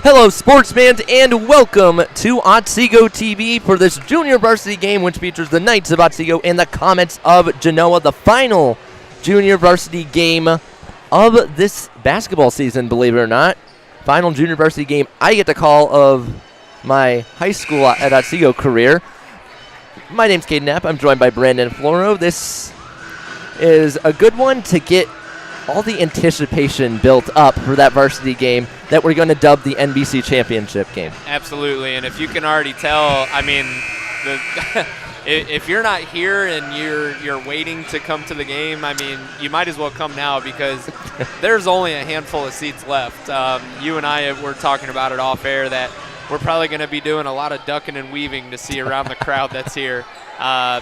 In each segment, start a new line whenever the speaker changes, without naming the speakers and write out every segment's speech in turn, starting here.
Hello, sports fans, and welcome to Otsego TV for this junior varsity game, which features the Knights of Otsego and the Comets of Genoa, the final junior varsity game of this basketball season, believe it or not. Final junior varsity game I get to call of my high school at Otsego career. My name's Caden Knapp. I'm joined by Brandon Floro. This is a good one to get all the anticipation built up for that varsity game that we're going to dub the NBC championship game.
Absolutely, and if you can already tell, I mean, if you're not here and you're waiting to come to the game, I mean, you might as well come now because there's only a handful of seats left. You and I were talking about it off air that we're probably going to be doing a lot of ducking and weaving to see around the crowd that's here.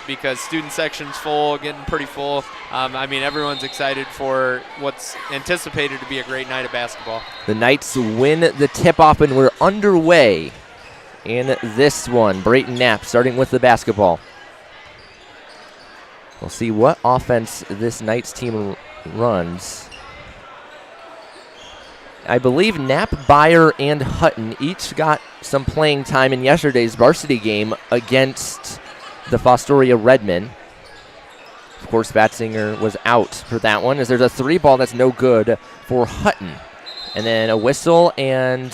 Because student section's full, getting pretty full. I mean, everyone's excited for what's anticipated to be a great night of basketball.
The Knights win the tip-off, and we're underway in this one. Brayton Knapp starting with the basketball. We'll see what offense this Knights team runs. I believe Knapp, Byer, and Hutton each got some playing time in yesterday's varsity game against the Fostoria Redmen. Of course, Batzinger was out for that one, as there's a three ball that's no good for Hutton. And then a whistle and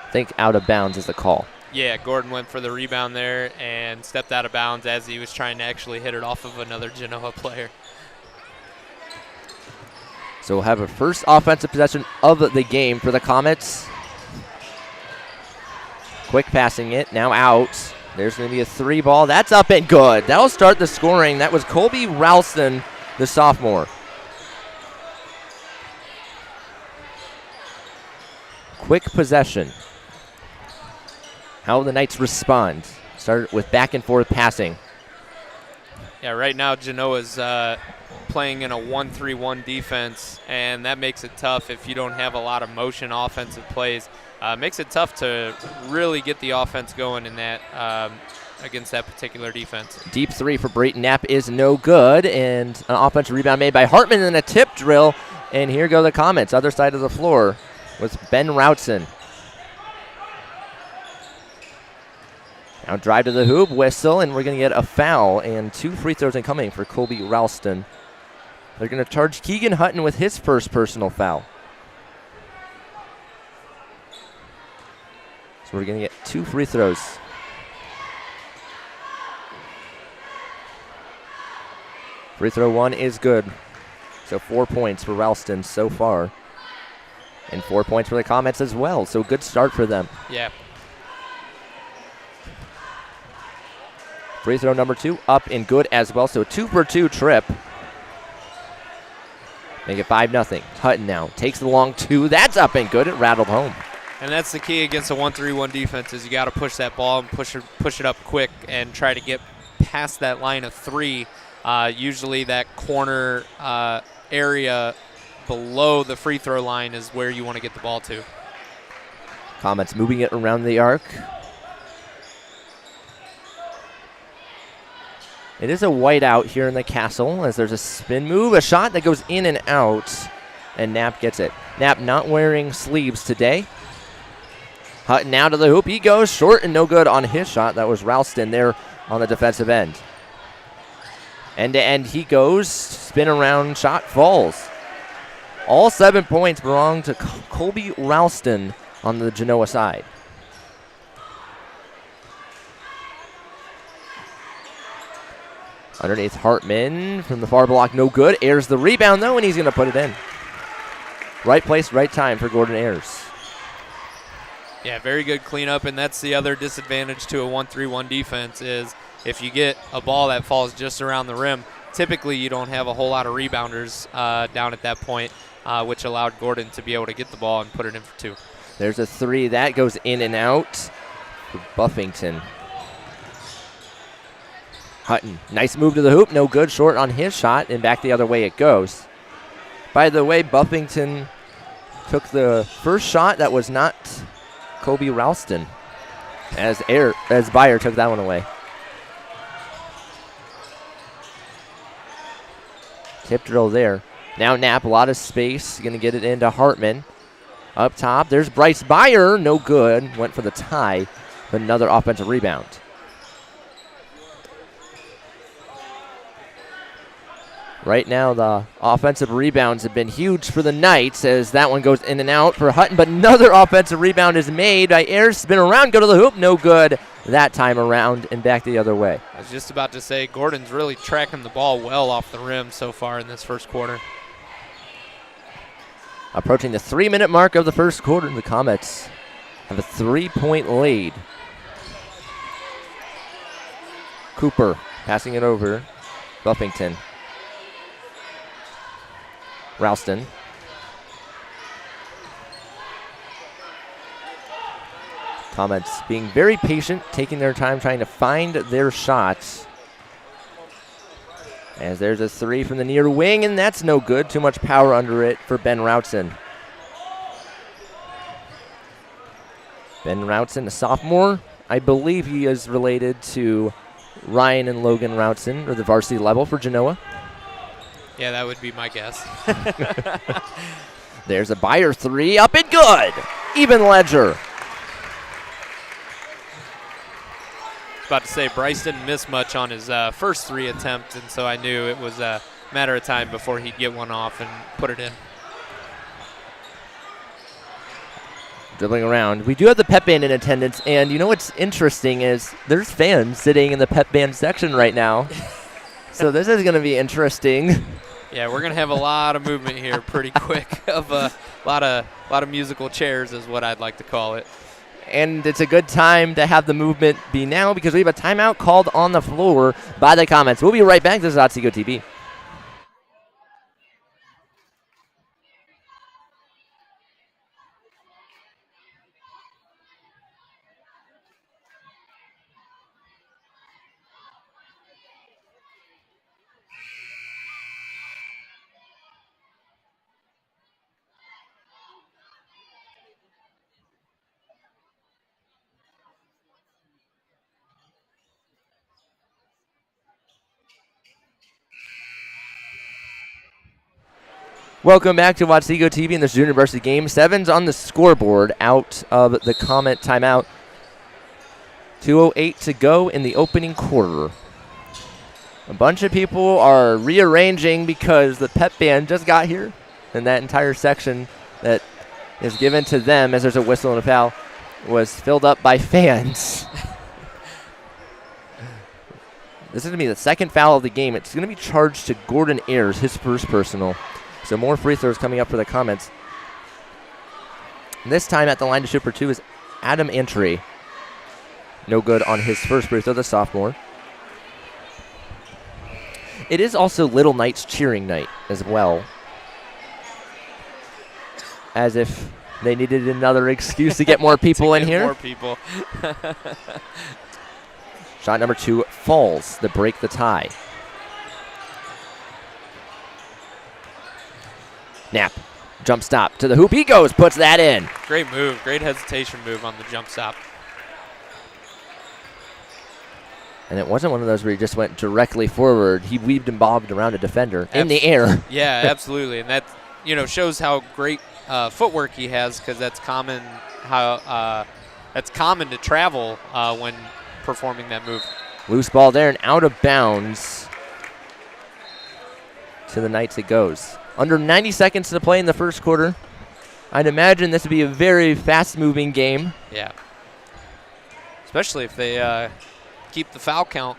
I think out of bounds is the call.
Yeah, Gordon went for the rebound there and stepped out of bounds as he was trying to actually hit it off of another Genoa player.
So we'll have a first offensive possession of the game for the Comets. Quick passing it, now out. There's going to be a three ball. That's up and good. That'll start the scoring. That was Colby Ralston, the sophomore. Quick possession. How will the Knights respond? Start with back and forth passing.
Yeah, right now Genoa's playing in a 1-3-1 defense, and that makes it tough if you don't have a lot of motion offensive plays. Makes it tough to really get the offense going in that against that particular defense.
Deep three for Brayton Knapp is no good, and an offensive rebound made by Hartman and a tip drill. And here go the Comets, other side of the floor with Ben Routson. Now drive to the hoop, whistle, and we're going to get a foul and two free throws incoming for Colby Ralston. They're going to charge Keegan Hutton with his first personal foul. So we're going to get two free throws. Free throw one is good. So 4 points for Ralston so far. And 4 points for the Comets as well. So good start for them.
Yeah.
Free throw number two up and good as well. So 2-for-2 trip. Make it 5-0. Hutton now takes the long two. That's up and good. It rattled home.
And that's the key against a 1-3-1 defense is you got to push that ball and push it up quick and try to get past that line of three. Usually that corner area below the free throw line is where you want to get the ball to.
Comets moving it around the arc. It is a whiteout here in the castle as there's a spin move, a shot that goes in and out, and Knapp gets it. Knapp not wearing sleeves today. Hutton now to the hoop. He goes short and no good on his shot. That was Ralston there on the defensive end. End to end he goes. Spin around, shot falls. All 7 points belong to Colby Ralston on the Genoa side. Underneath Hartman from the far block, no good. Ayers the rebound though, and he's going to put it in. Right place, right time for Gordon Ayers.
Yeah, very good cleanup, and that's the other disadvantage to a 1-3-1 defense is if you get a ball that falls just around the rim, typically you don't have a whole lot of rebounders down at that point, which allowed Gordon to be able to get the ball and put it in for two.
There's a three. That goes in and out for Buffington. Hutton, nice move to the hoop, no good, short on his shot, and back the other way it goes. By the way, Buffington took the first shot that was not Colby Ralston, as Byer took that one away. Tip drill there. Now Knapp, a lot of space, going to get it into Hartman. Up top, there's Bryce Byer. No good. Went for the tie. Another offensive rebound. Right now, the offensive rebounds have been huge for the Knights as that one goes in and out for Hutton, but another offensive rebound is made by Ayers. Spin around, go to the hoop, no good that time around, and back the other way.
I was just about to say, Gordon's really tracking the ball well off the rim so far in this first quarter.
Approaching the 3-minute mark of the first quarter, the Comets have a 3-point lead. Cooper passing it over. Buffington. Ralston. Comets being very patient, taking their time, trying to find their shots. As there's a three from the near wing, and that's no good. Too much power under it for Ben Routson. Ben Routson, a sophomore. I believe he is related to Ryan and Logan Routson, or the varsity level for Genoa.
Yeah, that would be my guess.
There's a Byer three, up and good. Even ledger.
About to say, Bryce didn't miss much on his first three attempt, and so I knew it was a matter of time before he'd get one off and put it in.
Dribbling around. We do have the pep band in attendance, and you know what's interesting is there's fans sitting in the pep band section right now. So this is going to be interesting.
Yeah, we're going to have a lot of movement here pretty quick. Of a lot of musical chairs is what I'd like to call it.
And it's a good time to have the movement be now because we have a timeout called on the floor by the Comets. We'll be right back. This is Otsego TV. Welcome back to Otsego TV in this Junior Varsity game. 7's on the scoreboard out of the Comet timeout. 2:08 to go in the opening quarter. A bunch of people are rearranging because the pep band just got here, and that entire section that is given to them as there's a whistle and a foul was filled up by fans. This is going to be the second foul of the game. It's going to be charged to Gordon Ayers, his first personal. So more free throws coming up for the Comets. This time at the line to shoot for two is Adam Entry. No good on his first free throw, the sophomore. It is also Little Knights cheering night as well. As if they needed another excuse to get more people in here.
More people.
Shot number two falls to break the tie. Knapp, jump stop to the hoop. He goes, puts that in.
Great move, great hesitation move on the jump stop.
And it wasn't one of those where he just went directly forward. He weaved and bobbed around a defender in the air.
Yeah, absolutely, and that shows how great footwork he has because that's common. That's common to travel when performing that move.
Loose ball there and out of bounds. To the Knights it goes. Under 90 seconds to play in the first quarter. I'd imagine this would be a very fast-moving game.
Yeah. Especially if they keep the foul count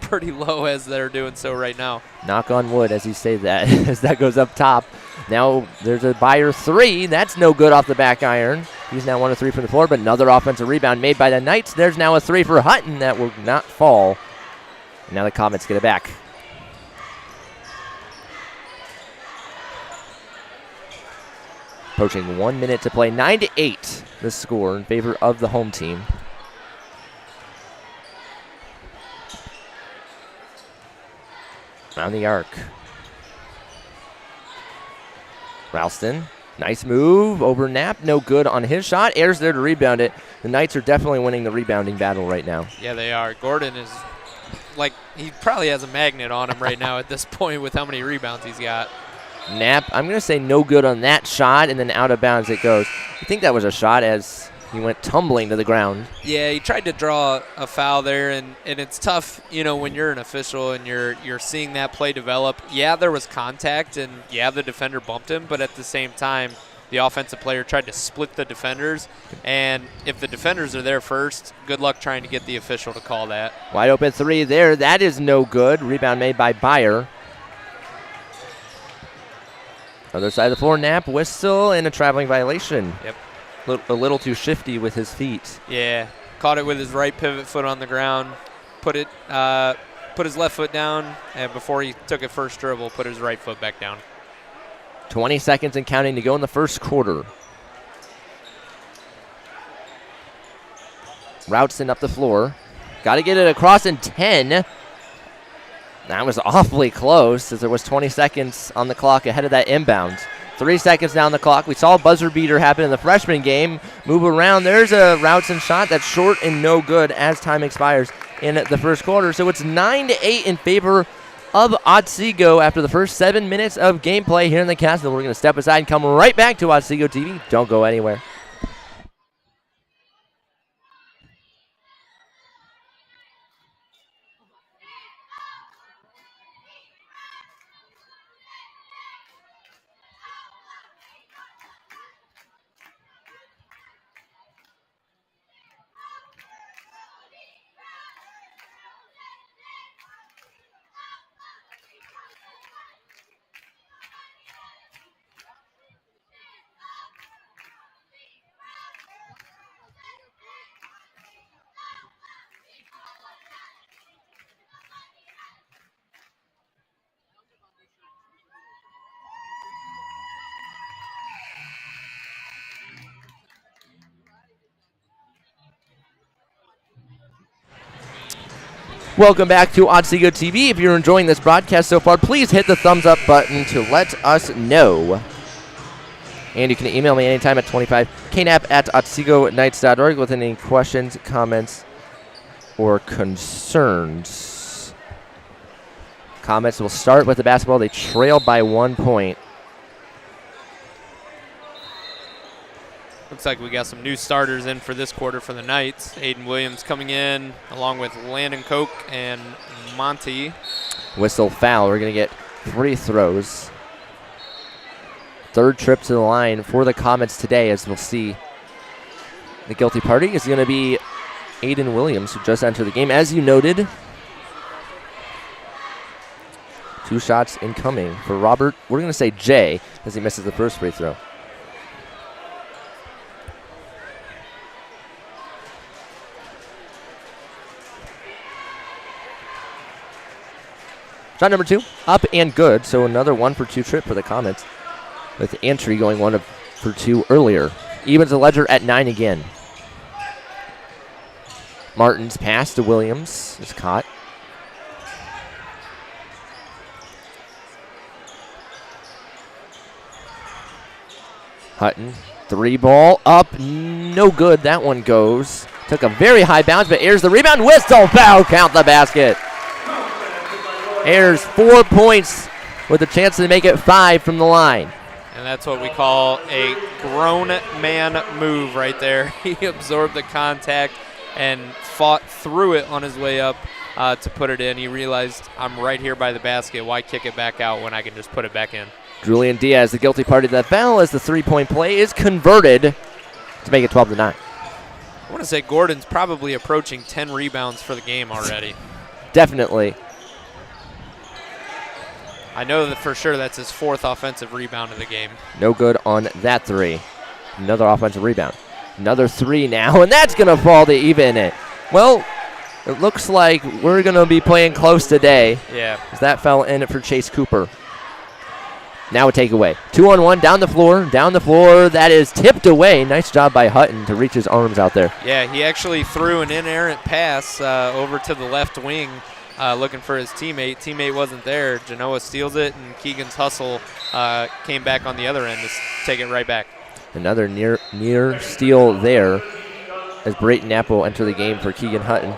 pretty low as they're doing so right now.
Knock on wood as you say that, as that goes up top. Now there's a Byer three. That's no good off the back iron. He's now 1 of 3 from the floor, but another offensive rebound made by the Knights. There's now a three for Hutton that will not fall. And now the Comets get it back. Approaching 1 minute to play. 9-8 the score in favor of the home team. Around the arc. Ralston, nice move over Knapp. No good on his shot. Ayers there to rebound it. The Knights are definitely winning the rebounding battle right now.
Yeah, they are. Gordon is like, he probably has a magnet on him right now at this point with how many rebounds he's got.
Knapp, I'm going to say no good on that shot, and then out of bounds it goes. I think that was a shot as he went tumbling to the ground.
Yeah, he tried to draw a foul there, and it's tough, when you're an official and you're seeing that play develop. Yeah, there was contact, and yeah, the defender bumped him, but at the same time, the offensive player tried to split the defenders, and if the defenders are there first, good luck trying to get the official to call that.
Wide open three there. That is no good. Rebound made by Byer. Other side of the floor, Knapp, whistle, and a traveling violation.
Yep.
A little too shifty with his feet.
Yeah, caught it with his right pivot foot on the ground, put his left foot down, and before he took a first dribble, put his right foot back down.
20 seconds and counting to go in the first quarter. Routson up the floor. Got to get it across in 10. That was awfully close as there was 20 seconds on the clock ahead of that inbound. 3 seconds down the clock. We saw a buzzer beater happen in the freshman game. Move around. There's a Routson shot that's short and no good as time expires in the first quarter. So it's 9-8 in favor of Otsego after the first 7 minutes of gameplay here in the Castle. We're going to step aside and come right back to Otsego TV. Don't go anywhere. Welcome back to Otsego TV. If you're enjoying this broadcast so far, please hit the thumbs up button to let us know. And you can email me anytime at 25knap@otsegoKnights.org with any questions, comments, or concerns. Comments will start with the basketball. They trail by 1 point.
Looks like we got some new starters in for this quarter for the Knights. Aiden Williams coming in along with Landon Koch and Monty.
Whistle foul. We're going to get free throws. Third trip to the line for the Comets today, as we'll see. The guilty party is going to be Aiden Williams, who just entered the game. As you noted, 2 shots incoming for Robert. We're going to say Jay, as he misses the first free throw. Shot number 2, up and good. So another 1-for-2 trip for the Comets, with Antry going 1-for-2 earlier. Evens the ledger at 9 again. Martin's pass to Williams is caught. Hutton, 3 ball up, no good. That one goes. Took a very high bounce, but Ayers the rebound. Whistle foul, count the basket. Ayers 4 points with a chance to make it 5 from the line.
And that's what we call a grown man move right there. He absorbed the contact and fought through it on his way up to put it in. He realized, I'm right here by the basket. Why kick it back out when I can just put it back in?
Julian Diaz, the guilty party to that foul, as the 3-point play is converted to make it 12-9.
I want to say Gordon's probably approaching 10 rebounds for the game already.
Definitely.
I know that for sure that's his 4th offensive rebound of the game.
No good on that 3. Another offensive rebound. Another 3 now, and that's going to fall to even it. Well, it looks like we're going to be playing close today.
Yeah.
As that fell in for Chase Cooper. Now a takeaway. 2-on-1, down the floor. That is tipped away. Nice job by Hutton to reach his arms out there.
Yeah, he actually threw an inerrant pass over to the left wing. Looking for his teammate. Teammate wasn't there. Genoa steals it, and Keegan's hustle came back on the other end to take it right back.
Another near steal there as Brayton Knapp will enter the game for Keegan Hutton.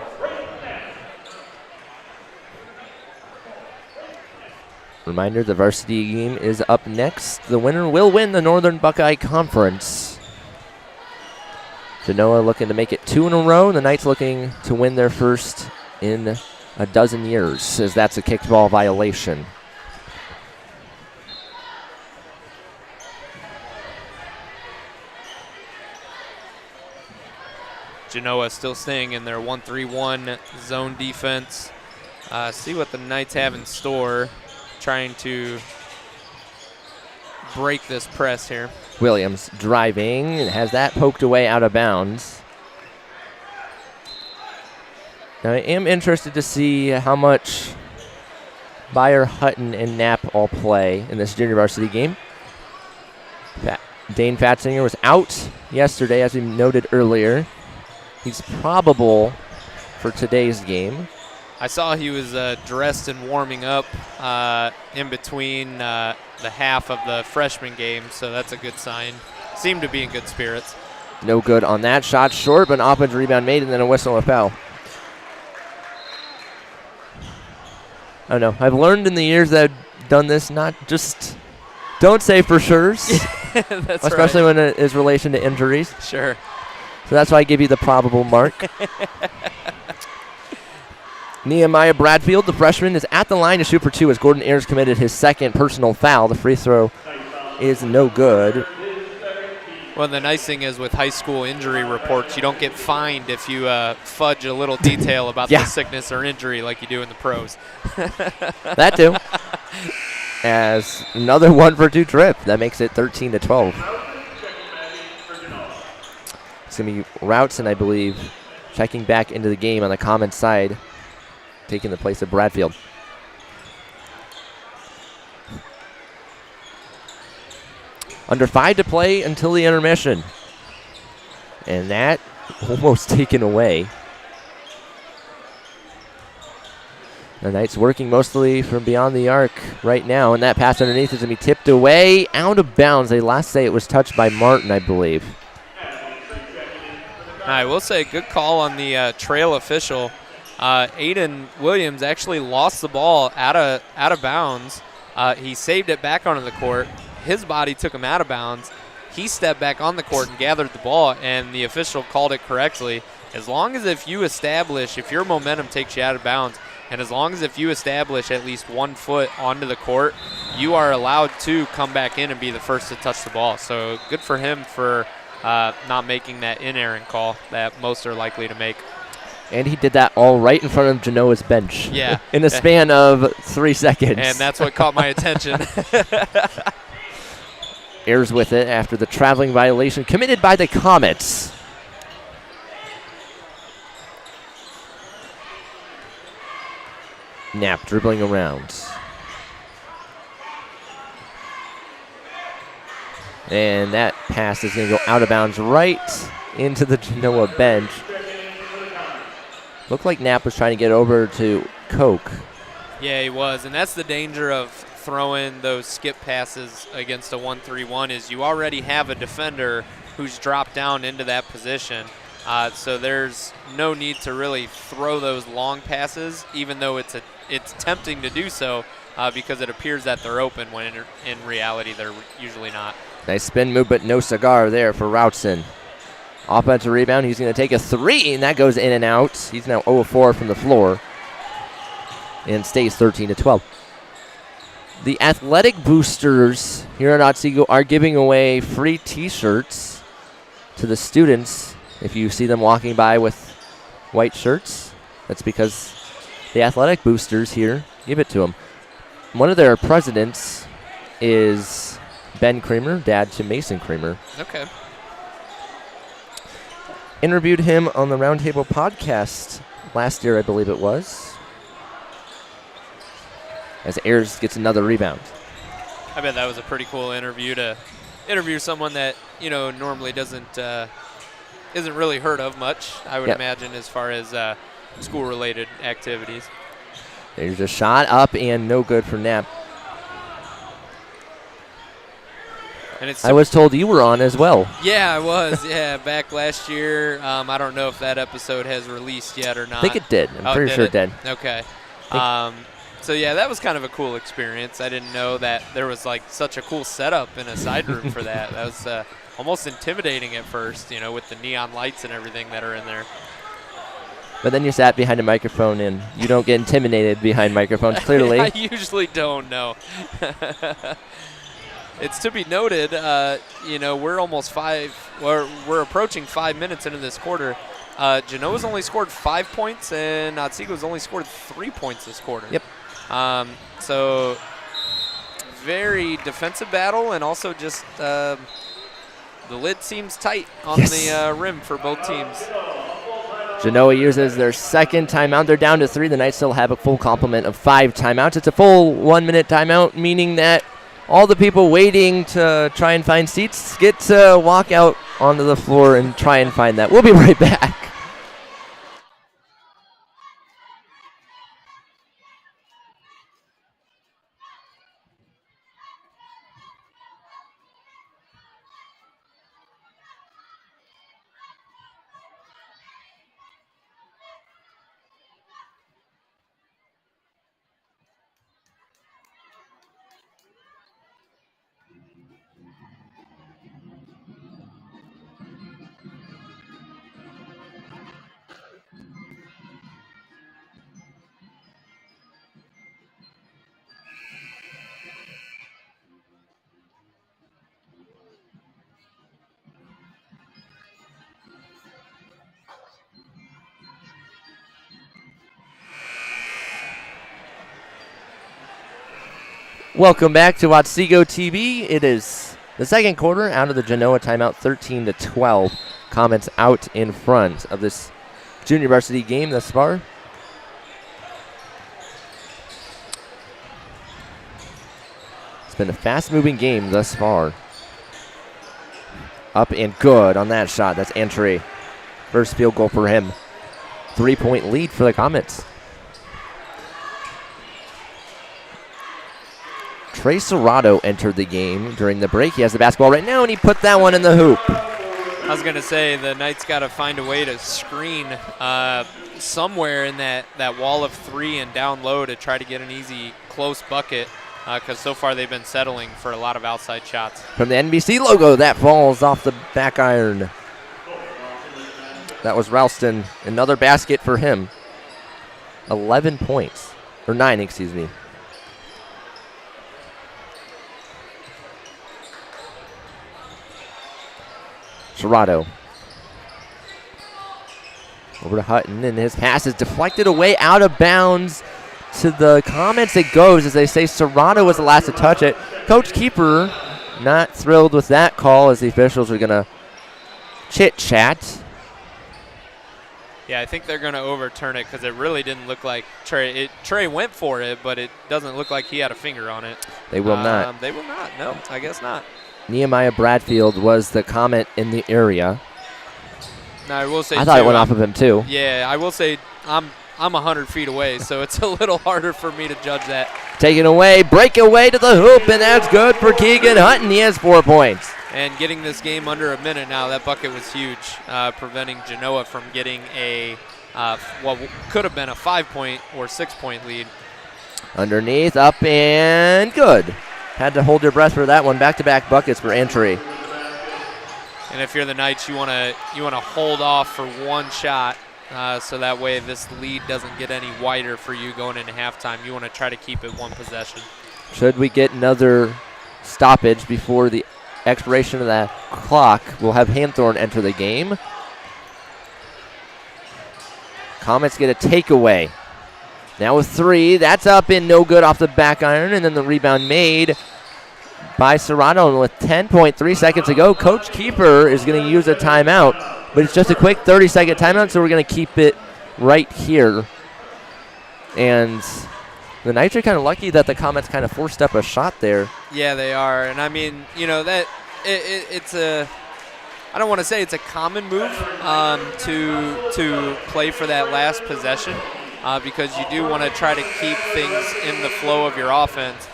Reminder, the varsity game is up next. The winner will win the Northern Buckeye Conference. Genoa looking to make it 2 in a row. The Knights looking to win their first in a dozen years, as that's a kickball violation.
Genoa still staying in their 1-3-1 zone defense. See what the Knights have in store, trying to break this press here.
Williams driving and has that poked away out of bounds. Now I am interested to see how much Beyer, Hutton, and Knapp all play in this junior varsity game. Dane Fatzinger was out yesterday, as we noted earlier. He's probable for today's game.
I saw he was dressed and warming up in between the half of the freshman game, so that's a good sign. Seemed to be in good spirits.
No good on that. Shot short, but an offensive rebound made, and then a whistle and a foul. I don't know. I've learned in the years that I've done this, not just don't say for sure's,
That's
especially
right.
when it is relation to injuries.
Sure.
So that's why I give you the probable mark. Nehemiah Bradfield, the freshman, is at the line to shoot for 2 as Gordon Ayers committed his second personal foul. The free throw is no good.
Well, the nice thing is with high school injury reports, you don't get fined if you fudge a little detail about the sickness or injury like you do in the pros.
That too. As another 1-for-2 trip. That makes it 13-12. It's going to be Routson, I believe, checking back into the game on the Commons side, taking the place of Bradfield. Under 5 to play until the intermission. And that almost taken away. The Knights working mostly from beyond the arc right now, and that pass underneath is going to be tipped away, out of bounds. They last say it was touched by Martin, I believe.
I will say good call on the trail official. Aiden Williams actually lost the ball out of bounds. He saved it back onto the court. His body took him out of bounds. He stepped back on the court and gathered the ball, and the official called it correctly. As long as if your momentum takes you out of bounds, and as long as if you establish at least 1 foot onto the court, you are allowed to come back in and be the first to touch the ball. So good for him for not making that inerrant call that most are likely to make.
And he did that all right in front of Genoa's bench.
Yeah.
In a span of 3 seconds.
And that's what caught my attention.
Ayers with it after the traveling violation committed by the Comets. Knapp dribbling around. And that pass is going to go out of bounds right into the Genoa bench. Looked like Knapp was trying to get over to Koch.
Yeah, he was, and that's the danger of throwing those skip passes against a 1-3-1 is you already have a defender who's dropped down into that position. So there's no need to really throw those long passes, even though it's tempting to do so because it appears that they're open when in reality they're usually not.
Nice spin move, but no cigar there for Routson. Offensive rebound, he's going to take a 3, and that goes in and out. He's now 0 of 4 from the floor and stays 13-12. The athletic boosters here at Otsego are giving away free T-shirts to the students. If you see them walking by with white shirts, that's because the athletic boosters here give it to them. One of their presidents is Ben Kramer, dad to Mason Kramer.
Okay.
Interviewed him on the Roundtable podcast last year, I believe it was. As Ayers gets another rebound.
I bet that was a pretty cool interview to interview someone that, normally isn't really heard of much, I would imagine, as far as school-related activities.
There's a shot up and no good for Knapp.
And it's
I was told you were on as well.
Yeah, I was. Yeah, back last year. I don't know if that episode has released yet or not.
I think it did. I'm pretty sure it did.
Okay. So, yeah, that was kind of a cool experience. I didn't know that there was, like, such a cool setup in a side room for that. That was almost intimidating at first, you know, with the neon lights and everything that are in there.
But then you sat behind a microphone, and you don't get intimidated behind microphones, clearly.
I usually don't know. It's to be noted, you know, we're approaching 5 minutes into this quarter. Genoa's only scored 5 points, and Otsego's only scored 3 points this quarter.
Yep.
So very defensive battle, and also just the lid seems tight on the rim for both teams.
Genoa uses their second timeout. They're down to 3. The Knights still have a full complement of 5 timeouts. It's a full 1-minute timeout, meaning that all the people waiting to try and find seats get to walk out onto the floor and try and find that. We'll be right back. Welcome back to Otsego TV. It is the second quarter out of the Genoa timeout, 13-12. Comets out in front of this junior varsity game thus far. It's been a fast-moving game thus far. Up and good on that shot. That's Antry. First field goal for him. 3-point lead for the Comets. Trey Serrato entered the game during the break. He has the basketball right now, and he put that one in the hoop.
I was going to say, the Knights got to find a way to screen somewhere in that wall of 3 and down low to try to get an easy, close bucket, because so far they've been settling for a lot of outside shots.
From the NBC logo, that falls off the back iron. That was Ralston. Another basket for him. 11 points. Or 9, excuse me. Serrato. Over to Hutton, and his pass is deflected away out of bounds. To the Comets it goes, as they say Serrato was the last to touch it. Coach Keeper not thrilled with that call, as the officials are going to chit-chat.
Yeah, I think they're going to overturn it because it really didn't look like Trey. Trey went for it, but it doesn't look like he had a finger on it.
They will not.
They will not. No, I guess not.
Nehemiah Bradfield was the Comet in the area.
Now, I will say,
I thought it went off of him, too.
Yeah, I will say I'm 100 feet away, so it's a little harder for me to judge that.
Taken away, breakaway to the hoop, and that's good for Keegan Hutton. He has 4 points.
And getting this game under a minute now, that bucket was huge, preventing Genoa from getting what could have been a 5-point or 6-point lead.
Underneath, up, and good. Had to hold your breath for that one. Back-to-back buckets for Antry.
And if you're the Knights, you want to hold off for one shot, so that way this lead doesn't get any wider for you going into halftime. You want to try to keep it one possession. Should
we get another stoppage before the expiration of that clock, we'll have Hanthorn enter the game. Comets get a takeaway. Now with 3, that's up and no good off the back iron, and then the rebound made by Serrato. And with 10.3 seconds to go, Coach Keeper is going to use a timeout, but it's just a quick 30-second timeout, so we're going to keep it right here. And the Knights are kind of lucky that the Comets kind of forced up a shot there.
Yeah, they are. And I mean, that it's a, I don't want to say it's a common move to play for that last possession. Because you do want to try to keep things in the flow of your offense.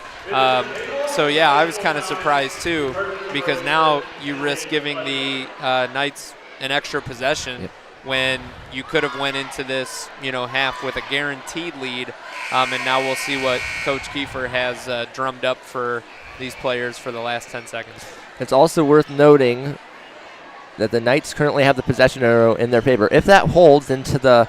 So, yeah, I was kind of surprised, too, because now you risk giving the Knights an extra possession. Yep. when you could have went into this, half with a guaranteed lead. And now we'll see what Coach Kiefer has drummed up for these players for the last 10 seconds.
It's also worth noting that the Knights currently have the possession arrow in their favor. If that holds into the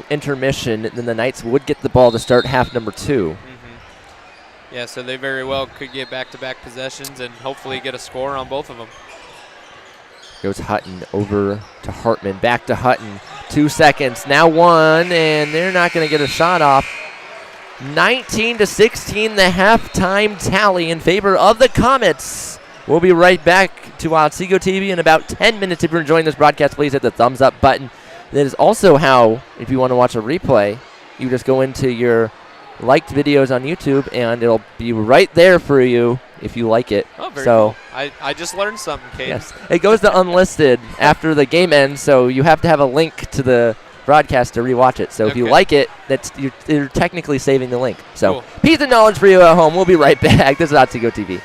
intermission, then the Knights would get the ball to start half number 2.
Mm-hmm. Yeah, so they very well could get back-to-back possessions and hopefully get a score on both of them.
Goes Hutton over to Hartman, back to Hutton. 2 seconds, now 1, and they're not going to get a shot off. 19-16, the halftime tally in favor of the Comets. We'll be right back to Otsego TV in about 10 minutes. If you're enjoying this broadcast, please hit the thumbs up button. That is also how, if you want to watch a replay, you just go into your liked videos on YouTube, and it'll be right there for you if you like it.
Oh, very cool. I just learned something, Kate.
Yes. It goes to unlisted after the game ends, so you have to have a link to the broadcast to rewatch it. So if you like it, you're technically saving the link. So
cool.
Piece of knowledge for you at home. We'll be right back. This is Otsego TV.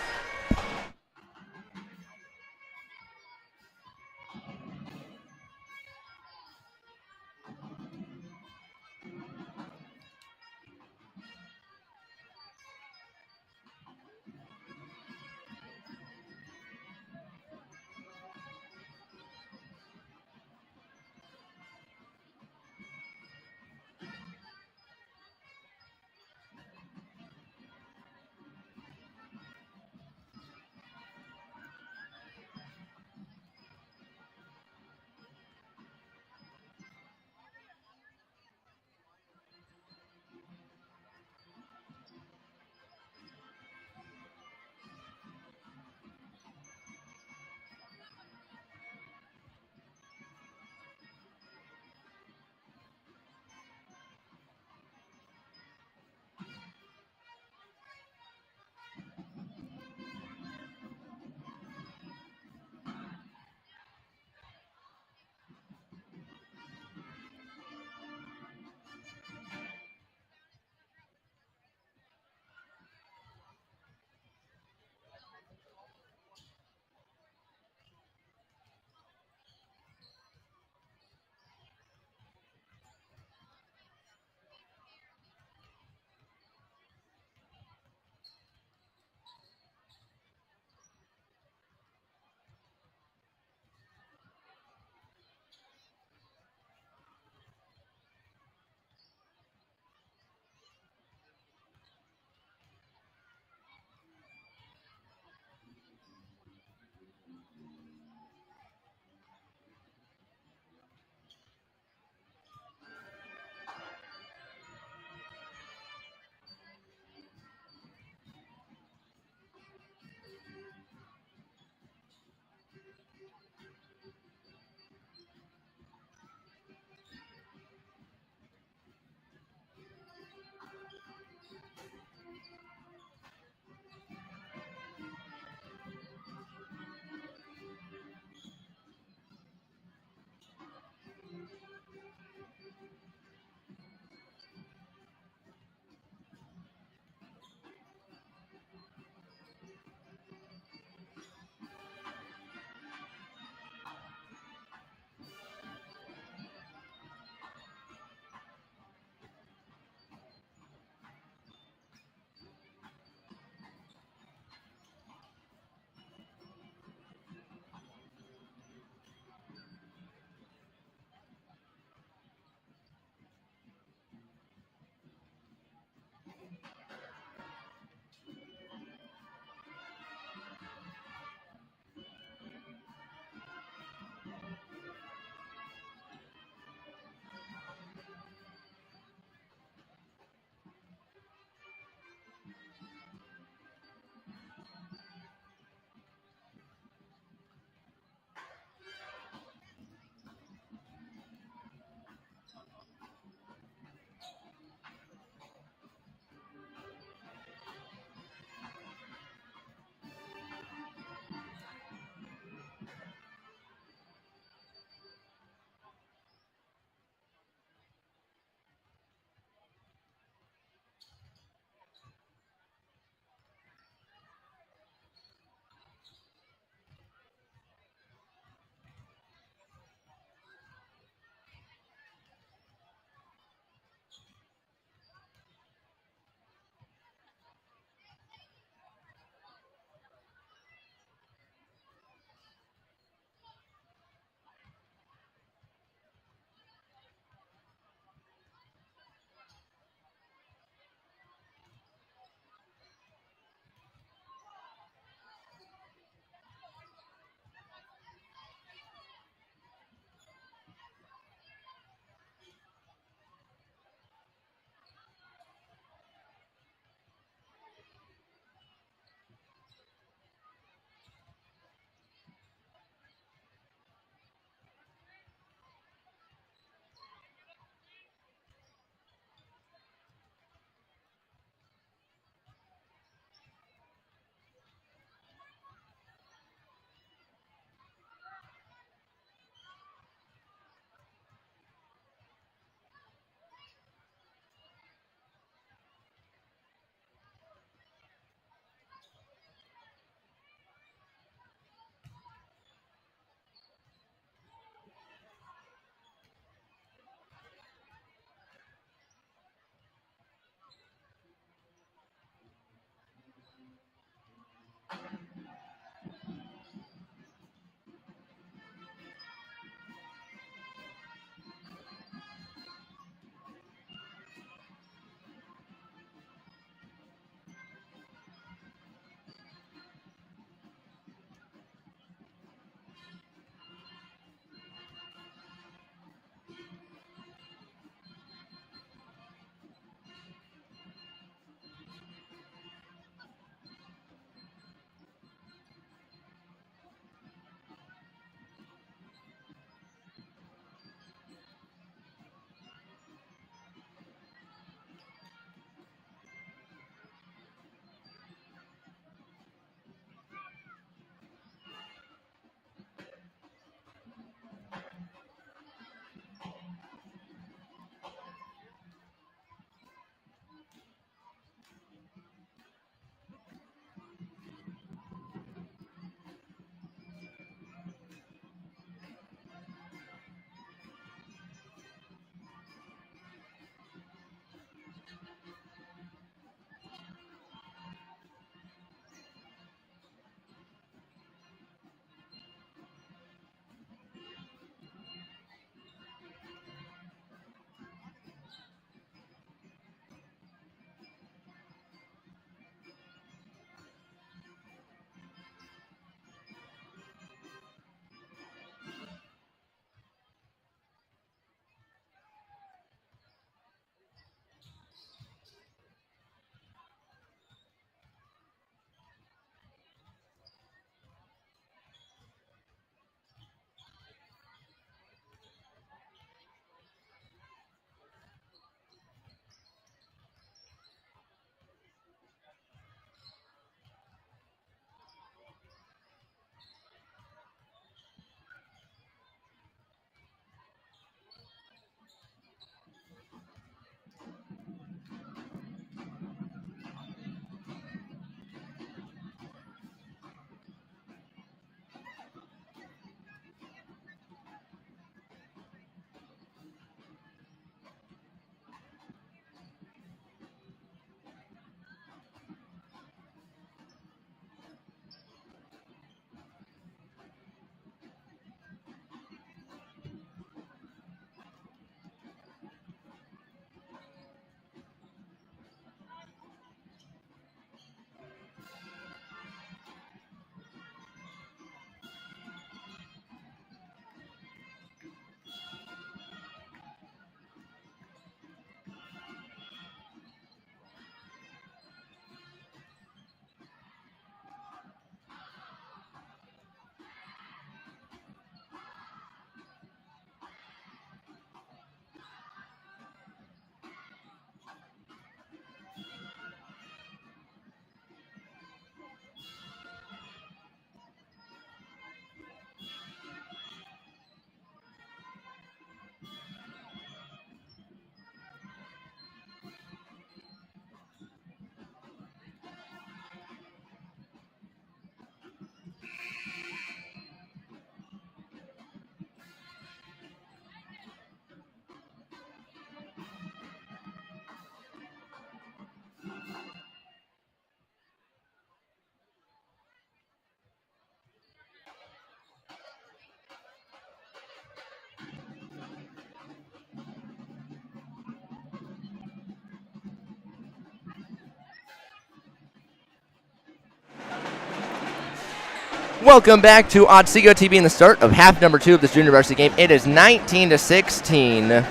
Welcome back to Otsego TV in the start of half number 2 of this junior varsity game. It is 19-16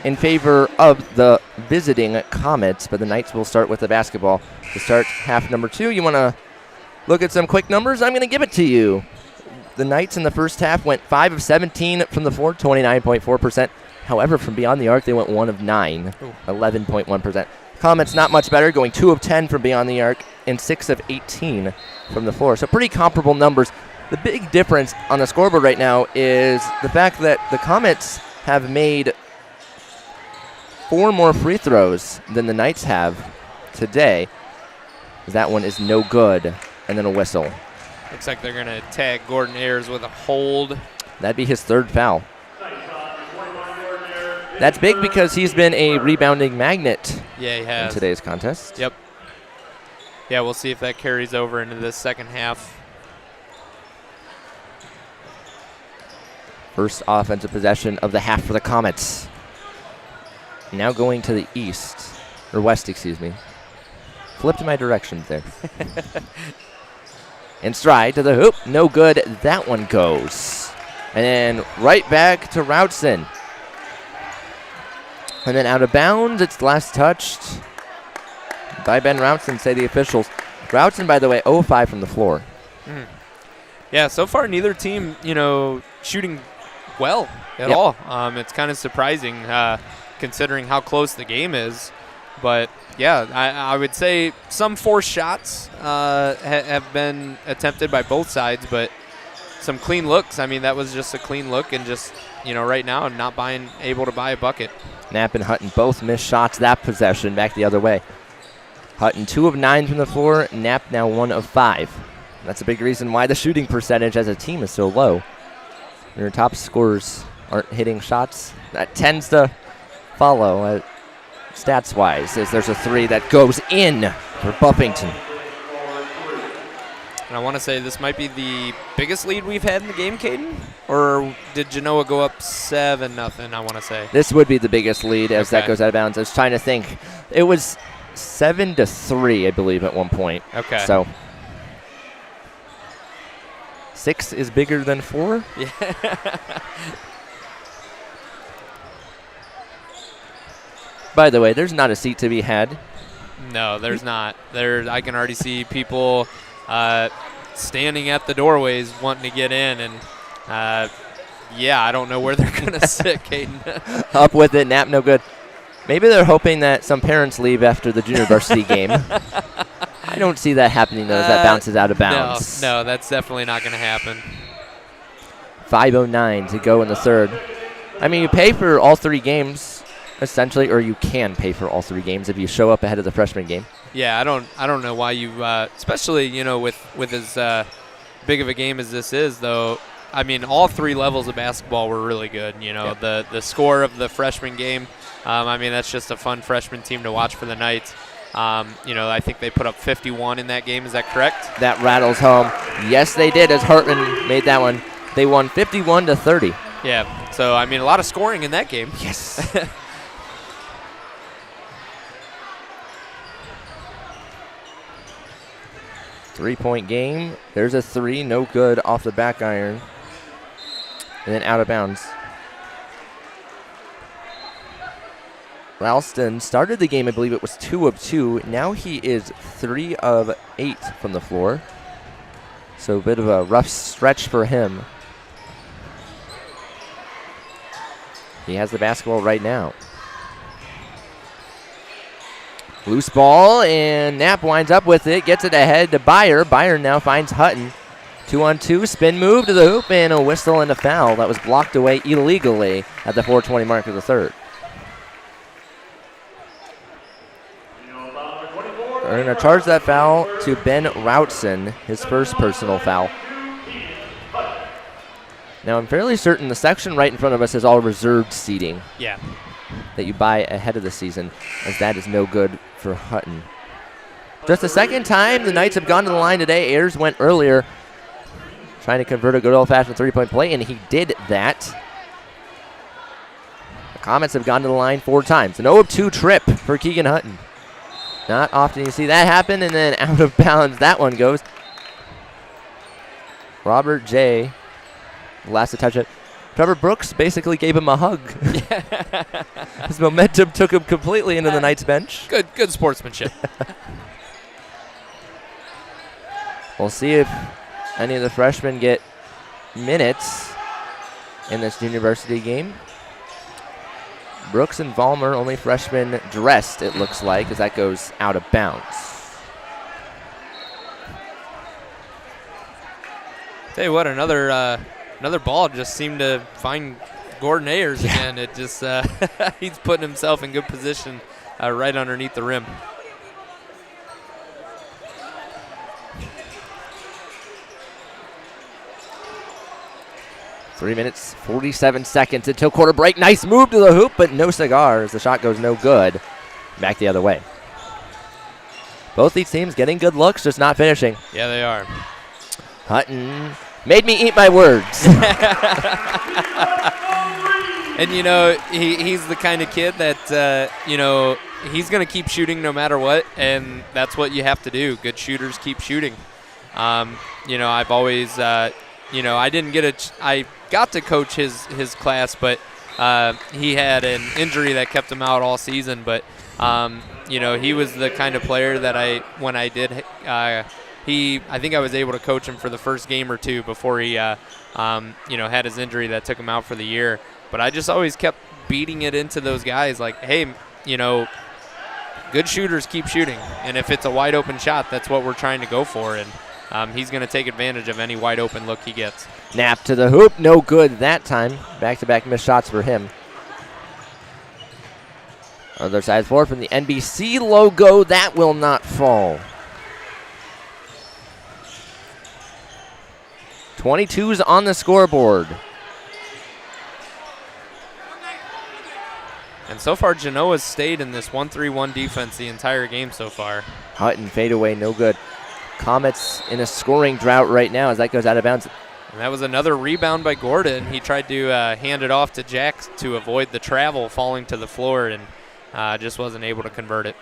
in favor of the visiting Comets, but the Knights will start with the basketball to start half number 2. You want to look at some quick numbers? I'm going to give it to you. The Knights in the first half went 5 of 17 from the floor, 29.4%. However, from beyond the arc, they went 1 of 9, 11.1%. Comets not much better, going 2 of 10 from beyond the arc and 6 of 18 from the floor. So pretty comparable numbers. The big difference on the scoreboard right now is the fact that the Comets have made 4 more free throws than the Knights have today. That one is no good, and then a whistle.
Looks like they're going to tag Gordon Ayers with a hold.
That'd be his 3rd foul. That's big because he's been a rebounding magnet
he has.
in today's contest.
Yep. Yeah, we'll see if that carries over into the second half.
First offensive possession of the half for the Comets. Now going to the east, or west, excuse me. Flipped my directions there. And stride to the hoop. No good. That one goes. And then right back to Routson. And then out of bounds. It's last touched by Ben Routson, say the officials. Routson, by the way, 0-5 from the floor.
Yeah, so far neither team, shooting well at all. It's kind of surprising considering how close the game is. But, yeah, I would say some forced shots have been attempted by both sides, but some clean looks. I mean, that was just a clean look and just, right now not able to buy a bucket.
Knapp and Hutton both missed shots that possession back the other way. Hutton 2 of 9 from the floor. Knapp now 1 of 5. That's a big reason why the shooting percentage as a team is so low. Your top scorers aren't hitting shots. That tends to follow stats-wise, as there's a 3 that goes in for Buffington.
And I want to say this might be the biggest lead we've had in the game, Caden? Or did Genoa go up 7-0, I want to say?
This would be the biggest lead as that goes out of bounds. I was trying to think. It was 7-3, I believe, at one point.
Okay.
So 6 is bigger than 4?
Yeah.
By the way, there's not a seat to be had.
No, there's not. I can already see people standing at the doorways wanting to get in, and I don't know where they're going to sit, Caden.
Up with it, Knapp no good. Maybe they're hoping that some parents leave after the junior varsity game. I don't see that happening, though, as that bounces out of bounds.
No, that's definitely not going to happen.
5:09 to go in the third. I mean, you pay for all 3 games, essentially, or you can pay for all 3 games if you show up ahead of the freshman game.
Yeah, I don't know why you, especially with as big of a game as this is, though. I mean, all 3 levels of basketball were really good. The score of the freshman game. That's just a fun freshman team to watch for the Knights. I think they put up 51 in that game. Is that correct?
That rattles home. Yes, they did, as Hartman made that one. They won 51-30.
Yeah. So a lot of scoring in that game.
Yes. 3-point game. There's a 3, no good off the back iron. And then out of bounds. Ralston started the game, I believe it was 2 of 2. Now he is 3 of 8 from the floor. So a bit of a rough stretch for him. He has the basketball right now. Loose ball, and Knapp winds up with it, gets it ahead to Byer. Byer now finds Hutton. 2-on-2, spin move to the hoop, and a whistle and a foul. That was blocked away illegally at the 4:20 mark of the third. They're going to charge that foul to Ben Routson, his first personal foul. Now, I'm fairly certain the section right in front of us is all reserved seating.
Yeah.
That you buy ahead of the season, as that is no good for Hutton. Just the second time the Knights have gone to the line today. Ayers went earlier trying to convert a good old-fashioned 3-point play, and he did that. The Comets have gone to the line 4 times. An 0-2 trip for Keegan Hutton. Not often you see that happen, and then out of bounds that one goes. Robert J. Last to touch it. Trevor Brooks basically gave him a hug. His momentum took him completely into the Knights bench.
Good sportsmanship.
We'll see if any of the freshmen get minutes in this junior varsity game. Brooks and Vollmer, only freshmen dressed, it looks like, as that goes out of bounds.
Tell you what, another ball just seemed to find Gordon Ayers again. It just he's putting himself in good position right underneath the rim.
Three minutes, 47 seconds until quarter break. Nice move to the hoop, but no cigar as the shot goes no good. Back the other way. Both these teams getting good looks, just not finishing.
Yeah, they are.
Hutton made me eat my words.
And, you know, he's the kind of kid that, you know, he's going to keep shooting no matter what, and that's what you have to do. Good shooters keep shooting. You know, I've always, you know, I got to coach his class, but he had an injury that kept him out all season. But, you know, he was the kind of player that I think I was able to coach him for the first game or two before he, you know, had his injury that took him out for the year. But I just always kept beating it into those guys like, hey, you know, good shooters keep shooting. And if it's a wide open shot, that's what we're trying to go for. And he's going to take advantage of any wide open look he gets.
Knapp to the hoop, no good that time. Back-to-back missed shots for him. Other side floor from the NBC logo, that will not fall. 22's on the scoreboard.
And so far, Genoa's stayed in this 1-3-1 defense the entire game so far.
Hutton fade away, no good. Comets in a scoring drought right now as that goes out of bounds.
And that was another rebound by Gordon. He tried to hand it off to Jack to avoid the travel falling to the floor and just wasn't able to convert it.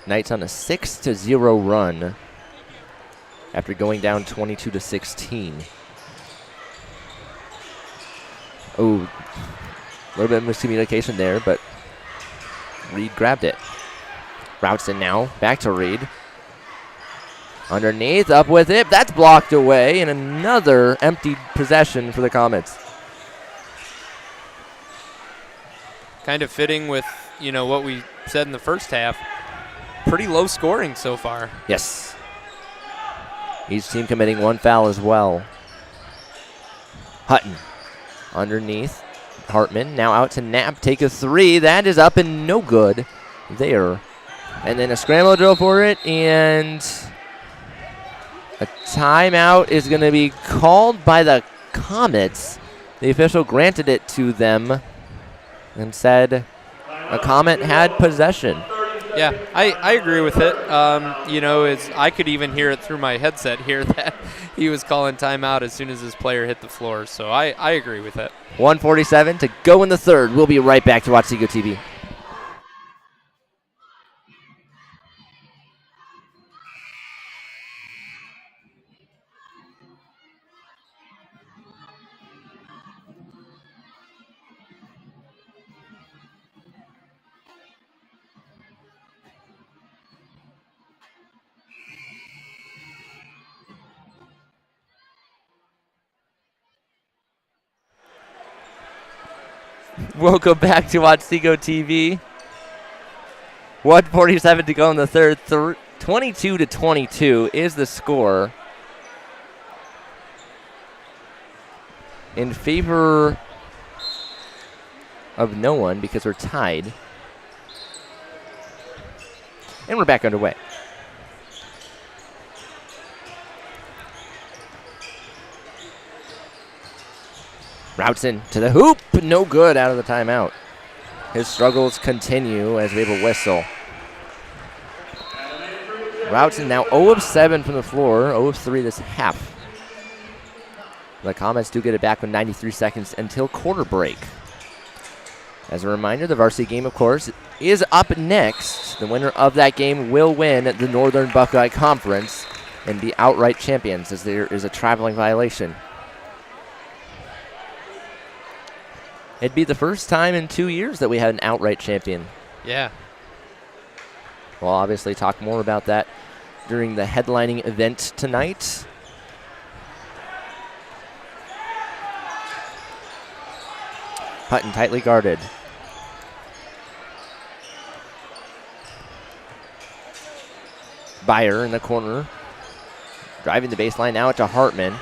Knights on a 6-0 run after going down 22-16. Oh, a little bit of miscommunication there, but Reed grabbed it. Routson now, back to Reed. Underneath, up with it. That's blocked away, and another empty possession for the Comets.
Kind of fitting with, you know, what we said in the first half. Pretty low scoring so far.
Yes. Each team committing one foul as well. Hutton underneath. Hartman now out to Knapp. Take a three. That is up and no good there. And then a scramble drill for it, and a timeout is going to be called by the Comets. The official granted it to them and said a Comet had possession.
Yeah, I agree with it. You know, I could even hear it through my headset here that he was calling timeout as soon as his player hit the floor. So I agree with it.
1:47 to go in the third. We'll be right back to Otsego TV. Welcome back to Otsego TV. 1:47 to go in the third. 22-22 is the score in favor of no one because we're tied. And we're back underway. Routson to the hoop, no good out of the timeout. His struggles continue as we have a whistle. Routson now 0 of 7 from the floor, 0 of 3 this half. The Comets do get it back with 93 seconds until quarter break. As a reminder, the varsity game, of course, is up next. The winner of that game will win the Northern Buckeye Conference and be outright champions, as there is a traveling violation. It'd be the first time in 2 years that we had an outright champion.
Yeah.
We'll obviously talk more about that during the headlining event tonight. Hutton tightly guarded. Byer in the corner. Driving the baseline now to Hartman.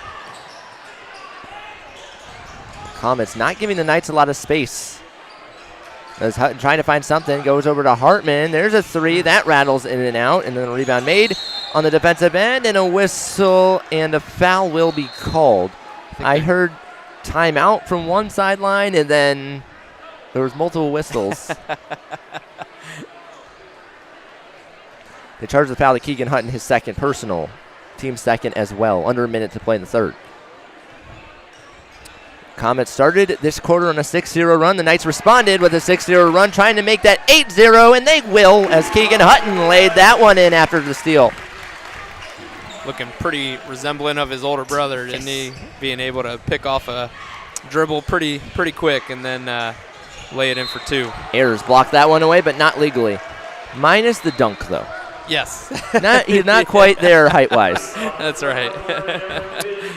Comets not giving the Knights a lot of space. As Hutton trying to find something, goes over to Hartman. There's a three. That rattles in and out, and then a rebound made on the defensive end, and a whistle and a foul will be called. I heard timeout from one sideline, and then there was multiple whistles. They charged the foul to Keegan Hutton, his second personal. Team second as well, under a minute to play in the third. Comets started this quarter on a 6-0 run. The Knights responded with a 6-0 run, trying to make that 8-0, and they will, as Keegan Hutton laid that one in after the steal.
Looking pretty resemblant of his older brother, didn't he? Being able to pick off a dribble pretty quick and then lay it in for two.
Ayers blocked that one away, but not legally. Minus the dunk, though.
Yes.
He's not quite there height-wise.
That's right.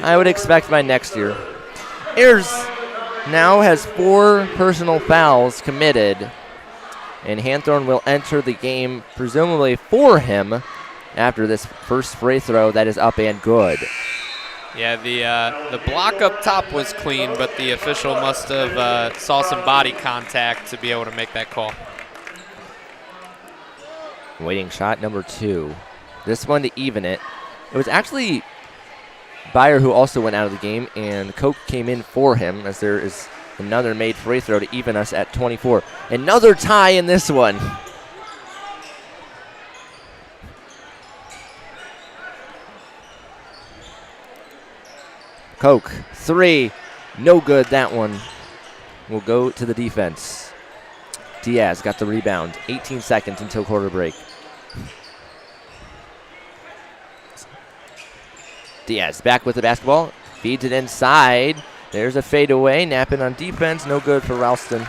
I would expect by next year. Ayers now has 4 personal fouls committed, and Hanthorn will enter the game presumably for him after this first free throw that is up and good.
Yeah, the block up top was clean, but the official must have saw some body contact to be able to make that call.
Waiting shot number 2. This one to even it. It was actually Byer who also went out of the game, and Koch came in for him, as there is another made free throw to even us at 24. Another tie in this one. Koch, 3, no good. That one will go to the defense. Diaz got the rebound. 18 seconds until quarter break. Diaz back with the basketball. Feeds it inside. There's a fadeaway. Napping on defense. No good for Ralston.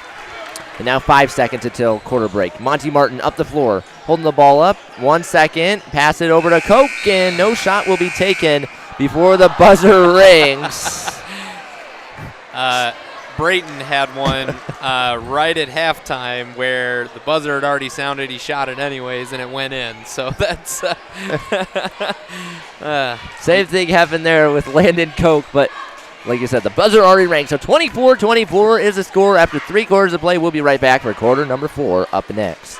And now 5 seconds until quarter break. Monty Martin up the floor. Holding the ball up. 1 second. Pass it over to Koch. And no shot will be taken before the buzzer rings.
Brayton had one right at halftime where the buzzer had already sounded. He shot it anyways, and it went in. So that's
same thing happened there with Landon Koch, but like you said, the buzzer already rang. So 24-24 is the score after 3 quarters of play. We'll be right back for quarter number 4 up next.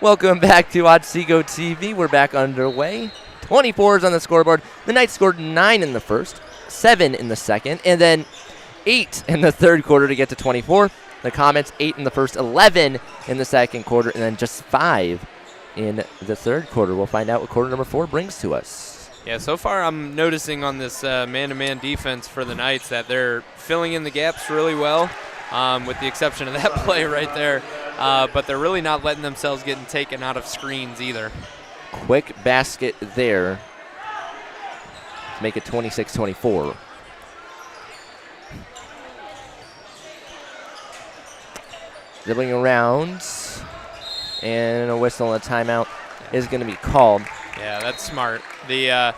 Welcome back to Otsego TV. We're back underway. 24 is on the scoreboard. The Knights scored 9 in the first, 7 in the second, and then 8 in the third quarter to get to 24. The Comets 8 in the first, 11 in the second quarter, and then just 5 in the third quarter. We'll find out what quarter number 4 brings to us.
Yeah, so far I'm noticing on this man-to-man defense for the Knights that they're filling in the gaps really well, with the exception of that play right there. But they're really not letting themselves getting taken out of screens either.
Quick basket there to make it 26-24. Dribbling around, and a whistle and a timeout is going to be called.
Yeah, that's smart. The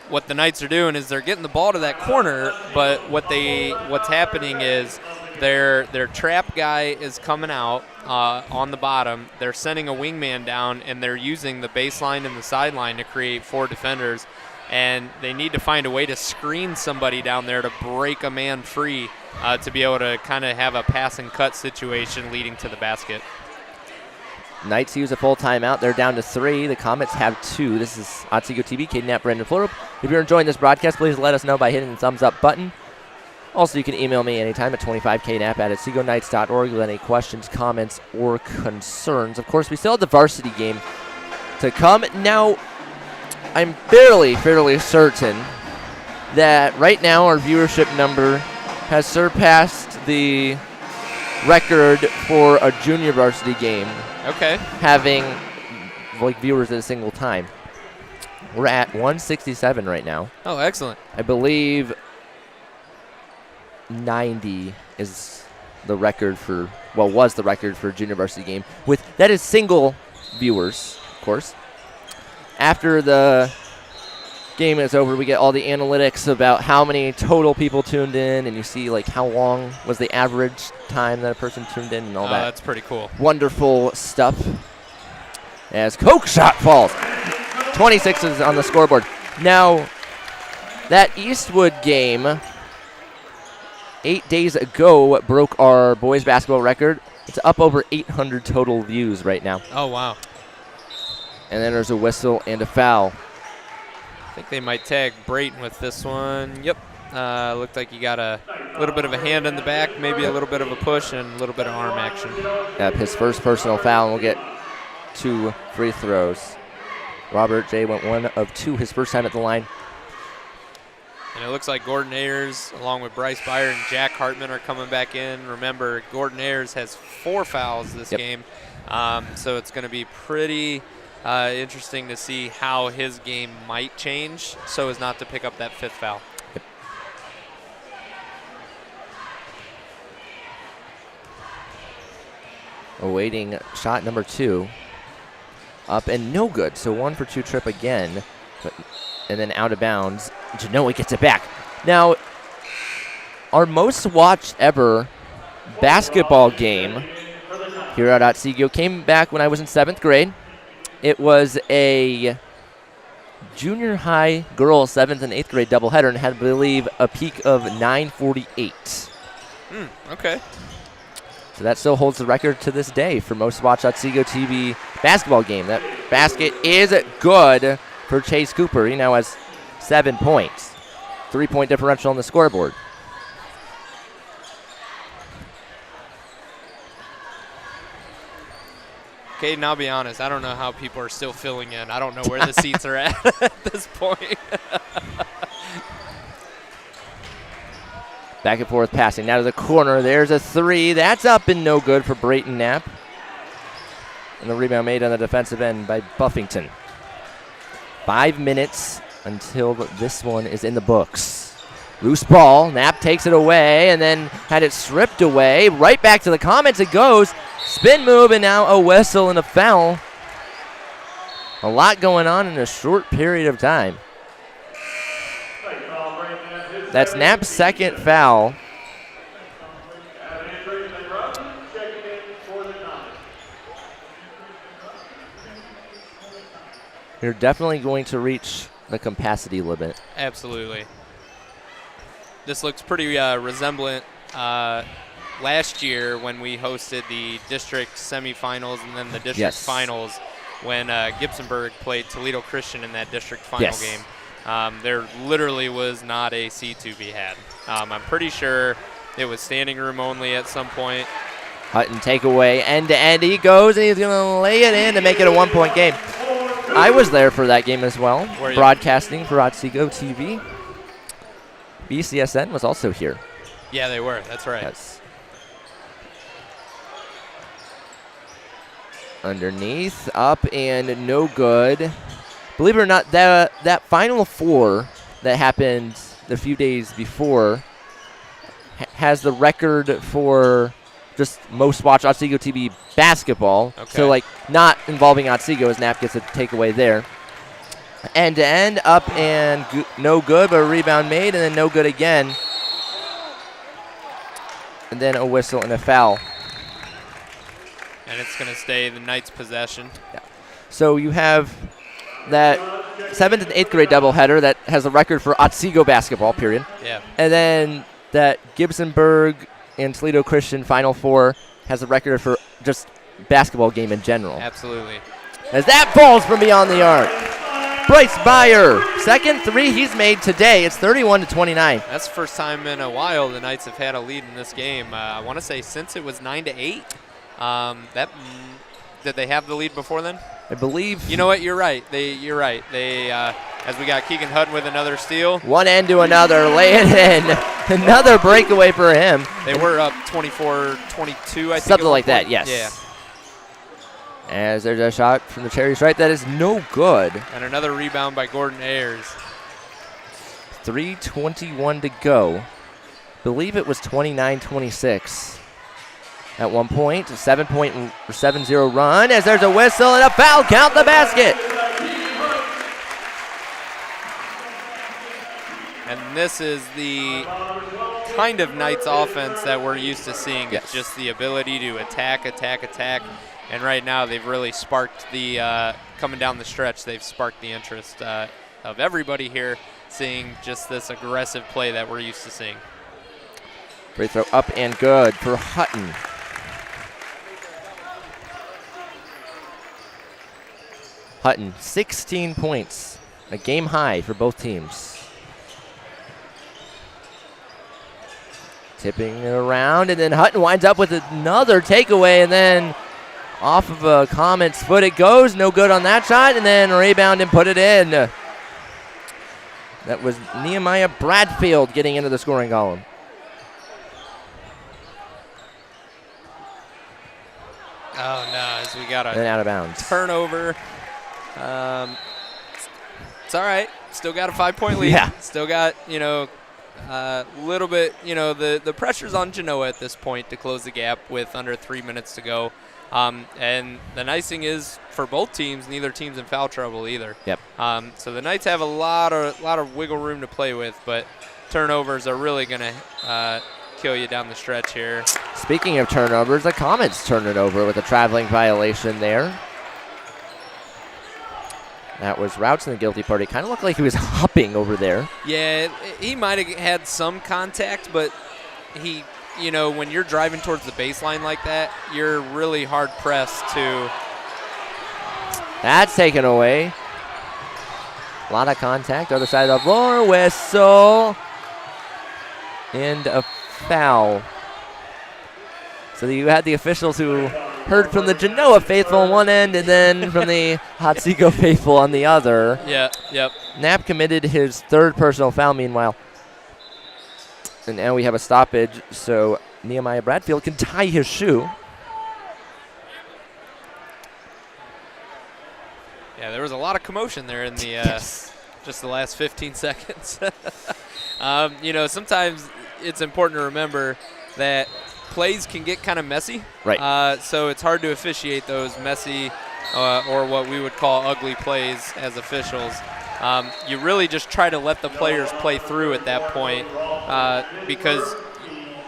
what the Knights are doing is they're getting the ball to that corner, but what's happening is their trap guy is coming out on the bottom. They're sending a wingman down, and they're using the baseline and the sideline to create 4 defenders. And they need to find a way to screen somebody down there to break a man free to be able to kind of have a pass and cut situation leading to the basket.
Knights use a full timeout. They're down to 3. The Comets have 2. This is Otsego TV, Caden Knapp, Brandon Florup. If you're enjoying this broadcast, please let us know by hitting the thumbs up button. Also, you can email me anytime at 25knapp@otsegoKnights.org with any questions, comments, or concerns. Of course, we still have the varsity game to come. Now, I'm fairly certain that right now our viewership number has surpassed the record for a junior varsity game.
Okay.
Having viewers at a single time. We're at 167 right now.
Oh, excellent.
I believe 90 is the record for, was the record for a junior varsity game. That is single viewers, of course. After the game is over, we get all the analytics about how many total people tuned in, and you see how long was the average time that a person tuned in and all that.
That's pretty cool.
Wonderful stuff. As Coke shot falls. 26 is on the scoreboard. Now, that Eastwood game 8 days ago broke our boys basketball record. It's up over 800 total views right now.
Oh, wow.
And then there's a whistle and a foul.
I think they might tag Brayton with this one. Yep. Looked like he got a little bit of a hand in the back, maybe a little bit of a push, and a little bit of arm action.
Yep, his first personal foul, and we'll get 2 free throws. Robert J. went 1 of 2 his first time at the line.
And it looks like Gordon Ayers, along with Bryce Byer and Jack Hartman, are coming back in. Remember, Gordon Ayers has 4 fouls this game, so it's going to be pretty interesting to see how his game might change so as not to pick up that 5th foul.
Yep. Awaiting shot number 2. Up and no good, so 1 for 2 trip again, and then out of bounds. Genoa gets it back. Now, our most watched ever basketball game here at Otsego came back when I was in 7th grade. It was a junior high girls 7th and 8th grade doubleheader and had, I believe, a peak of 9:48.
Okay.
So that still holds the record to this day for most watched Otsego TV basketball game. That basket is good for Chase Cooper. He now has 7 points. 3-point differential on the scoreboard.
Caden, I'll be honest. I don't know how people are still filling in. I don't know where the seats are at this point.
Back and forth passing. Now to the corner. There's a 3. That's up and no good for Brayton Knapp. And the rebound made on the defensive end by Buffington. 5 minutes until this one is in the books. Loose ball. Knapp takes it away and then had it stripped away. Right back to the Comets it goes. Spin move and now a whistle and a foul. A lot going on in a short period of time. That's Knapp's 2nd foul. You're definitely going to reach the capacity limit.
Absolutely. This looks pretty resemblant last year when we hosted the district semifinals and then the district finals when Gibsonburg played Toledo Christian in that district final game. There literally was not a seat to be had. I'm pretty sure it was standing room only at some point.
Hutton takeaway, end to end. He goes and he's going to lay it in to make it a 1-point game. I was there for that game as well, broadcasting for Otsego TV. BCSN was also here.
Yeah, they were. That's right.
Yes. Underneath, up and no good. Believe it or not, that Final Four that happened a few days before has the record for just most watched Otsego TV basketball.
Okay.
So, not involving Otsego as Knapp gets a takeaway there. End to end, up and no good, but a rebound made, and then no good again. And then a whistle and a foul.
And it's going to stay the Knights' possession.
Yeah. So you have that 7th and 8th grade doubleheader that has a record for Otsego basketball, period.
Yeah.
And then that Gibsonburg and Toledo Christian Final Four has a record for just basketball game in general.
Absolutely.
As that falls from beyond the arc. Bryce Byer, second three he's made today. It's 31-29.
That's the first time in a while the Knights have had a lead in this game. I want to say since it was 9-8. Did they have the lead before then?
I believe.
You know what? You're right. You're right. They as we got Keegan Hutton with another steal.
One end to another, lay it in. Another breakaway for him.
They were up 24-22, I think.
Something like that, yes.
Yeah.
As there's a shot from the Cherry Stripe that is no good.
And another rebound by Gordon Ayers.
3:21 to go. Believe it was 29-26. At one point, a 7-0 run as there's a whistle and a foul. Count the basket.
And this is the kind of Knights offense that we're used to seeing.
Yes.
It's just the ability to attack. And right now they've really sparked the, coming down the stretch, they've sparked the interest of everybody here, seeing just this aggressive play that we're used to seeing.
Free throw up and good for Hutton. Hutton, 16 points, a game high for both teams. Tipping it around, and then Hutton winds up with another takeaway, and then off of a Comet's foot it goes. No good on that shot, and then rebound and put it in. That was Nehemiah Bradfield getting into the scoring column.
Oh, no, as we got
And then out of bounds.
turnover. It's all right. Still got a 5-point lead.
Yeah.
Still got, a little bit, the pressure's on Genoa at this point to close the gap with under 3 minutes to go. And the nice thing is, for both teams, neither team's in foul trouble either.
Yep.
So the Knights have a lot of wiggle room to play with, but turnovers are really going to kill you down the stretch here.
Speaking of turnovers, the Comets turned it over with a traveling violation there. That was Routes in the guilty party. Kind of looked like he was hopping over there.
Yeah, he might have had some contact, but he, when you're driving towards the baseline like that, you're really hard pressed to.
That's taken away. A lot of contact. Other side of the floor. Whistle. And a foul. So you had the officials who heard from the Genoa faithful on one end and then from the Otsego faithful on the other.
Yeah, yep.
Knapp committed his third personal foul meanwhile. And now we have a stoppage, so Nehemiah Bradfield can tie his shoe.
Yeah, there was a lot of commotion there in the just the last 15 seconds. Sometimes it's important to remember that plays can get kind of messy.
Right.
So it's hard to officiate those messy or what we would call ugly plays as officials. You really just try to let the players play through at that point because,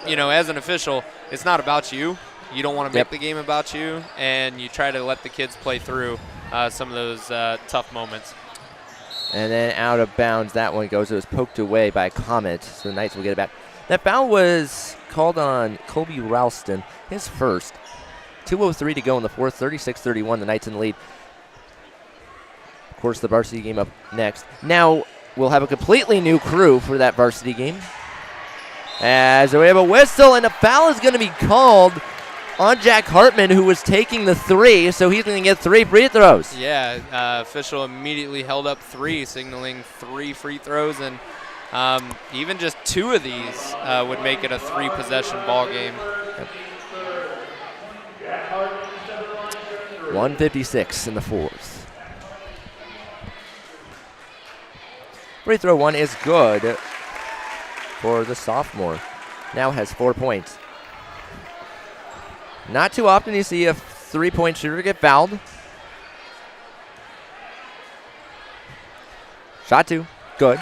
as an official, it's not about you. You don't want to make the game about you, and you try to let the kids play through some of those tough moments.
And then out of bounds, that one goes. It was poked away by Comet, so the Knights will get it back. That foul was called on Colby Ralston, his first. 2:03 to go in the fourth, 36-31, the Knights in the lead. Of course, the varsity game up next. Now we'll have a completely new crew for that varsity game. As we have a whistle, and a foul is going to be called on Jack Hartman, who was taking the three, so he's going to get 3 free throws.
Yeah, official immediately held up 3, signaling 3 free throws, and even just 2 of these would make it a 3-possession ball game.
1:56 in the fourth. Free throw 1 is good for the sophomore. Now has 4 points. Not too often you see a 3-point shooter get fouled. Shot 2. Good.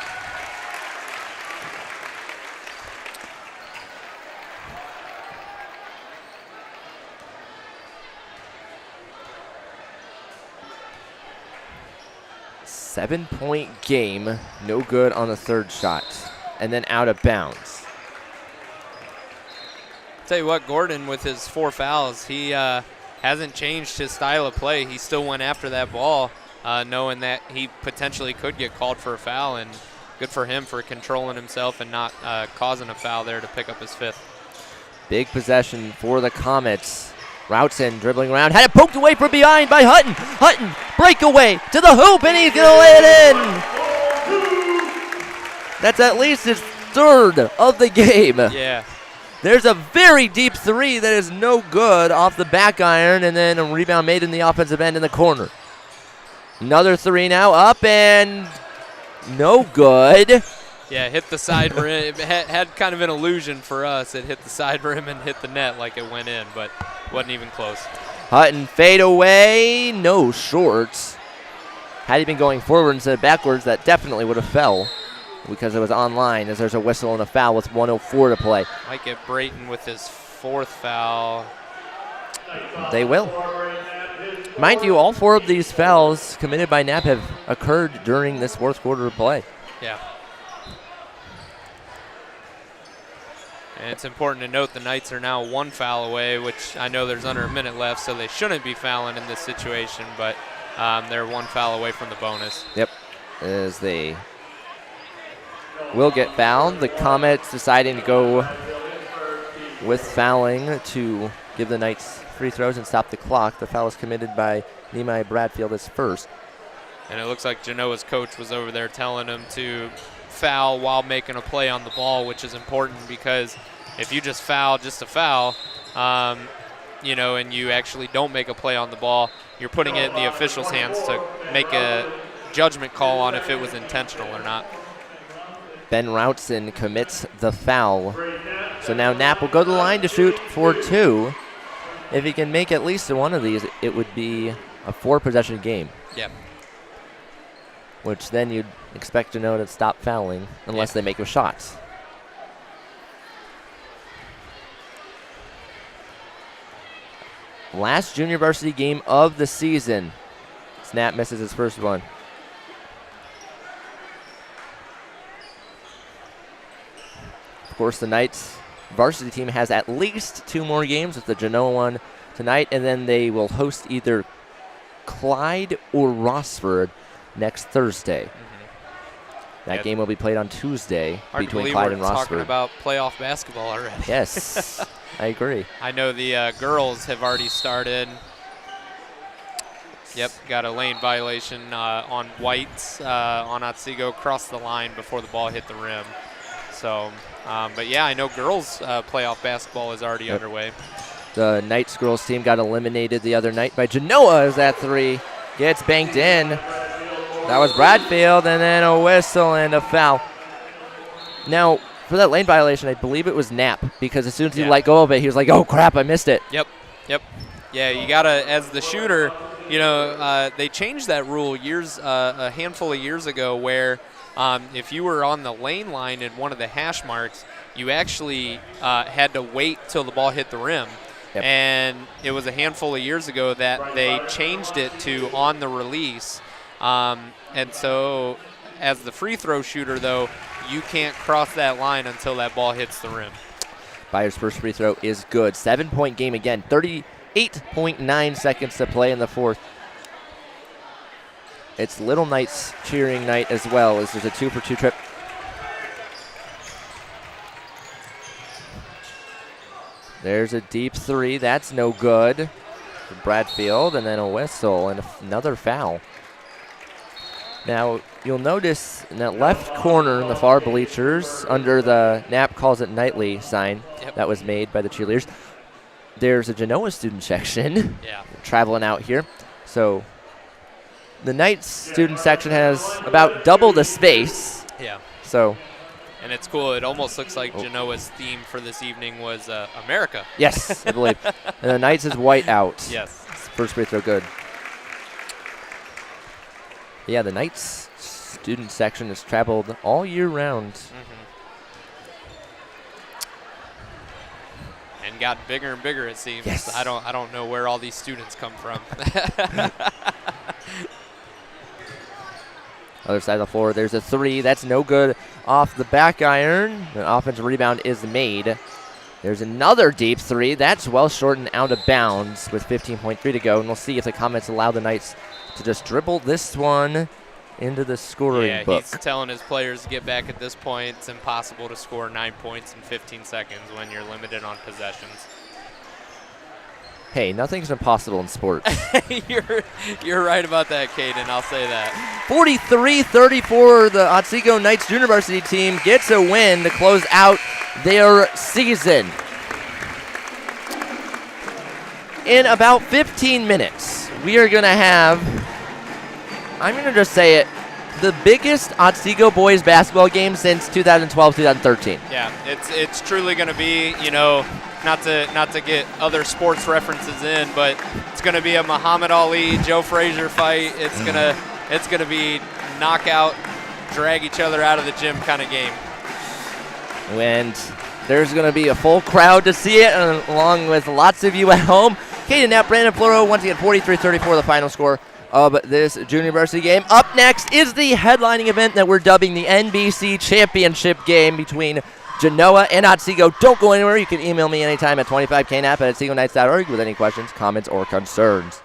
Seven-point game. No good on the third shot. And then out of bounds.
Tell you what, Gordon, with his 4 fouls, he hasn't changed his style of play. He still went after that ball, knowing that he potentially could get called for a foul, and good for him for controlling himself and not causing a foul there to pick up his 5th. Big
possession for the Comets. Routson dribbling around, had it poked away from behind by Hutton. Hutton, breakaway to the hoop, and he's going to lay it in. That's at least his 3rd of the game.
Yeah.
There's a very deep 3 that is no good off the back iron, and then a rebound made in the offensive end in the corner. Another 3 now, up and no good.
Yeah, hit the side rim. It had kind of an illusion for us. It hit the side rim and hit the net like it went in, but wasn't even close.
Hutton fade away, no shorts. Had he been going forward instead of backwards, that definitely would have fell because it was online, as there's a whistle and a foul with 1:04 to play.
Might get Brayton with his 4th foul.
They will. Mind you, all 4 of these fouls committed by Knapp have occurred during this 4th quarter of play.
Yeah. And it's important to note the Knights are now 1 foul away, which I know there's under a minute left, so they shouldn't be fouling in this situation, but they're 1 foul away from the bonus.
Yep, as they will get fouled. The Comets deciding to go with fouling to give the Knights free throws and stop the clock. The foul is committed by Nehemiah Bradfield as first.
And it looks like Genoa's coach was over there telling him to foul while making a play on the ball, which is important because if you just foul just to foul, and you actually don't make a play on the ball, you're putting it in the official's hands to make a judgment call on if it was intentional or not.
Ben Routson commits the foul. So now Knapp will go to the line to shoot for 2. If he can make at least one of these, it would be a 4-possession game.
Yep.
Which then you'd expect to know to stop fouling unless they make a shot. Last junior varsity game of the season. Snap misses his first one. Of course, the Knights varsity team has at least 2 more games, with the Genoa one tonight, and then they will host either Clyde or Rossford next Thursday. That game will be played on Tuesday between Clyde and Rossford.
Talking about playoff basketball already.
Yes, I agree.
I know the girls have already started. Yep, got a lane violation on Whites on Otsego, crossed the line before the ball hit the rim. So, but yeah, I know girls playoff basketball is already underway.
The Knights girls team got eliminated the other night by Genoa as that 3 gets banked in. That was Bradfield, and then a whistle and a foul. Now, for that lane violation, I believe it was Knapp, because as soon as he let go of it, he was like, oh, crap, I missed it.
Yep. Yeah, you got to, as the shooter, they changed that rule a handful of years ago where if you were on the lane line in one of the hash marks, you actually had to wait till the ball hit the rim. Yep. And it was a handful of years ago that they changed it to on the release. And so as the free throw shooter, though, you can't cross that line until that ball hits the rim.
Byers' first free throw is good. 7-point game again. 38.9 seconds to play in the 4th. It's Little Knights cheering night as well, as there's a 2-for-2 trip. There's a deep 3. That's no good for Bradfield, and then a whistle and another foul. Now, you'll notice in that left corner in the far bleachers, under the Knapp calls it nightly sign that was made by the cheerleaders, there's a Genoa student section traveling out here. So the Knights student section has about double the space.
Yeah.
So.
And it's cool. It almost looks like Genoa's theme for this evening was America.
Yes, I believe. And the Knights is white out.
Yes.
First free throw good. Yeah, the Knights student section has traveled all year round.
And got bigger and bigger, it seems.
Yes.
I don't know where all these students come from.
Other side of the floor, there's a three. That's no good off the back iron. The offensive rebound is made. There's another deep three. That's well short and out of bounds with 15.3 to go. And we'll see if the Comets allow the Knights to just dribble this one into the scoring book.
He's telling his players to get back at this point. It's impossible to score 9 points in 15 seconds when you're limited on possessions.
Hey, nothing's impossible in sports.
You're right about that, Caden. I'll say that.
43-34, the Otsego Knights Junior Varsity team gets a win to close out their season. In about 15 minutes, we are going to have, I'm going to just say it, the biggest Otsego boys basketball game since 2012-2013.
Yeah, it's truly going to be, not to get other sports references in, but it's going to be a Muhammad Ali, Joe Frazier fight. It's gonna be knockout, drag each other out of the gym kind of game.
And there's going to be a full crowd to see it, along with lots of you at home. Caden Knapp, Brandon Floro, once again 43-34, the final score of this junior varsity game. Up next is the headlining event that we're dubbing the NBC Championship game between Genoa and Otsego. Don't go anywhere. You can email me anytime at 25knap@otsegoKnights.org with any questions, comments, or concerns.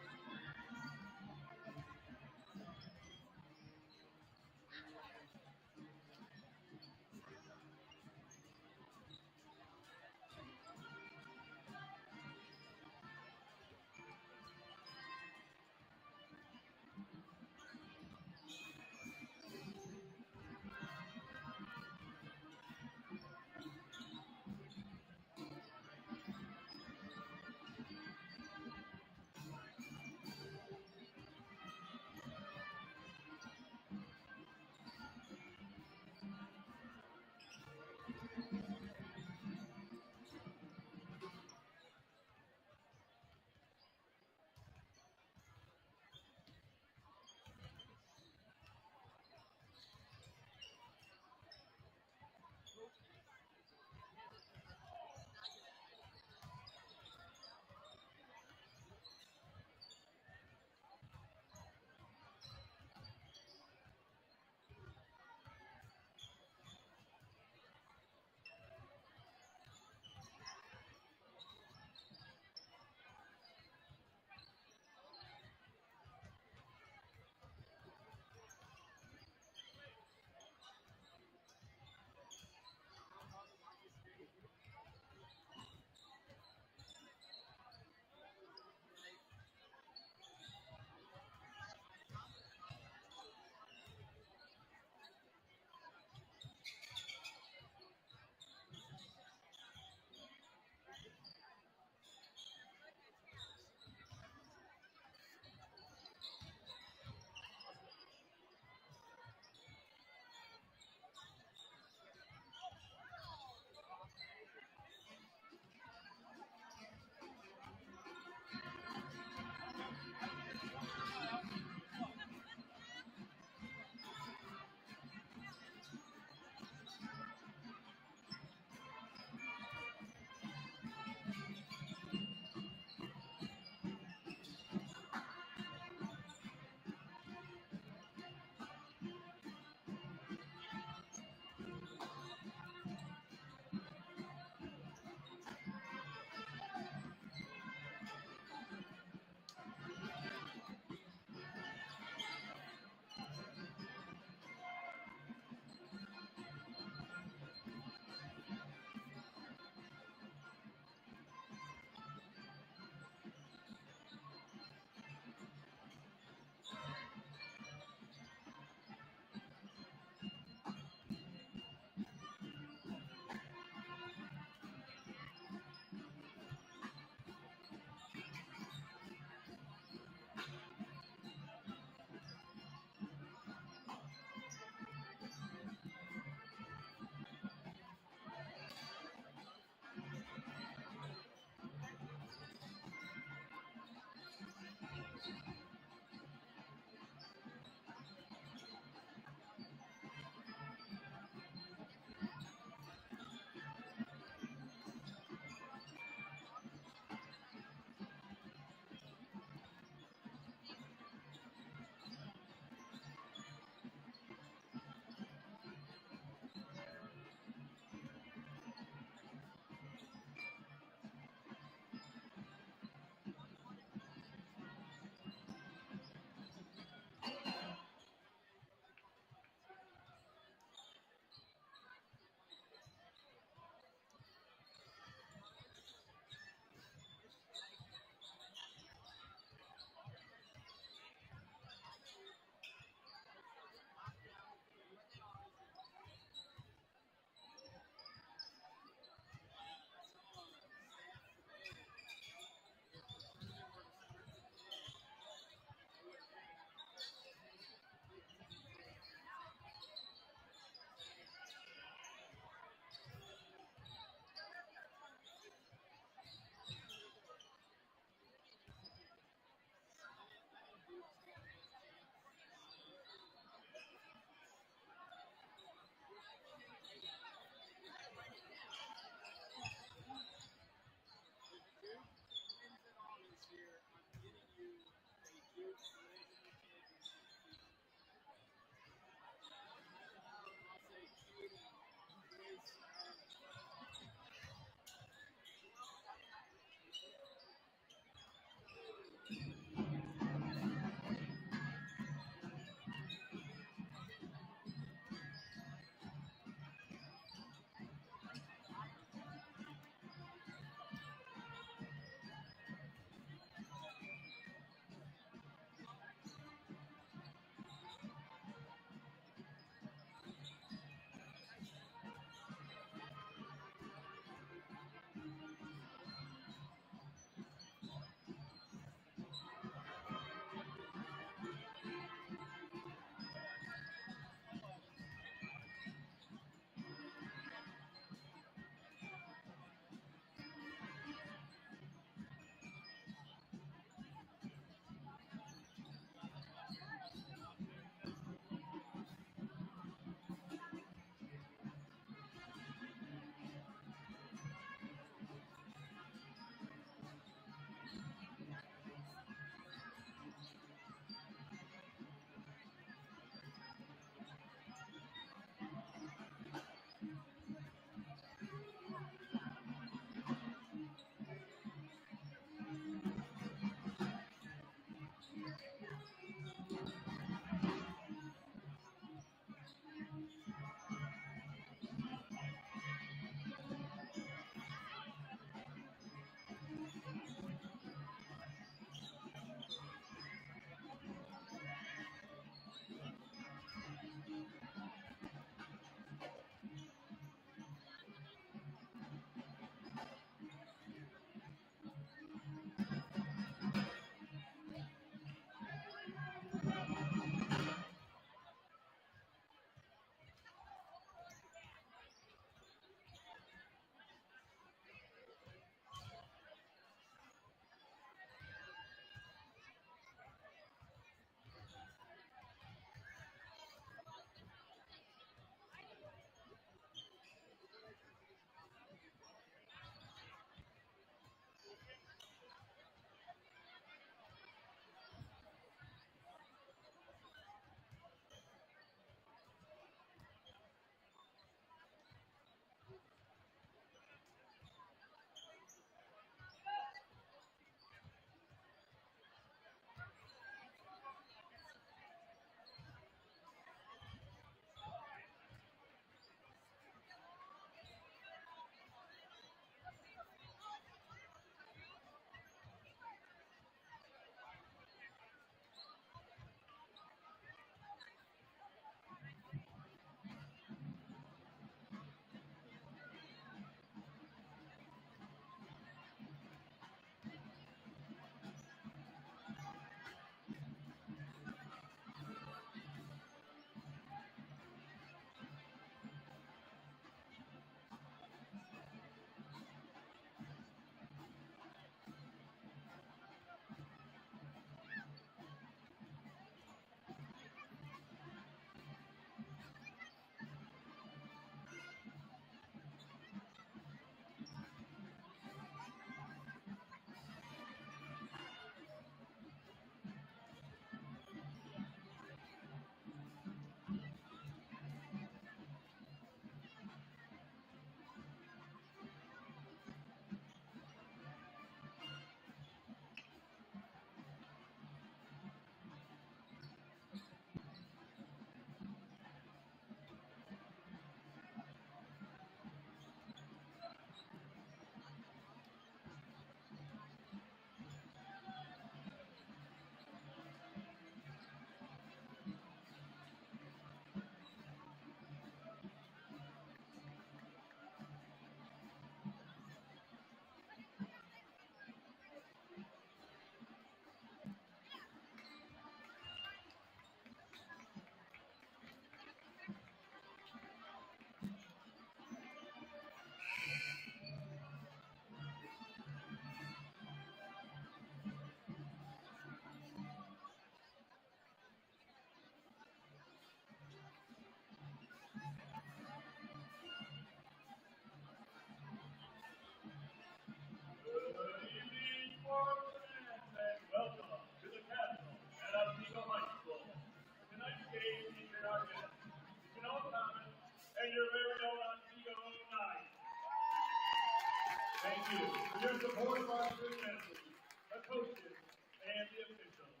you for your support of our student athletes, the coaches, and the officials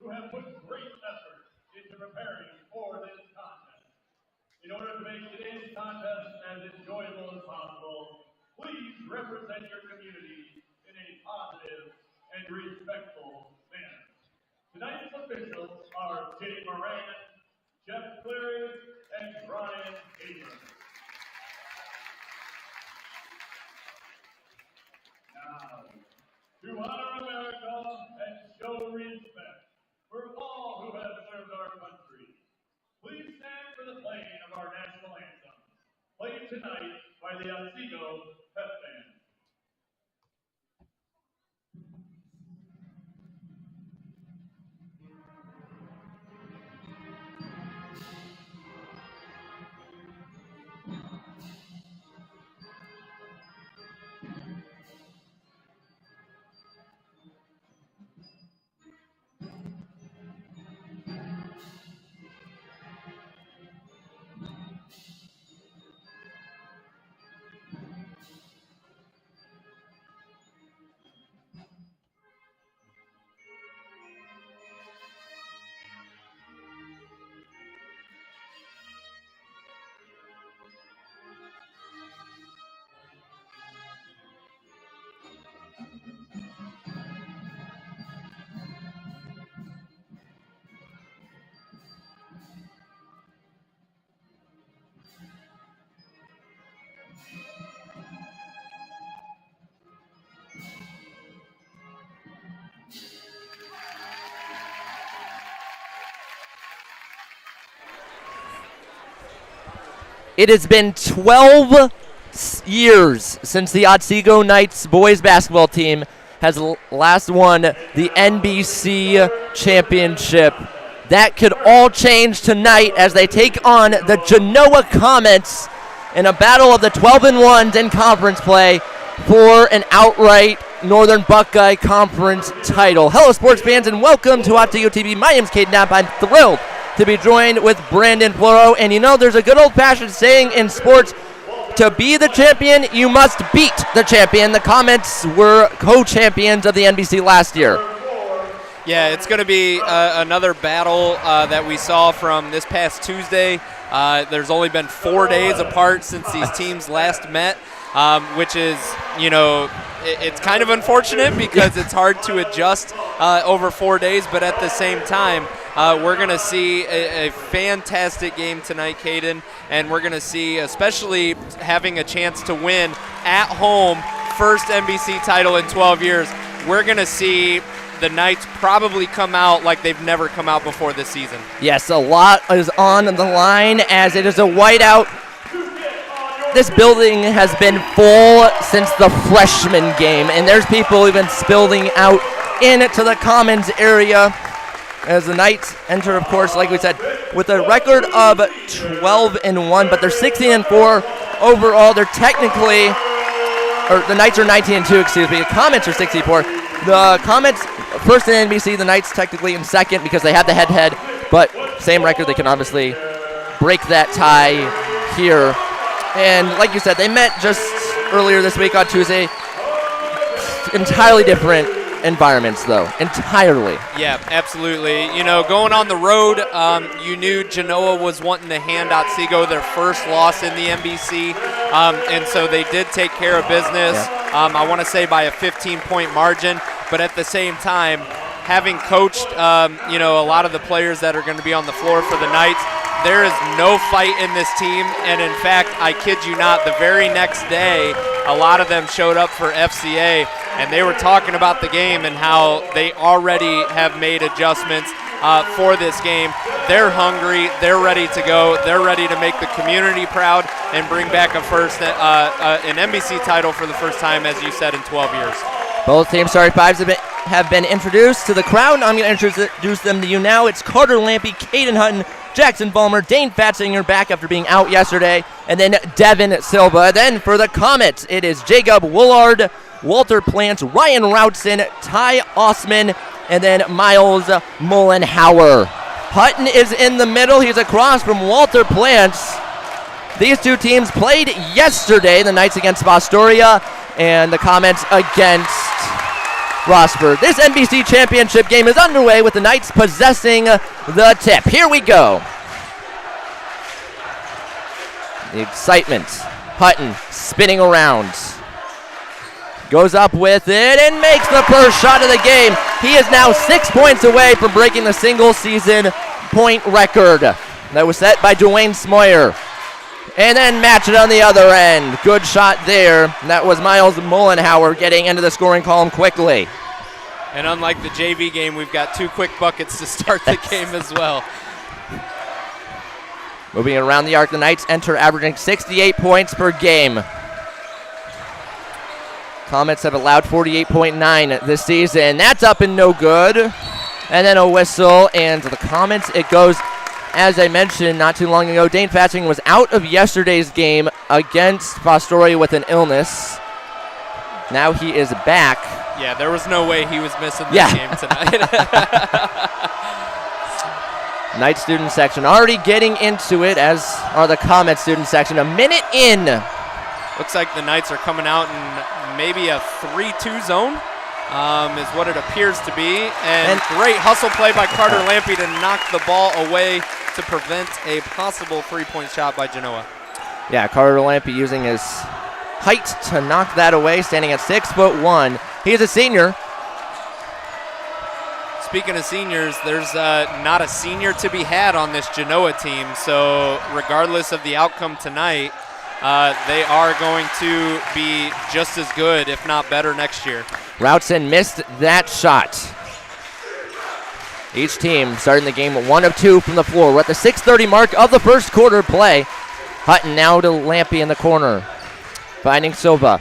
who have put great effort into preparing for this contest. In order to make today's contest as enjoyable as possible, please represent your community in a positive and respectful manner. Tonight's officials are Jay Moran, Jeff Cleary, and Brian Abrams. Now, to honor America and show respect for all who have served our country, please stand for the playing of our national anthem, played tonight by the Otsego Pep Band.
It has been 12 years since the Otsego Knights boys basketball team has last won the NBC championship. That could all change tonight as they take on the Genoa Comets in a battle of the 12-1s in conference play for an outright Northern Buckeye Conference title. Hello, sports fans, and welcome to Otsego TV. My name's Caden Knapp. I'm thrilled to be joined with Brandon Floro. And you know, there's a good old-fashioned saying in sports, to be the champion, you must beat the champion. The Comets were co-champions of the NBC last year.
Yeah, it's going to be another battle that we saw from this past Tuesday. There's only been 4 days apart since these teams last met, which is, you know, it's kind of unfortunate because it's hard to adjust over 4 days, but at the same time, we're going to see a fantastic game tonight, Caden, and we're going to see, especially having a chance to win at home, first NBC title in 12 years, we're going to see the Knights probably come out like they've never come out before this season.
Yes, a lot is on the line as it is a whiteout. This building has been full since the freshman game, and there's people even spilling out into the Commons area as the Knights enter, of course, like we said, with a record of 12-1, but they're 16-4 overall. They're technically, or the Knights are 19-2, excuse me. The Comets are 64. The Comets first in NBC, the Knights technically in second because they had the head-to-head, but same record. They can obviously break that tie here. And like you said, they met just earlier this week on Tuesday. Entirely different environments, though. Entirely.
Yeah, absolutely. You know, going on the road, you knew Genoa was wanting to hand Otsego their first loss in the NBC, and so they did take care of business. Yeah. I want to say by a 15-point margin, but at the same time, having coached, you know, a lot of the players that are going to be on the floor for the Knights, there is no fight in this team, and in fact, I kid you not, the very next day, a lot of them showed up for FCA, and they were talking about the game and how they already have made adjustments for this game. They're hungry, they're ready to go, they're ready to make the community proud and bring back an NBC title for the first time, as you said, in 12 years.
Both team starting fives have been introduced to the crowd. I'm going to introduce them to you now. It's Carter Lampy, Caden Hutton, Jackson Ballmer, Dane Fatzinger back after being out yesterday, and then Devin Silva. Then for the Comets, it is Jacob Woolard, Walter Plants, Ryan Routson, Ty Osman, and then Miles Mullenhauer. Hutton is in the middle. He's across from Walter Plants. These two teams played yesterday, the Knights against Fostoria, and the Comets against Rossburg. This NBC championship game is underway with the Knights possessing the tip. Here we go. The excitement. Hutton spinning around. Goes up with it and makes the first shot of the game. He is now 6 points away from breaking the single season point record that was set by Dwayne Smoyer. And then match it on the other end. Good shot there. That was Miles Mullenhauer getting into the scoring column quickly.
And unlike the JV game, we've got 2 quick buckets to start the game as well.
Moving around the arc, the Knights enter averaging 68 points per game. Comets have allowed 48.9 this season. That's up and no good. And then a whistle, and the Comets, it goes, as I mentioned not too long ago, Dane Fatsing was out of yesterday's game against Fostoria with an illness. Now he is back.
Yeah, there was no way he was missing this game tonight.
Knights student section already getting into it, as are the Comets student section. A minute in.
Looks like the Knights are coming out in maybe a 3-2 zone. Is what it appears to be. And great hustle play by Carter Lampy to knock the ball away to prevent a possible 3-point shot by Genoa.
Yeah, Carter Lampy using his height to knock that away, standing at 6'1". He is a senior.
Speaking of seniors, there's not a senior to be had on this Genoa team. So regardless of the outcome tonight, they are going to be just as good, if not better, next year. Routson
missed that shot. Each team starting the game 1 of 2 from the floor. We're at the 6:30 mark of the first quarter play. Hutton now to Lampy in the corner. Finding Silva.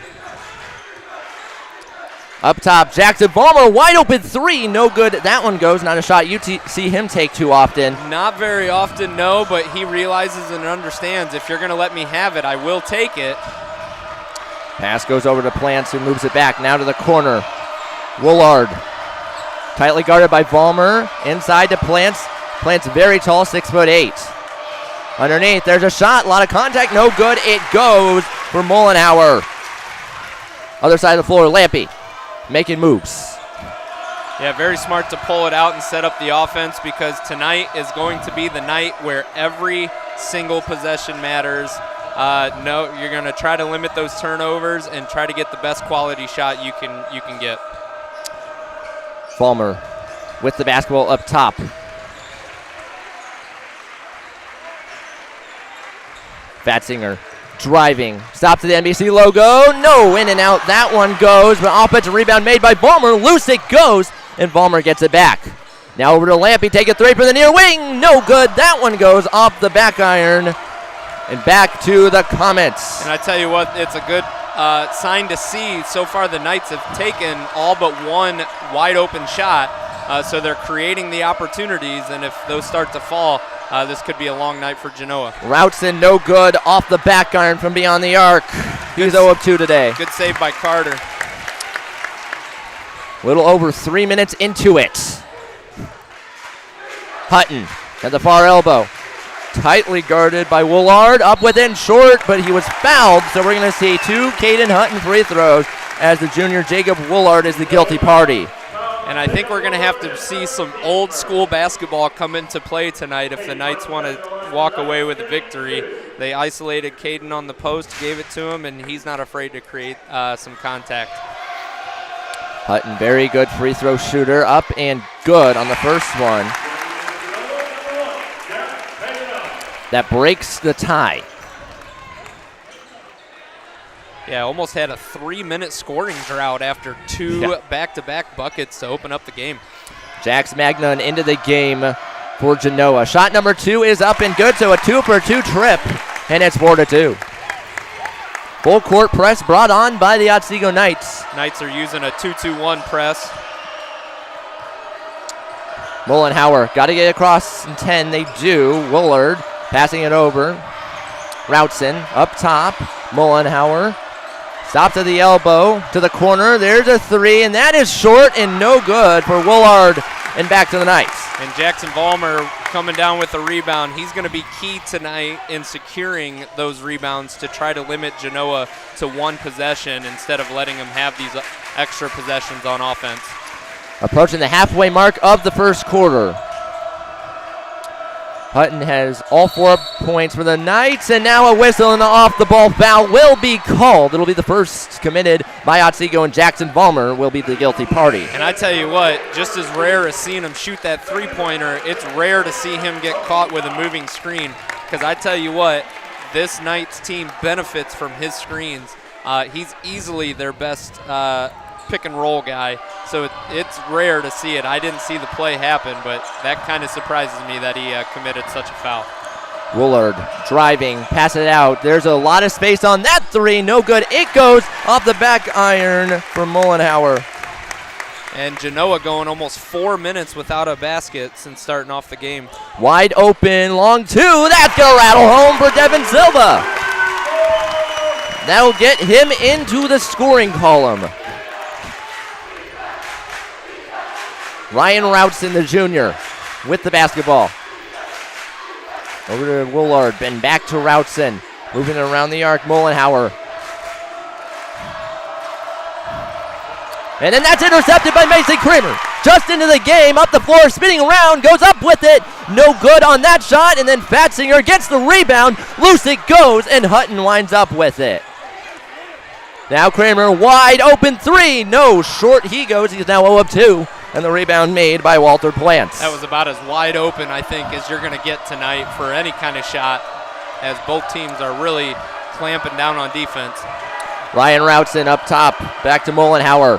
Up top, Jackson Vollmer, wide open 3, no good. That one goes, not a shot you see him take too often.
Not very often, no, but he realizes and understands if you're going to let me have it, I will take it.
Pass goes over to Plants, who moves it back, now to the corner. Woolard, tightly guarded by Vollmer, inside to Plants. Plants very tall, 6'8". Underneath, there's a shot, a lot of contact, no good. It goes for Mullenhauer. Other side of the floor, Lampy. Making moves.
Yeah, very smart to pull it out and set up the offense, because tonight is going to be the night where every single possession matters. No, you're going to try to limit those turnovers and try to get the best quality shot you can get.
Vollmer with the basketball up top. Fatzinger driving, stop to the NBC logo, no, in and out, that one goes, but offensive rebound made by Vollmer, loose it goes, and Vollmer gets it back. Now over to Lampy, take a 3 for the near wing, no good, that one goes off the back iron, and back to the Comets.
And I tell you what, it's a good sign to see. So far the Knights have taken all but one wide open shot, so they're creating the opportunities, and if those start to fall, this could be a long night for Genoa.
Routson, no good, off the back iron from beyond the arc. He's 0 of 2 today.
Good save by Carter.
Little over 3 minutes into it. Hutton at the far elbow. Tightly guarded by Woolard, up within short, but he was fouled, so we're going to see 2 Caden Hutton free throws as the junior Jacob Woolard is the guilty party.
And I think we're going to have to see some old school basketball come into play tonight if the Knights want to walk away with a victory. They isolated Caden on the post, gave it to him, and he's not afraid to create some contact.
Hutton, very good free throw shooter, up and good on the first one. That breaks the tie.
Yeah, almost had a 3-minute scoring drought after 2 back-to-back buckets to open up the game.
Jax Magnan into the game for Genoa. Shot number 2 is up and good, so a 2-for-2 trip, and it's 4-2. Full court press brought on by the Otsego Knights.
Knights are using a 2-2-1 press.
Mullenhauer, got to get across in 10. They do. Woolard passing it over. Routson up top. Mullenhauer. Stop to the elbow, to the corner. There's a 3, and that is short and no good for Woolard, and back to the Knights.
And Jackson Vollmer coming down with the rebound. He's going to be key tonight in securing those rebounds to try to limit Genoa to one possession instead of letting them have these extra possessions on offense.
Approaching the halfway mark of the first quarter. Hutton has all 4 points for the Knights, and now a whistle and an off-the-ball foul will be called. It'll be the first committed by Otsego, and Jackson Vollmer will be the guilty party.
And I tell you what, just as rare as seeing him shoot that three-pointer, it's rare to see him get caught with a moving screen, because I tell you what, this Knights team benefits from his screens. He's easily their best pick-and-roll guy, so it's rare to see it. I didn't see the play happen, but that kind of surprises me that he committed such a foul.
Woolard driving, pass it out. There's a lot of space on that three. No good. It goes off the back iron for Mullenhauer.
And Genoa going almost 4 minutes without a basket since starting off the game.
Wide open, long two. That's going to rattle home for Devin Silva. That'll get him into the scoring column. Ryan Routson, the junior, with the basketball. Over to Woolard, and back to Routson. Moving around the arc, Mullenhauer. And then that's intercepted by Mason Kramer. Just into the game, up the floor, spinning around, goes up with it. No good on that shot, and then Fatzinger gets the rebound. Loose it goes, and Hutton winds up with it. Now Kramer, wide open three. No, short he goes. He's now 0 of 2. And the rebound made by Walter Plants.
That was about as wide open, I think, as you're going to get tonight for any kind of shot, as both teams are really clamping down on defense.
Ryan Routson up top, back to Mullenhauer.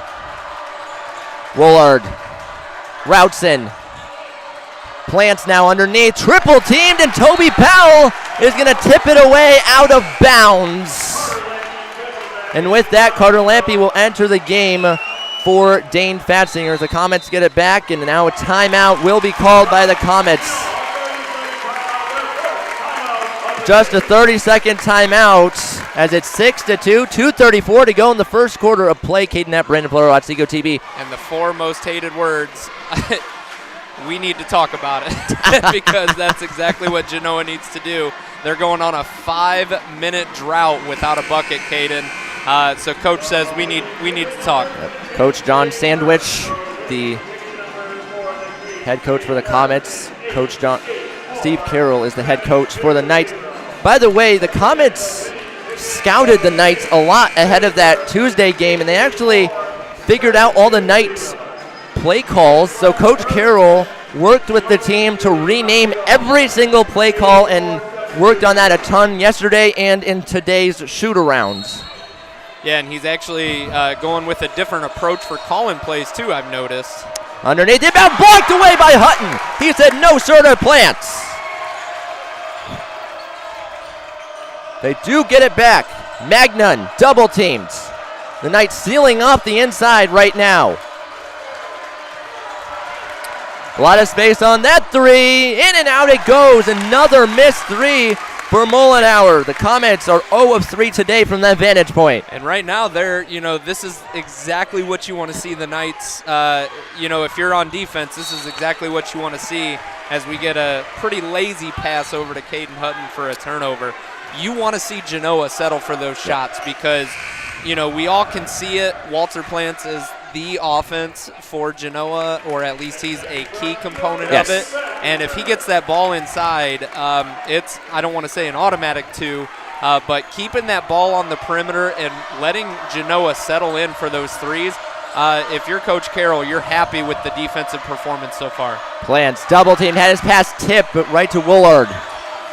Woolard, Routson. Plants now underneath, triple teamed, and Toby Powell is going to tip it away out of bounds. And with that, Carter Lampe will enter the game for Dane Fatzinger. The Comets get it back, and now a timeout will be called by the Comets. Just a 30-second timeout as it's 6-2, 2:34 to go in the first quarter of play. Caden Knapp, Brandon Floro, Otsego TV.
And the 4 most hated words, we need to talk about it because that's exactly what Genoa needs to do. They're going on a 5-minute drought without a bucket, Caden. So Coach says we need to talk.
Coach John Sandwich, the head coach for the Comets. Steve Carroll is the head coach for the Knights. By the way, the Comets scouted the Knights a lot ahead of that Tuesday game, and they actually figured out all the Knights play calls. So Coach Carroll worked with the team to rename every single play call and worked on that a ton yesterday and in today's shoot-arounds.
Yeah, and he's actually going with a different approach for calling plays, too, I've noticed.
Underneath, the inbound blocked away by Hutton. He said no, sir, to Plants. They do get it back. Magnon double teamed. The Knights sealing off the inside right now. A lot of space on that three. In and out it goes. Another missed three for Mullenhauer. The Comets are 0 of 3 today from that vantage point.
And right now, this is exactly what you want to see the Knights. If you're on defense, this is exactly what you want to see as we get a pretty lazy pass over to Caden Hutton for a turnover. You want to see Genoa settle for those shots because, we all can see it. Walter Plants is the offense for Genoa, or at least he's a key component of it. And if he gets that ball inside, it's, I don't want to say an automatic 2, but keeping that ball on the perimeter and letting Genoa settle in for those threes. If you're Coach Carroll, you're happy with the defensive performance so far.
Plants double team, had his pass tipped, but right to Woolard.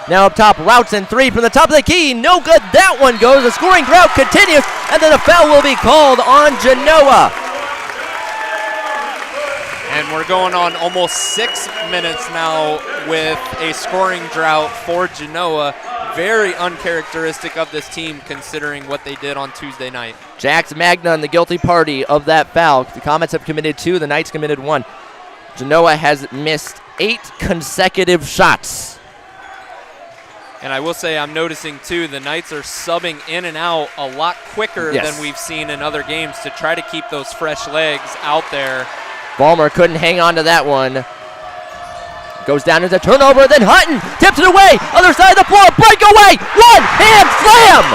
Now up top, Routson, three from the top of the key. No good. That one goes. The scoring drought continues, and then a foul will be called on Genoa.
And we're going on almost 6 minutes now with a scoring drought for Genoa. Very uncharacteristic of this team considering what they did on Tuesday night.
Jax Magnon, the guilty party of that foul. The Comets have committed 2. The Knights committed 1. Genoa has missed 8 consecutive shots.
And I will say I'm noticing, too, the Knights are subbing in and out a lot quicker than we've seen in other games to try to keep those fresh legs out there.
Vollmer couldn't hang on to that one. Goes down as a turnover, then Hutton tips it away. Other side of the floor, breakaway, one-hand slam.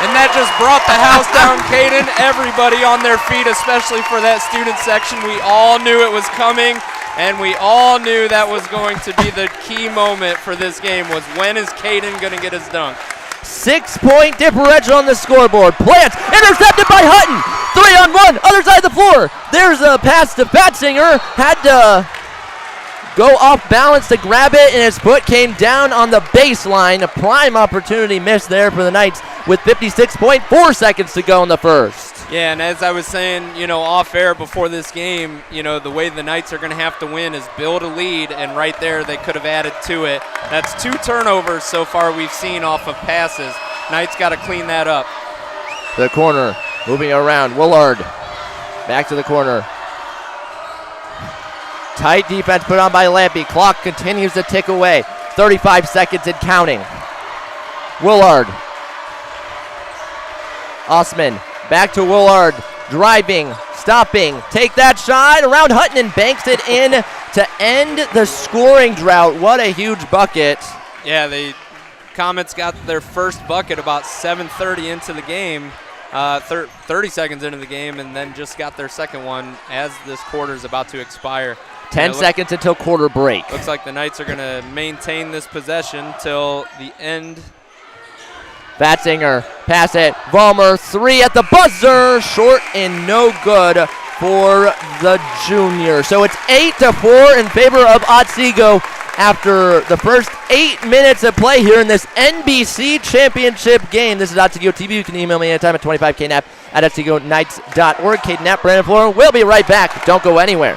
And that just brought the house down, Caden. Everybody on their feet, especially for that student section. We all knew it was coming, and we all knew that was going to be the key moment for this game, was when is Caden going to get his dunk?
6-point differential on the scoreboard. Plants intercepted by Hutton. 3-on-1, other side of the floor. There's a pass to Fatzinger. Had to go off balance to grab it, and his foot came down on the baseline. A prime opportunity missed there for the Knights with 56.4 seconds to go in the first.
Yeah, and as I was saying, off air before this game, the way the Knights are going to have to win is build a lead, and right there they could have added to it. That's 2 turnovers so far we've seen off of passes. Knights got to clean that up.
The corner, moving around. Willard back to the corner. Tight defense put on by Lampy. Clock continues to tick away. 35 seconds and counting. Willard. Osman back to Willard. Driving, stopping. Take that shot around Hutton and banks it in to end the scoring drought. What a huge bucket.
Yeah, the Comets got their first bucket about 7:30 into the game. 30 seconds into the game, and then just got their second one as this quarter is about to expire.
10 seconds until quarter break.
Looks like the Knights are going to maintain this possession till the end.
Fatzinger, pass it. Vollmer, 3 at the buzzer. Short and no good for the junior. So it's 8-4 in favor of Otsego after the first 8 minutes of play here in this NBC championship game. This is Otsego TV. You can email me anytime at 25knap@OtsegoKnights.org. Caden Knapp, Brandon Floor. We'll be right back. Don't go anywhere.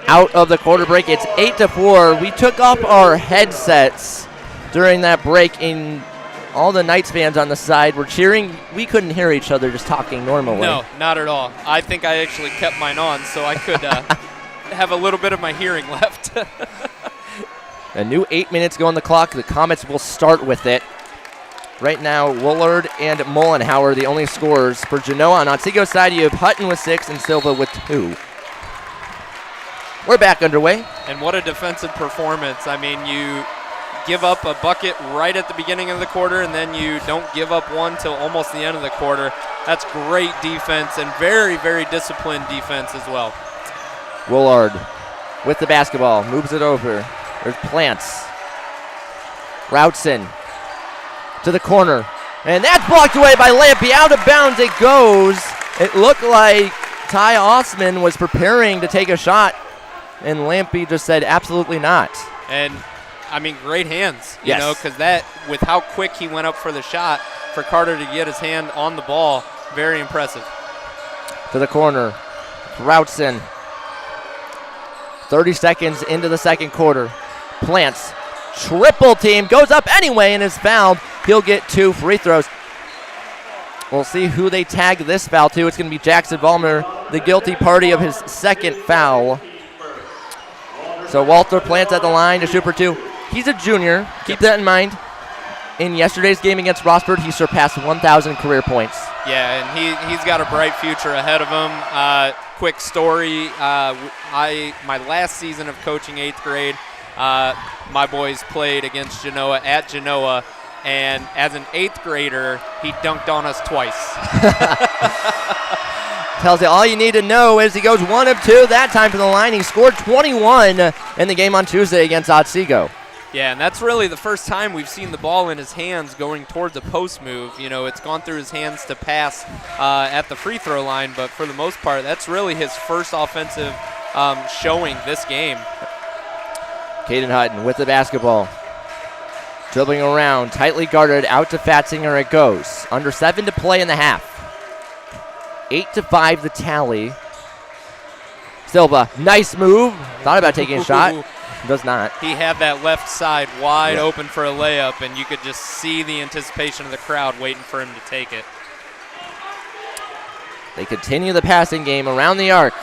Out of the quarter break, it's 8-4. We took off our headsets during that break, and all the Knights fans on the side were cheering. We couldn't hear each other just talking normally.
No, not at all. I think I actually kept mine on so I could have a little bit of my hearing left.
A new 8 minutes go on the clock. The Comets will start with it. Right now, Woolard and Mullenhauer, the only scorers. For Genoa on Otsego's side, you have Hutton with 6 and Silva with 2. We're back underway.
And what a defensive performance. I mean, you give up a bucket right at the beginning of the quarter, and then you don't give up one till almost the end of the quarter. That's great defense and very, very disciplined defense as well.
Woolard with the basketball, moves it over. There's Plants. Routson to the corner. And that's blocked away by Lampy. Out of bounds it goes. It looked like Ty Osman was preparing to take a shot, and Lampy just said absolutely not.
And, I mean, great hands, you
yes.
know, because that, with how quick he went up for the shot, for Carter to get his hand on the ball, very impressive.
To the corner. Routson. 30 seconds into the second quarter. Plants. Triple team. Goes up anyway and is fouled. He'll get 2 free throws. We'll see who they tag this foul to. It's going to be Jackson Vollmer, the guilty party of his second foul. So Walter Plants at the line to shoot for 2. He's a junior. Keep that in mind. In yesterday's game against Rossford, he surpassed 1,000 career points.
Yeah, and he's got a bright future ahead of him. Quick story, my last season of coaching 8th grade, my boys played against Genoa at Genoa, and as an 8th grader, he dunked on us twice.
Tells you all you need to know is he goes 1 of 2 that time to the line. He scored 21 in the game on Tuesday against Otsego.
Yeah, and that's really the first time we've seen the ball in his hands going towards a post move. You know, it's gone through his hands to pass at the free throw line, but for the most part, that's really his first offensive showing this game.
Caden Hutton with the basketball. Dribbling around, tightly guarded, out to Fatzinger it goes. Under 7 to play in the half. 8-5 the tally. Silva, nice move. Thought about taking a shot. Does not.
He had that left side wide open for a layup, and you could just see the anticipation of the crowd waiting for him to take it.
They continue the passing game around the arc.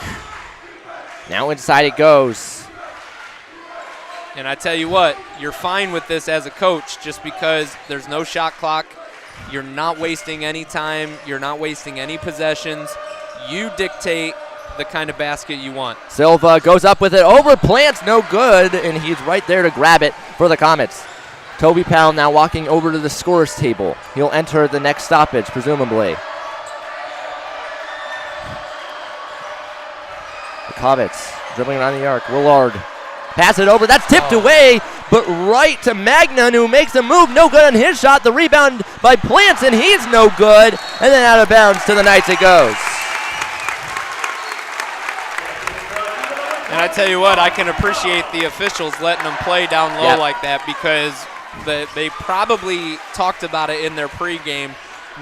Now inside it goes.
And I tell you what, you're fine with this as a coach just because there's no shot clock. You're not wasting any time. You're not wasting any possessions. You dictate the kind of basket you want.
Silva goes up with it over Plants, no good, and he's right there to grab it for the Comets. Toby Powell now walking over to the scorer's table. He'll enter the next stoppage, presumably. The Comets dribbling around the arc. Willard, pass it over. That's tipped away, but right to Magnan, who makes a move. No good on his shot. The rebound by Plants, and he's no good. And then out of bounds to the Knights it goes.
And I tell you what, I can appreciate the officials letting them play down low like that because they probably talked about it in their pregame,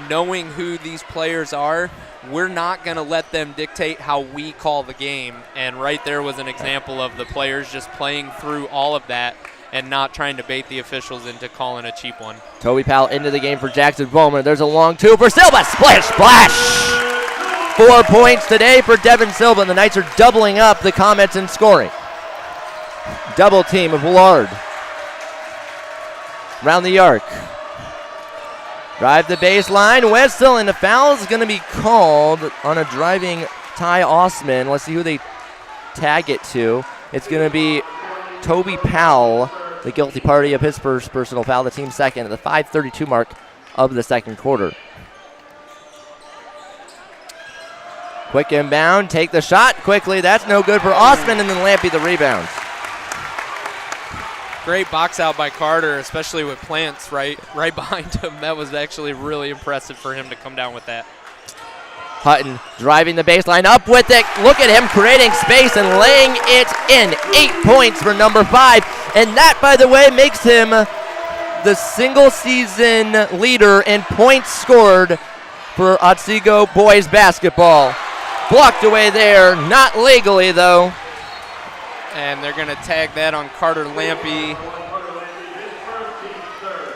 knowing who these players are. We're not going to let them dictate how we call the game. And right there was an example of the players just playing through all of that and not trying to bait the officials into calling a cheap one.
Toby Powell into the game for Jackson Bowman. There's a long two for Silva. Splish, splash! 4 points today for Devin Silva. The Knights are doubling up the Comets in scoring. Double team of Willard. Round the arc. Drive the baseline. Wetzel, and the foul is going to be called on a driving Ty Osman. Let's see who they tag it to. It's going to be Toby Powell, the guilty party of his first personal foul, the team's second at the 5:32 mark of the second quarter. Quick inbound, take the shot quickly. That's no good for Osman, and then Lampy the rebound.
Great box out by Carter, especially with Plants right behind him. That was actually really impressive for him to come down with that.
Hutton driving the baseline, up with it. Look at him creating space and laying it in. 8 points for number 5. And that, by the way, makes him the single season leader in points scored for Otsego boys basketball. Blocked away there, not legally though.
And they're going to tag that on Carter Lampy.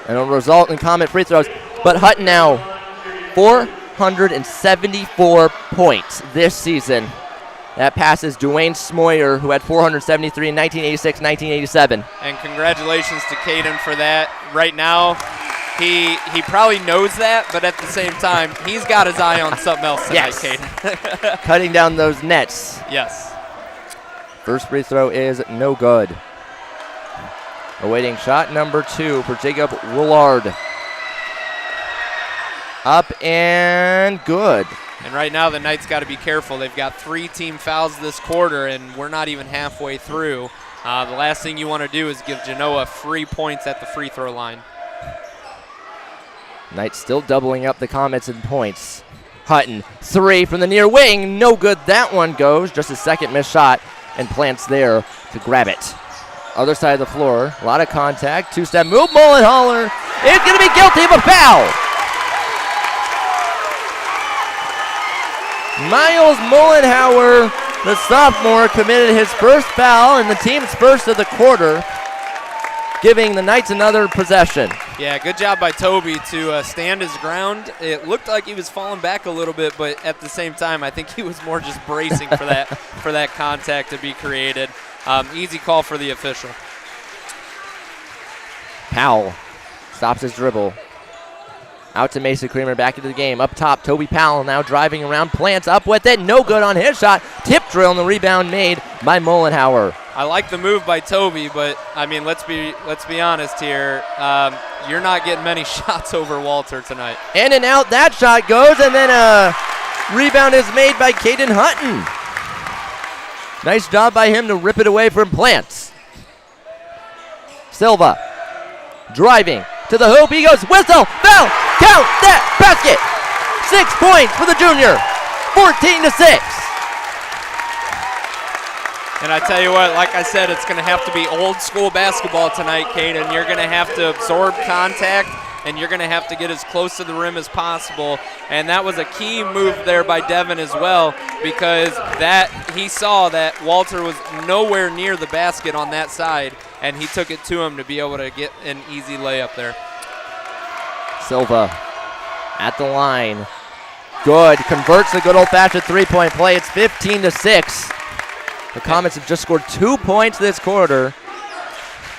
And it'll result in Comet free throws. But Hutton now 474 points this season. That passes Dwayne Smoyer, who had 473 in 1986-1987.
And congratulations to Caden for that. Right now, he probably knows that, but at the same time, he's got his eye on something else tonight, Caden.
Cutting down those nets.
Yes.
First free throw is no good. Awaiting shot number 2 for Jacob Willard. Up and good.
And right now the Knights got to be careful. They've got 3 team fouls this quarter, and we're not even halfway through. The last thing you want to do is give Genoa free points at the free throw line.
Knights still doubling up the Comets in points. Hutton, 3 from the near wing. No good. That one goes. Just his second missed shot, and Plants there to grab it. Other side of the floor, a lot of contact. 2-step move. Mullenholler is going to be guilty of a foul. Miles Mullenhour, the sophomore, committed his first foul and the team's first of the quarter, giving the Knights another possession.
Yeah, good job by Toby to stand his ground. It looked like he was falling back a little bit, but at the same time, I think he was more just bracing for that contact to be created. Easy call for the official.
Powell stops his dribble. Out to Mason Creamer, back into the game. Up top, Toby Powell now driving around. Plants up with it. No good on his shot. Tip drill and the rebound made by Mullenhour.
I like the move by Toby, but I mean, let's be honest here. You're not getting many shots over Walter tonight.
In and out, that shot goes, and then a rebound is made by Caden Hutton. Nice job by him to rip it away from Plants. Silva driving to the hoop. He goes, whistle, foul, count that basket. 6 points for the junior, 14-6.
And I tell you what, like I said, it's going to have to be old school basketball tonight, Caden. You're going to have to absorb contact and you're going to have to get as close to the rim as possible. And that was a key move there by Devin as well, because he saw that Walter was nowhere near the basket on that side, and he took it to him to be able to get an easy layup there.
Silva at the line. Good. Converts the good old-fashioned three-point play. It's 15-6. The Comets have just scored 2 points this quarter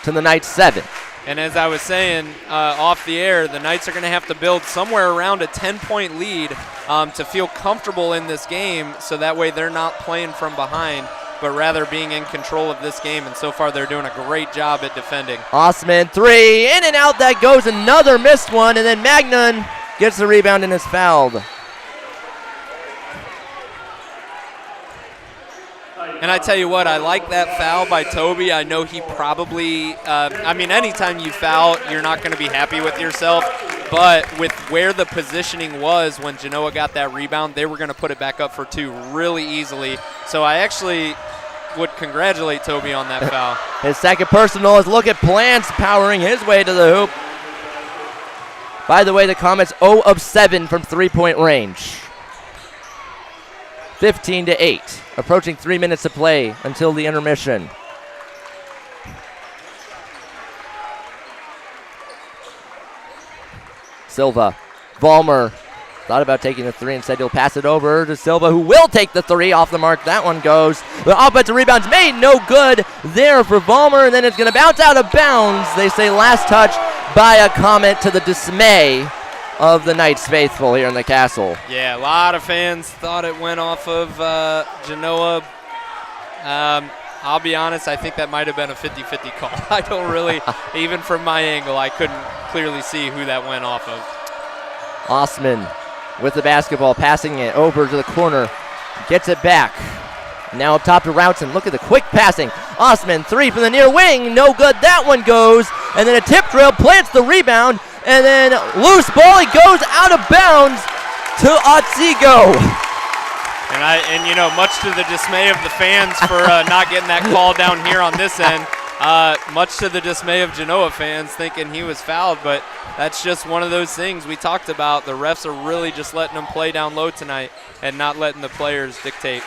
to the Knights 7.
And as I was saying off the air, the Knights are going to have to build somewhere around a 10-point lead to feel comfortable in this game, so that way they're not playing from behind, but rather being in control of this game. And so far they're doing a great job at defending.
Osman, three, in and out that goes, another missed one, and then Magnon gets the rebound and is fouled.
And I tell you what, I like that foul by Toby. I know he probably, anytime you foul, you're not going to be happy with yourself. But with where the positioning was when Genoa got that rebound, they were going to put it back up for two really easily. So I actually would congratulate Toby on that foul.
His second personal is look at Plants powering his way to the hoop. By the way, the Comets 0 of 7 from three-point range. 15-8. Approaching 3 minutes to play until the intermission. Silva. Vollmer thought about taking the three and said he'll pass it over to Silva, who will take the three off the mark. That one goes. The offensive rebound's made. No good there for Vollmer, and then it's going to bounce out of bounds. They say last touch by a Comet, to the dismay of the Knights faithful here in the castle.
Yeah, a lot of fans thought it went off of Genoa. I'll be honest, I think that might have been a 50-50 call. I don't really, even from my angle, I couldn't clearly see who that went off of.
Osman with the basketball, passing it over to the corner, gets it back. Now up top to Routson. Look at the quick passing. Osman, three from the near wing, no good. That one goes, and then a tip drill, plants the rebound, and then loose ball, it goes out of bounds to Otsego.
And much to the dismay of the fans for not getting that call down here on this end, much to the dismay of Genoa fans thinking he was fouled, but that's just one of those things we talked about. The refs are really just letting them play down low tonight and not letting the players dictate.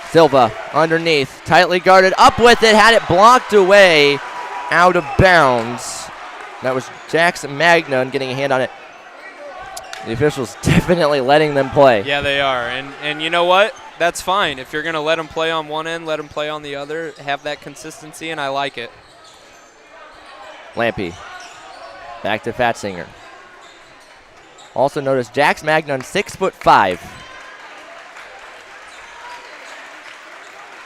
Silva underneath, tightly guarded, up with it, had it blocked away, out of bounds. That was Jackson Magnon getting a hand on it. The officials definitely letting them play.
Yeah, they are. And you know what? That's fine. If you're going to let them play on one end, let them play on the other. Have that consistency, and I like it.
Lampy. Back to Fatzinger. Also notice Jax Magnon, 6'5".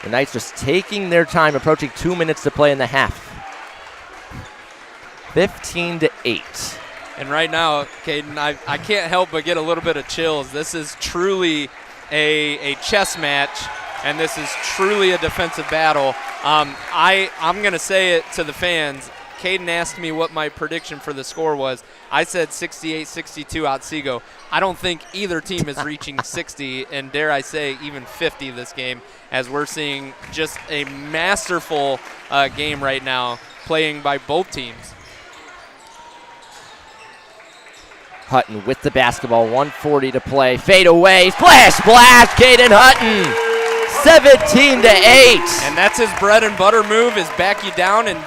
The Knights just taking their time, approaching 2 minutes to play in the half. 15-8.
And right now, Caden, I can't help but get a little bit of chills. This is truly a chess match, and this is truly a defensive battle. I'm going to say it to the fans. Caden asked me what my prediction for the score was. I said 68-62 Otsego. I don't think either team is reaching 60, and dare I say even 50 this game, as we're seeing just a masterful game right now playing by both teams.
Hutton with the basketball, 1:40 to play. Fade away, splash, Caden Hutton, 17-8.
And that's his bread and butter move, is back you down, and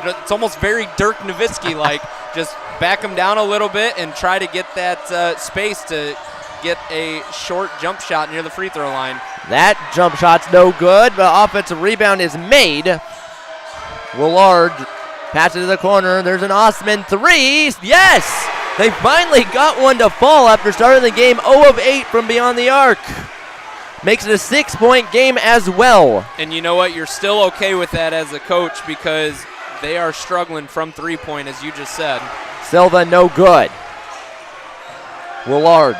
it's almost very Dirk Nowitzki-like. Just back him down a little bit and try to get that space to get a short jump shot near the free throw line.
That jump shot's no good, but offensive rebound is made. Willard passes to the corner. There's an Osman three. Yes! They finally got one to fall after starting the game 0 of 8 from beyond the arc. Makes it a 6-point game as well.
And you know what? You're still okay with that as a coach because they are struggling from three-point, as you just said.
Silva, no good. Willard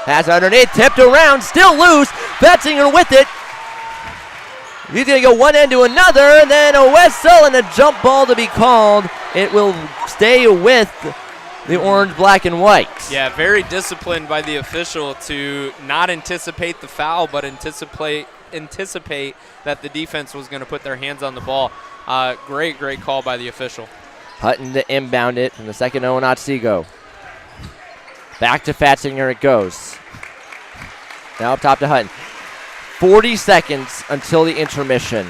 has underneath, tipped around, still loose. Betzinger with it. He's going to go one end to another, and then a Wessel and a jump ball to be called. It will stay with the orange, black, and white.
Yeah, very disciplined by the official to not anticipate the foul, but anticipate that the defense was going to put their hands on the ball. Great call by the official.
Hutton to inbound it from the second 0 in Otsego. Back to Fatzinger it goes. Now up top to Hutton. 40 seconds until the intermission.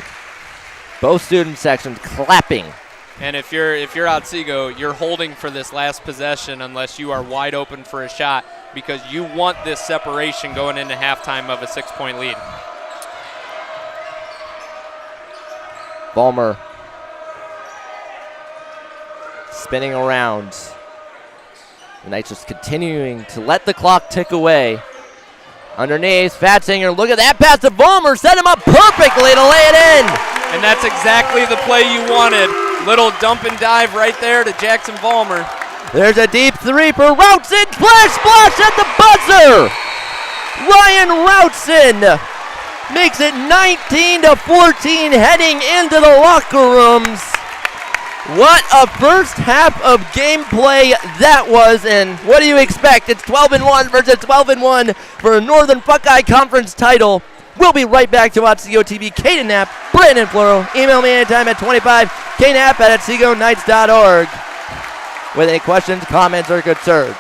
Both student sections clapping.
And if you're Otsego, you're holding for this last possession unless you are wide open for a shot because you want this separation going into halftime of a 6-point lead.
Ballmer spinning around. The Knights just continuing to let the clock tick away. Underneath, Fatzinger, look at that pass to Ballmer, set him up perfectly to lay it in.
And that's exactly the play you wanted. Little dump and dive right there to Jackson Ballmer.
There's a deep three for Routson, splash at the buzzer. Ryan Routson makes it 19-14 heading into the locker rooms. What a first half of gameplay that was, and what do you expect? It's 12-1 versus 12-1 for a Northern Buckeye Conference title. We'll be right back to Otsego TV. Caden Knapp, Brandon Floro. Email me anytime at 25, knapp@otsegoKnights.org with any questions, comments, or concerns.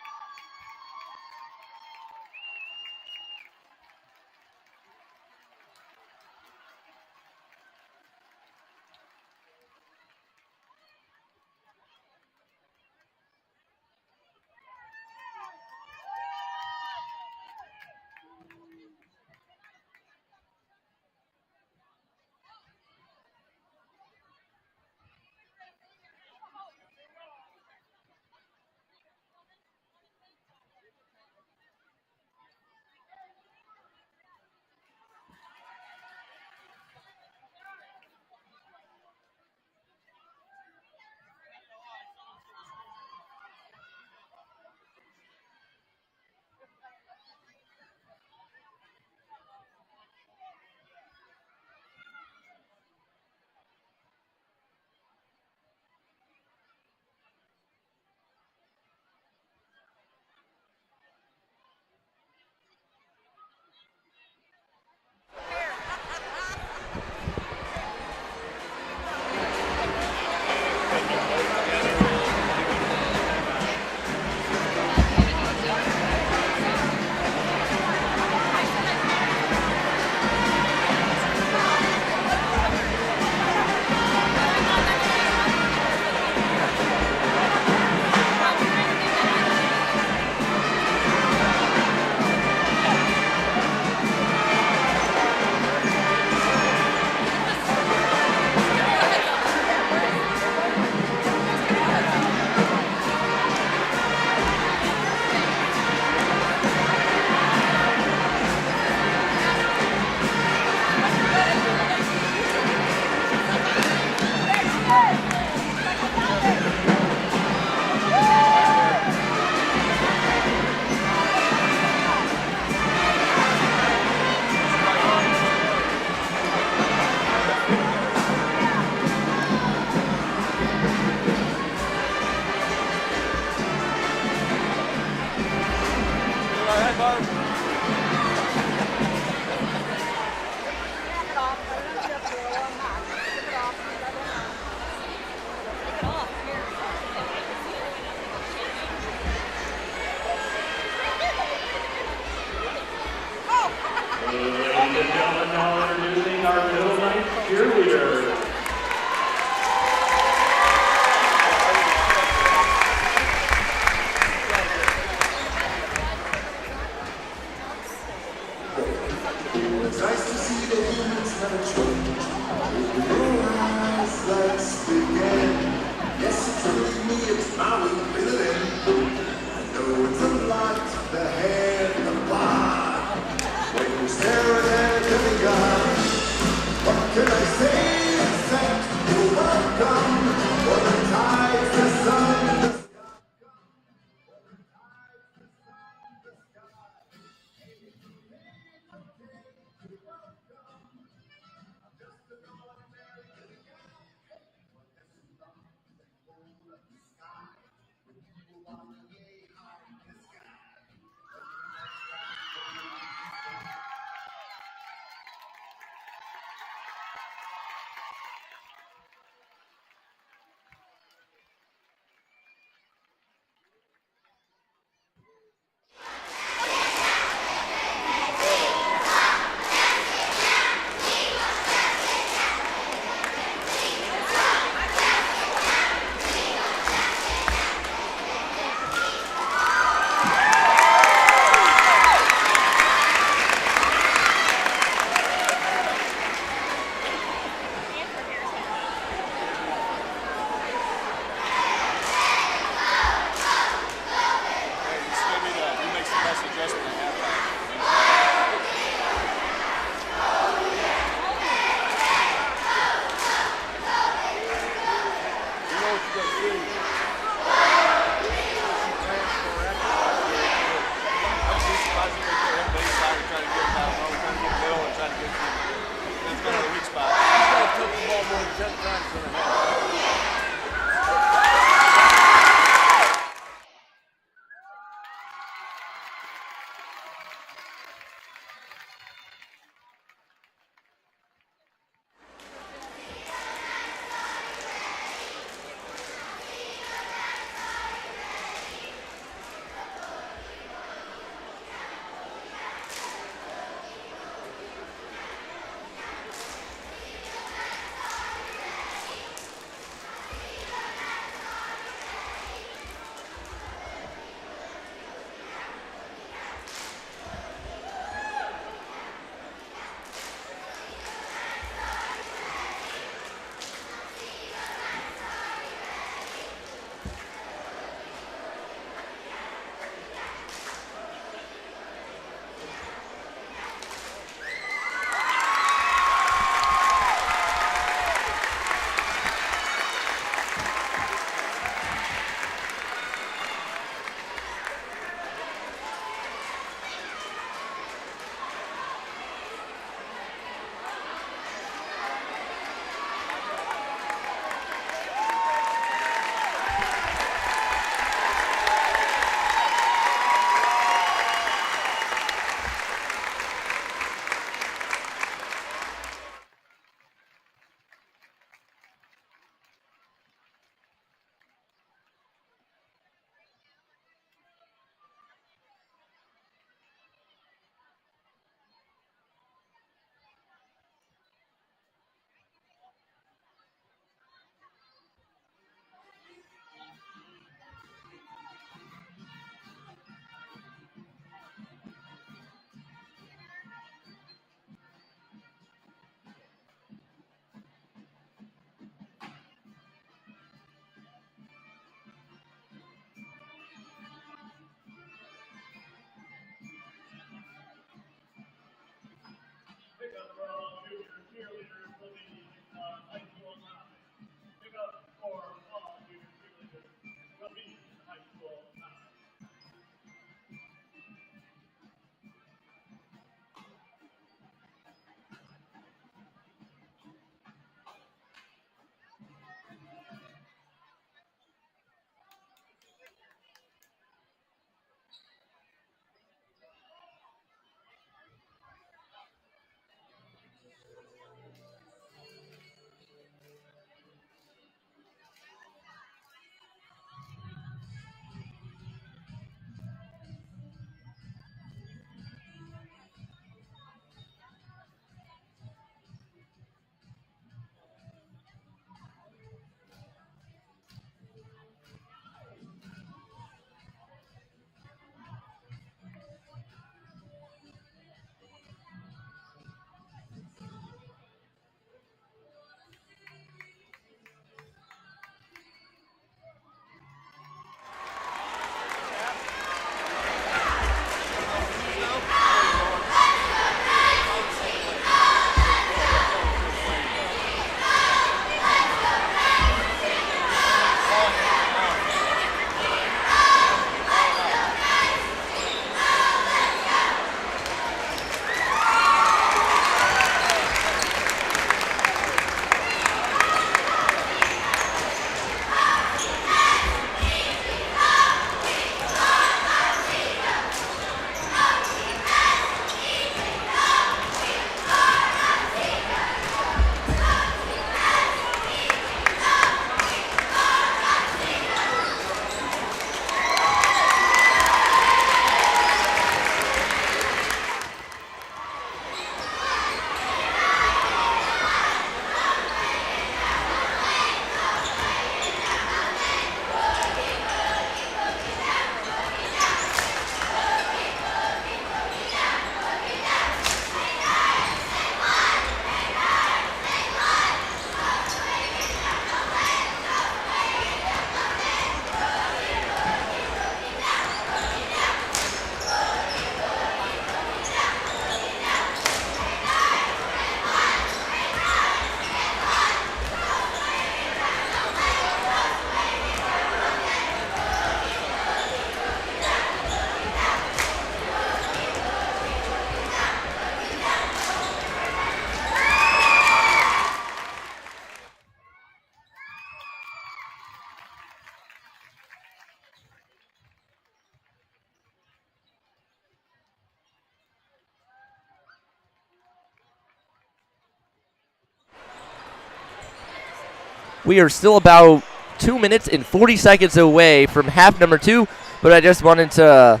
We are still about 2 minutes and 40 seconds away from half number 2, but I just wanted to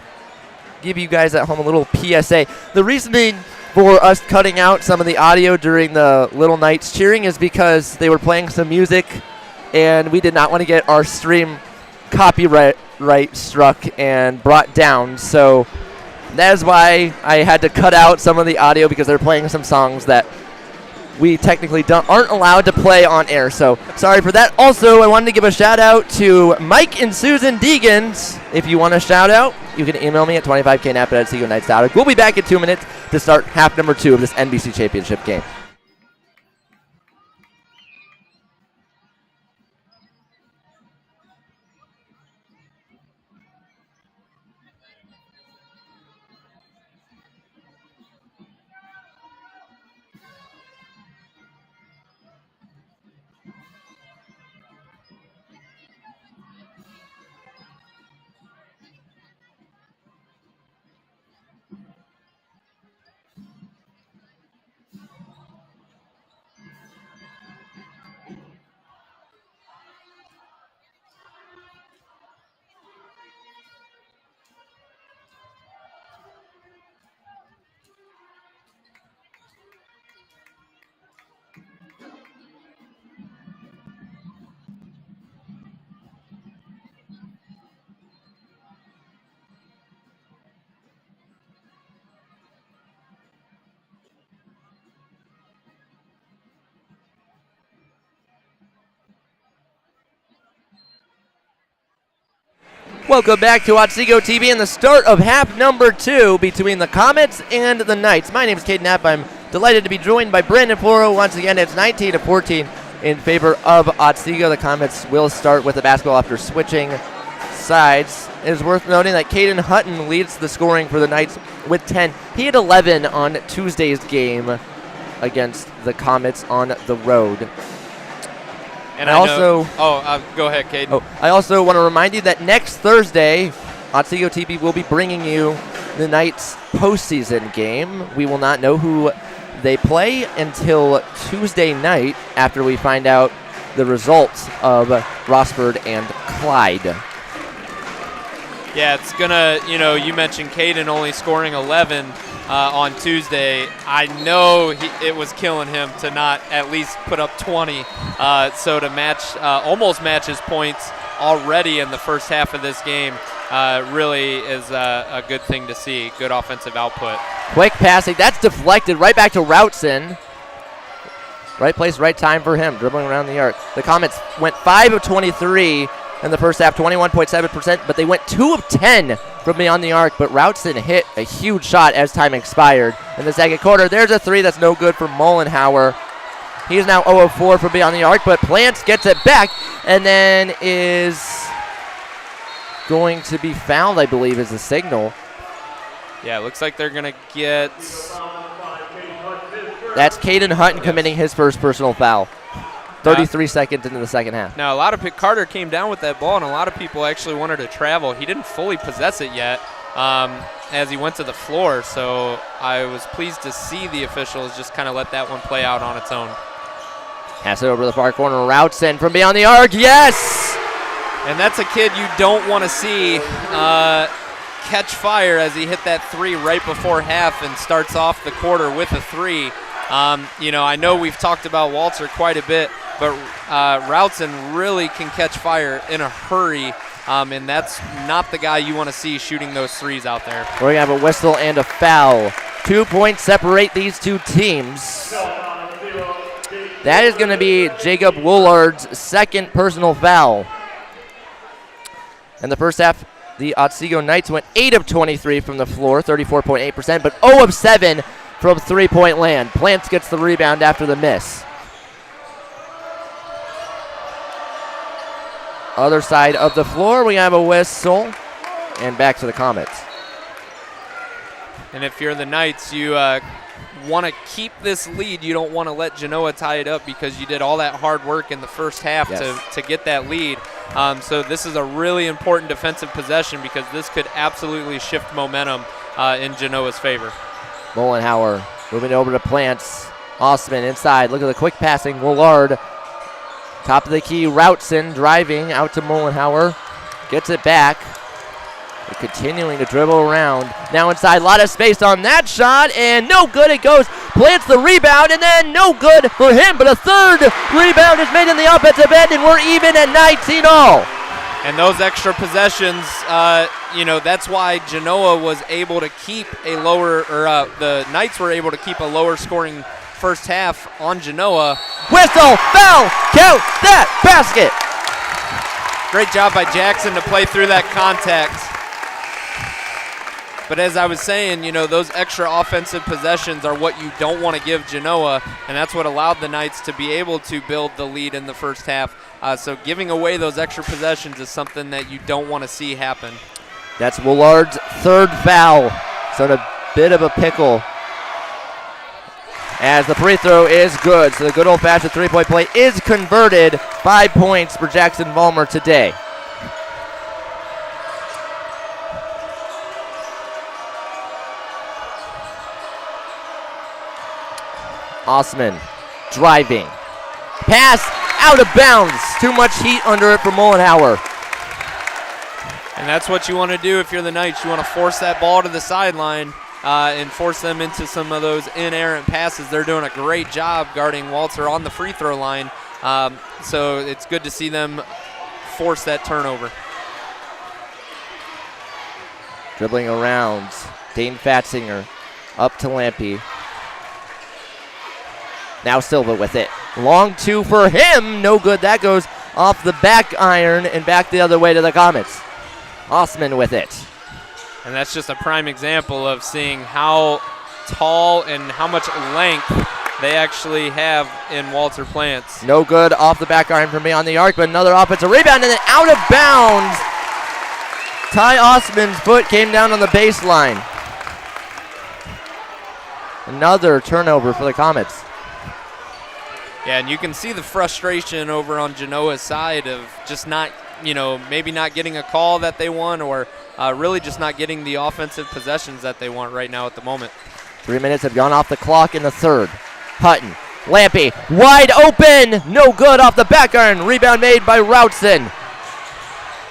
give you guys at home a little PSA. The reasoning for us cutting out some of the audio during the Little Knights cheering is because they were playing some music, and we did not want to get our stream copyright struck and brought down. So that is why I had to cut out some of the audio, because they're playing some songs that we technically aren't allowed to play on air. So sorry for that. Also, I wanted to give a shout out to Mike and Susan Deegans. If you want a shout out, you can email me at 25knap@OtsegoKnights.org. We'll be back in 2 minutes to start half number 2 of this NBC Championship game. Welcome back to Otsego TV and the start of half number 2 between the Comets and the Knights. My name is Caden Knapp. I'm delighted to be joined by Brandon Floro. Once again, it's 19-14 in favor of Otsego. The Comets will start with the basketball after switching sides. It is worth noting that Caden Hutton leads the scoring for the Knights with 10. He had 11 on Tuesday's game against the Comets on the road.
And I also go ahead, Caden.
I also want to remind you that next Thursday, Otsego TV will be bringing you the Knights postseason game. We will not know who they play until Tuesday night after we find out the results of Rossford and Clyde.
Yeah, it's gonna. You mentioned Caden only scoring 11 on Tuesday. I know it was killing him to not at least put up 20. So to almost match his points already in the first half of this game really is a good thing to see. Good offensive output.
Quick passing. That's deflected right back to Routson. Right place, right time for him, dribbling around the arc. The Comets went 5 of 23 in the first half, 21.7%, but they went 2 of 10 from beyond the arc, but Routson hit a huge shot as time expired. In the second quarter, there's a 3 that's no good for Mollenhauer. He's now 0 of 4 from beyond the arc, but Plants gets it back and then is going to be fouled, I believe, is the signal.
Yeah, it looks like they're going to get...
That's Caden Hutton committing his first personal foul. 33 seconds into the second half.
Now, Carter came down with that ball, and a lot of people actually wanted to travel. He didn't fully possess it yet as he went to the floor, so I was pleased to see the officials just kind of let that one play out on its own.
Pass it over to the far corner. Routson from beyond the arc. Yes!
And that's a kid you don't want to see catch fire as he hit that 3 right before half and starts off the quarter with a 3. I know we've talked about Walter quite a bit, but Routson really can catch fire in a hurry, and that's not the guy you want to see shooting those 3s out there.
We're going to have a whistle and a foul. 2 points separate these two teams. That is going to be Jacob Woolard's second personal foul. In the first half, the Otsego Knights went 8 of 23 from the floor, 34.8%, but 0 of 7 from three-point land. Plants gets the rebound after the miss. Other side of the floor, we have a whistle, and back to the Comets.
And if you're the Knights, you want to keep this lead. You don't want to let Genoa tie it up because you did all that hard work in the first half to get that lead. So this is a really important defensive possession because this could absolutely shift momentum in Genoa's favor.
Mollenhauer moving over to Plants. Osman inside. Look at the quick passing. Woolard Top of the key, Routson driving out to Mullenhauer. Gets it back. They're continuing to dribble around. Now inside, a lot of space on that shot, and no good. It goes, plants the rebound, and then no good for him. But a third rebound is made in the offensive end, and we're even at 19 all.
And those extra possessions, that's why Genoa was able to keep a lower, or the Knights were able to keep a lower scoring first half on Genoa.
Whistle, foul, count that basket.
Great job by Jackson to play through that contact. But as I was saying, those extra offensive possessions are what you don't want to give Genoa, and that's what allowed the Knights to be able to build the lead in the first half. So giving away those extra possessions is something that you don't want to see happen.
That's Willard's third foul. So in a bit of a pickle as the free throw is good. So the good old-fashioned three-point play is converted. 5 points for Jackson Vollmer today. Osman driving. Pass out of bounds. Too much heat under it for Mullenhauer.
And that's what you want to do if you're the Knights. You want to force that ball to the sideline and force them into some of those inerrant passes. They're doing a great job guarding Walter on the free throw line. So it's good to see them force that turnover.
Dribbling around. Dane Fatzinger up to Lampy. Now Silva with it. Long two for him. No good. That goes off the back iron and back the other way to the Comets. Osman with it.
And that's just a prime example of seeing how tall and how much length they actually have in Walter Plants.
No good off the back iron from beyond the arc, but another offensive rebound and then out of bounds. Ty Osman's foot came down on the baseline. Another turnover for the Comets.
Yeah, and you can see the frustration over on Genoa's side of just not, maybe not getting a call that they want or really just not getting the offensive possessions that they want right now at the moment.
3 minutes have gone off the clock in the third. Hutton, Lampy, wide open, no good off the back iron. Rebound made by Routson.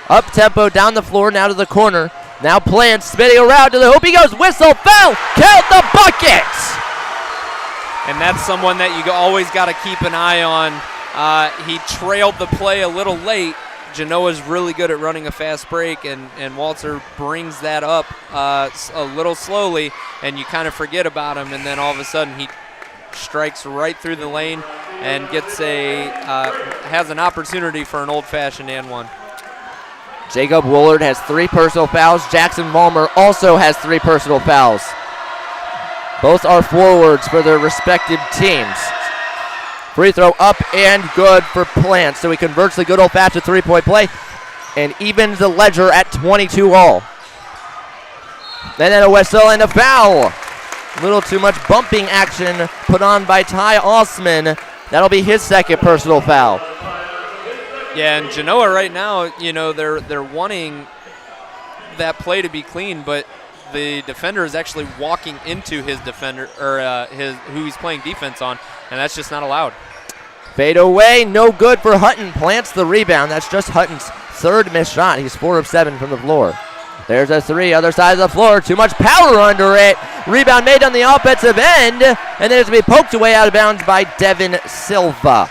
Up tempo, down the floor, now to the corner. Now Plants spinning around to the hoop. He goes, whistle, foul, count the bucket.
And that's someone that you always got to keep an eye on. He trailed the play a little late. Genoa's really good at running a fast break, and Walter brings that up a little slowly, and you kind of forget about him, and then all of a sudden he strikes right through the lane and gets has an opportunity for an old-fashioned and one.
Jacob Woolard has 3 personal fouls. Jackson Vollmer also has 3 personal fouls. Both are forwards for their respective teams. Free throw up and good for Plants. So he converts the good old-fashioned three-point play and evens the ledger at 22 all. Then a whistle and a foul. A little too much bumping action put on by Ty Osman. That'll be his second personal foul.
Yeah, and Genoa right now, they're wanting that play to be clean, but the defender is actually walking into his defender, or who he's playing defense on, and that's just not allowed.
Fade away, no good for Hutton. Plants the rebound. That's just Hutton's third missed shot. He's 4 of 7 from the floor. There's a 3, other side of the floor. Too much power under it. Rebound made on the offensive end, and then it's going to be poked away out of bounds by Devin Silva.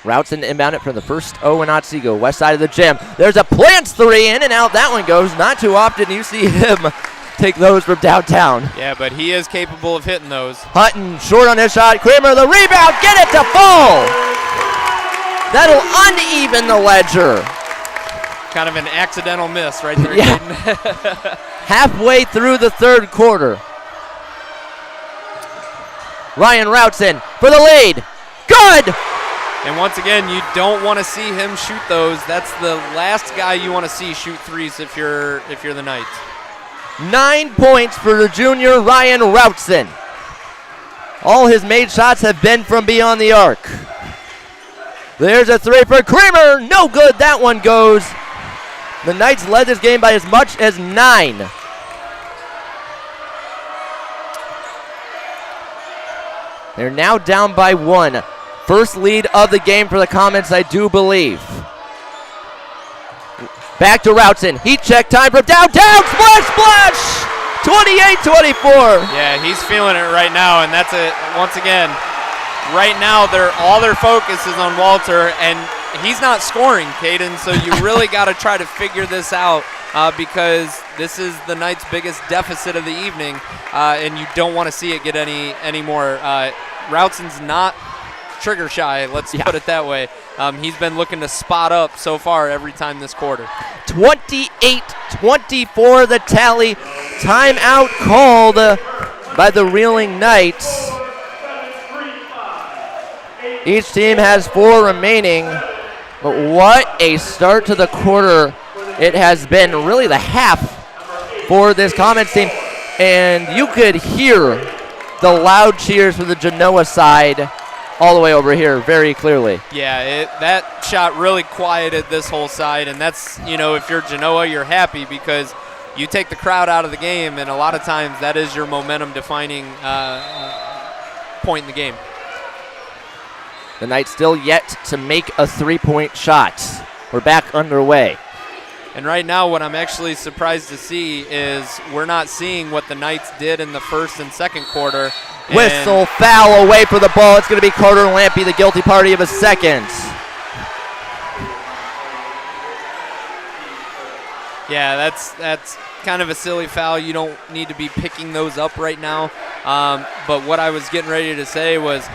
Routson inbound it from the first O in Otsego, west side of the gym. There's a Plants 3, in and out. That one goes. Not too often you see him take those from downtown.
Yeah, but he is capable of hitting those.
Hutton short on his shot. Kramer the rebound. Get it to fall. That'll uneven the ledger.
Kind of an accidental miss right there.
Yeah. Halfway through the third quarter. Ryan Routson for the lead. Good.
And once again, you don't want to see him shoot those. That's the last guy you want to see shoot threes if you're the Knights.
9 points for the junior Ryan Routson. All his made shots have been from beyond the arc. There's a three for Creamer. No good. That one goes. The Knights led this game by as much as 9. They're now down by 1. First lead of the game for the Comets, I do believe. Back to Routson. Heat check time from downtown. Splash, splash! 28-24.
Yeah, he's feeling it right now, and that's it. Once again, right now all their focus is on Walter, and he's not scoring, Caden, so you really got to try to figure this out because this is the Knights' biggest deficit of the evening, and you don't want to see it get any more. Routson's not trigger shy, let's put it that way. He's been looking to spot up so far every time this quarter.
28-24 the tally. Timeout called by the Reeling Knights. Each team has 4 remaining, but what a start to the quarter it has been, really the half for this Comets team, and you could hear the loud cheers for the Genoa side all the way over here very clearly.
Yeah, that shot really quieted this whole side, and that's, if you're Genoa, you're happy because you take the crowd out of the game, and a lot of times that is your momentum-defining point in the game.
The Knights still yet to make a 3-point shot. We're back underway.
And right now what I'm actually surprised to see is we're not seeing what the Knights did in the first and second quarter.
Whistle, foul away for the ball. It's going to be Carter Lampy, the guilty party of a second.
Yeah, that's kind of a silly foul. You don't need to be picking those up right now. But what I was getting ready to say was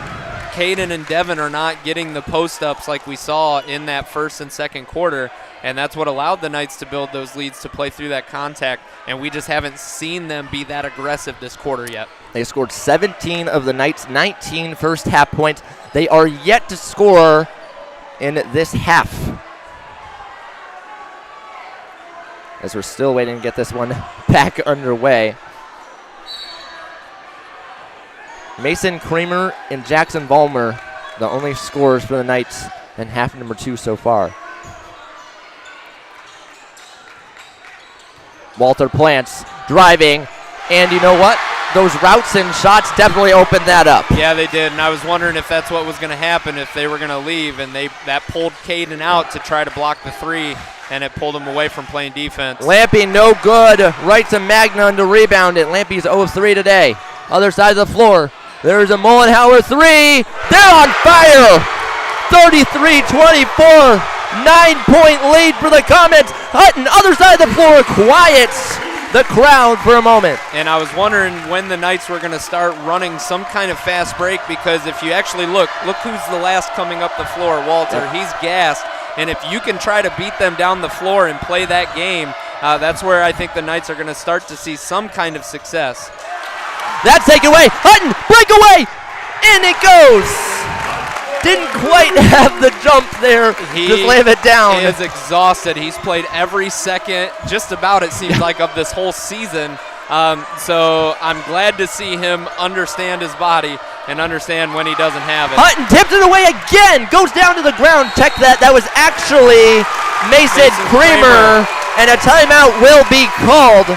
Caden and Devin are not getting the post-ups like we saw in that first and second quarter, and that's what allowed the Knights to build those leads to play through that contact, and we just haven't seen them be that aggressive this quarter yet.
They scored 17 of the Knights' 19 first half points. They are yet to score in this half, as we're still waiting to get this one back underway. Mason Creamer and Jackson Vollmer, the only scorers for the Knights in half number 2 so far. Walter Plants driving, and you know what? Those Routson shots definitely opened that up.
Yeah, they did, and I was wondering if that's what was going to happen, if they were going to leave, and that pulled Caden out to try to block the 3, and it pulled him away from playing defense.
Lampy no good. Right to Magnon to rebound it. Lampy's 0 of 3 today. Other side of the floor. There's a Mullenhauer 3. They're on fire. 33-24. 9-point lead for the Comets. Hutton, other side of the floor, quiets the crowd for a moment.
And I was wondering when the Knights were going to start running some kind of fast break, because if you actually look who's the last coming up the floor, Walter.
Yep.
He's gassed. And if you can try to beat them down the floor and play that game, that's where I think the Knights are going to start to see some kind of success.
That's taken away. Hutton, breakaway, and it goes. Didn't quite have the jump there to slam it down.
He is exhausted. He's played every second, just about it seems like, of this whole season. So I'm glad to see him understand his body and understand when he doesn't have it.
Hutton tips it away again, goes down to the ground. Check that. That was actually Mason Creamer, and a timeout will be called.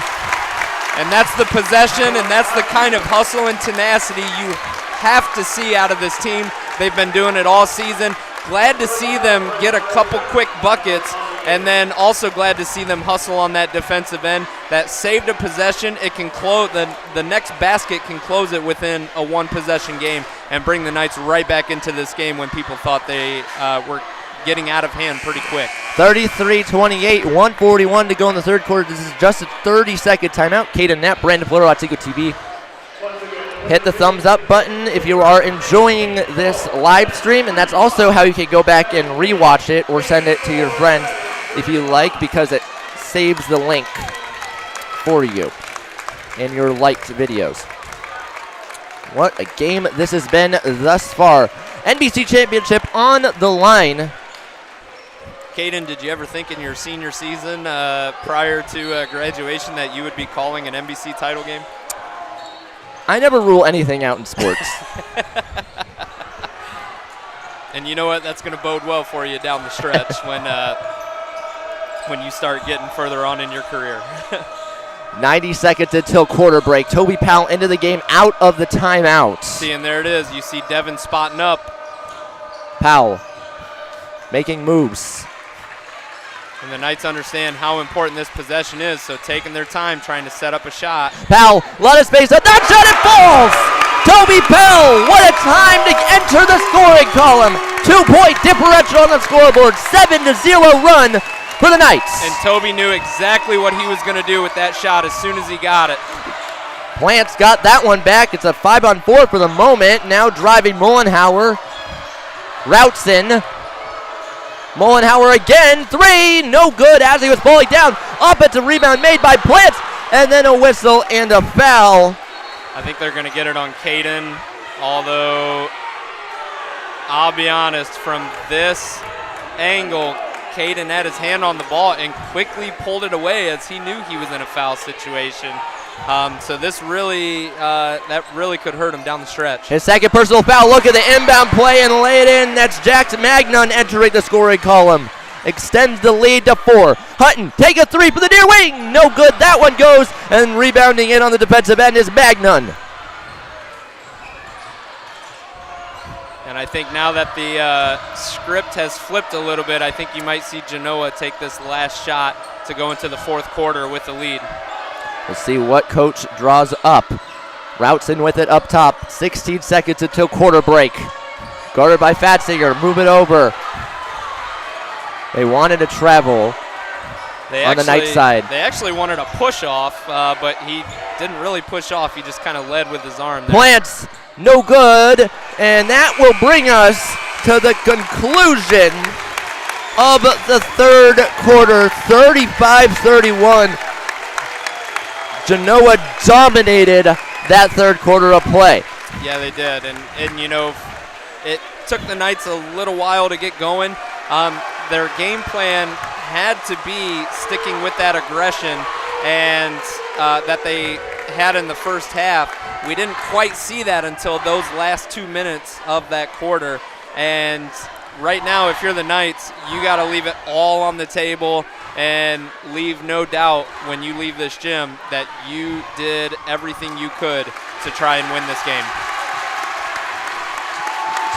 And that's the possession, and that's the kind of hustle and tenacity you have to see out of this team. They've been doing it all season. Glad to see them get a couple quick buckets, and then also glad to see them hustle on that defensive end. That saved a possession. It can close, the next basket can close it within a one-possession game and bring the Knights right back into this game when people thought they were getting out of hand pretty quick.
33-28, 1:41 to go in the third quarter. This is just a 30-second timeout. Caden Knapp, Brandon Floro, Otsego TV. Hit the thumbs up button if you are enjoying this live stream, and that's also how you can go back and rewatch it or send it to your friends if you like, because it saves the link for you in your liked videos. What a game this has been thus far. NBC Championship on the line.
Caden, did you ever think in your senior season prior to graduation that you would be calling an NBC title game?
I never rule anything out in sports.
And you know what? That's going to bode well for you down the stretch when you start getting further on in your career.
90 seconds until quarter break. Toby Powell into the game out of the timeout.
See, and there it is. You see Devin spotting up.
Powell making moves.
And the Knights understand how important this possession is, so taking their time trying to set up a shot.
Powell, a lot of space. That shot, it falls! Toby Powell, what a time to enter the scoring column. 2-point differential on the scoreboard. 7-0 run for the Knights.
And Toby knew exactly what he was going to do with that shot as soon as he got it.
Plants got that one back. It's a 5-on-4 for the moment. Now driving Mullenhauer. Routson. Mullenhauer again. 3, no good as he was falling down. Offensive rebound made by Plants. And then a whistle and a foul.
I think they're going to get it on Caden, although I'll be honest, from this angle, Caden had his hand on the ball and quickly pulled it away as he knew he was in a foul situation. So this really, that really could hurt him down the stretch.
His second personal foul. Look at the inbound play and lay it in. That's Jackson Magnon entering the scoring column. Extends the lead to 4. Hutton, take a 3 for the near wing. No good. That one goes. And rebounding in on the defensive end is Magnon.
And I think now that the script has flipped a little bit, I think you might see Genoa take this last shot to go into the fourth quarter with the lead.
We'll see what coach draws up. Routson with it up top. 16 seconds until quarter break. Guarded by Fatzinger. Move it over. They wanted to travel on the Knights side.
They actually wanted a push off, but he didn't really push off. He just kind of led with his arm there.
Plants, no good. And that will bring us to the conclusion of the third quarter. 35-31. Genoa dominated that third quarter of play.
Yeah, they did. And you know, it took the Knights a little while to get going. Their game plan had to be sticking with that aggression and that they had in the first half. We didn't quite see that until those last 2 minutes of that quarter. And right now, if you're the Knights, you got to leave it all on the table and leave no doubt when you leave this gym that you did everything you could to try and win this game.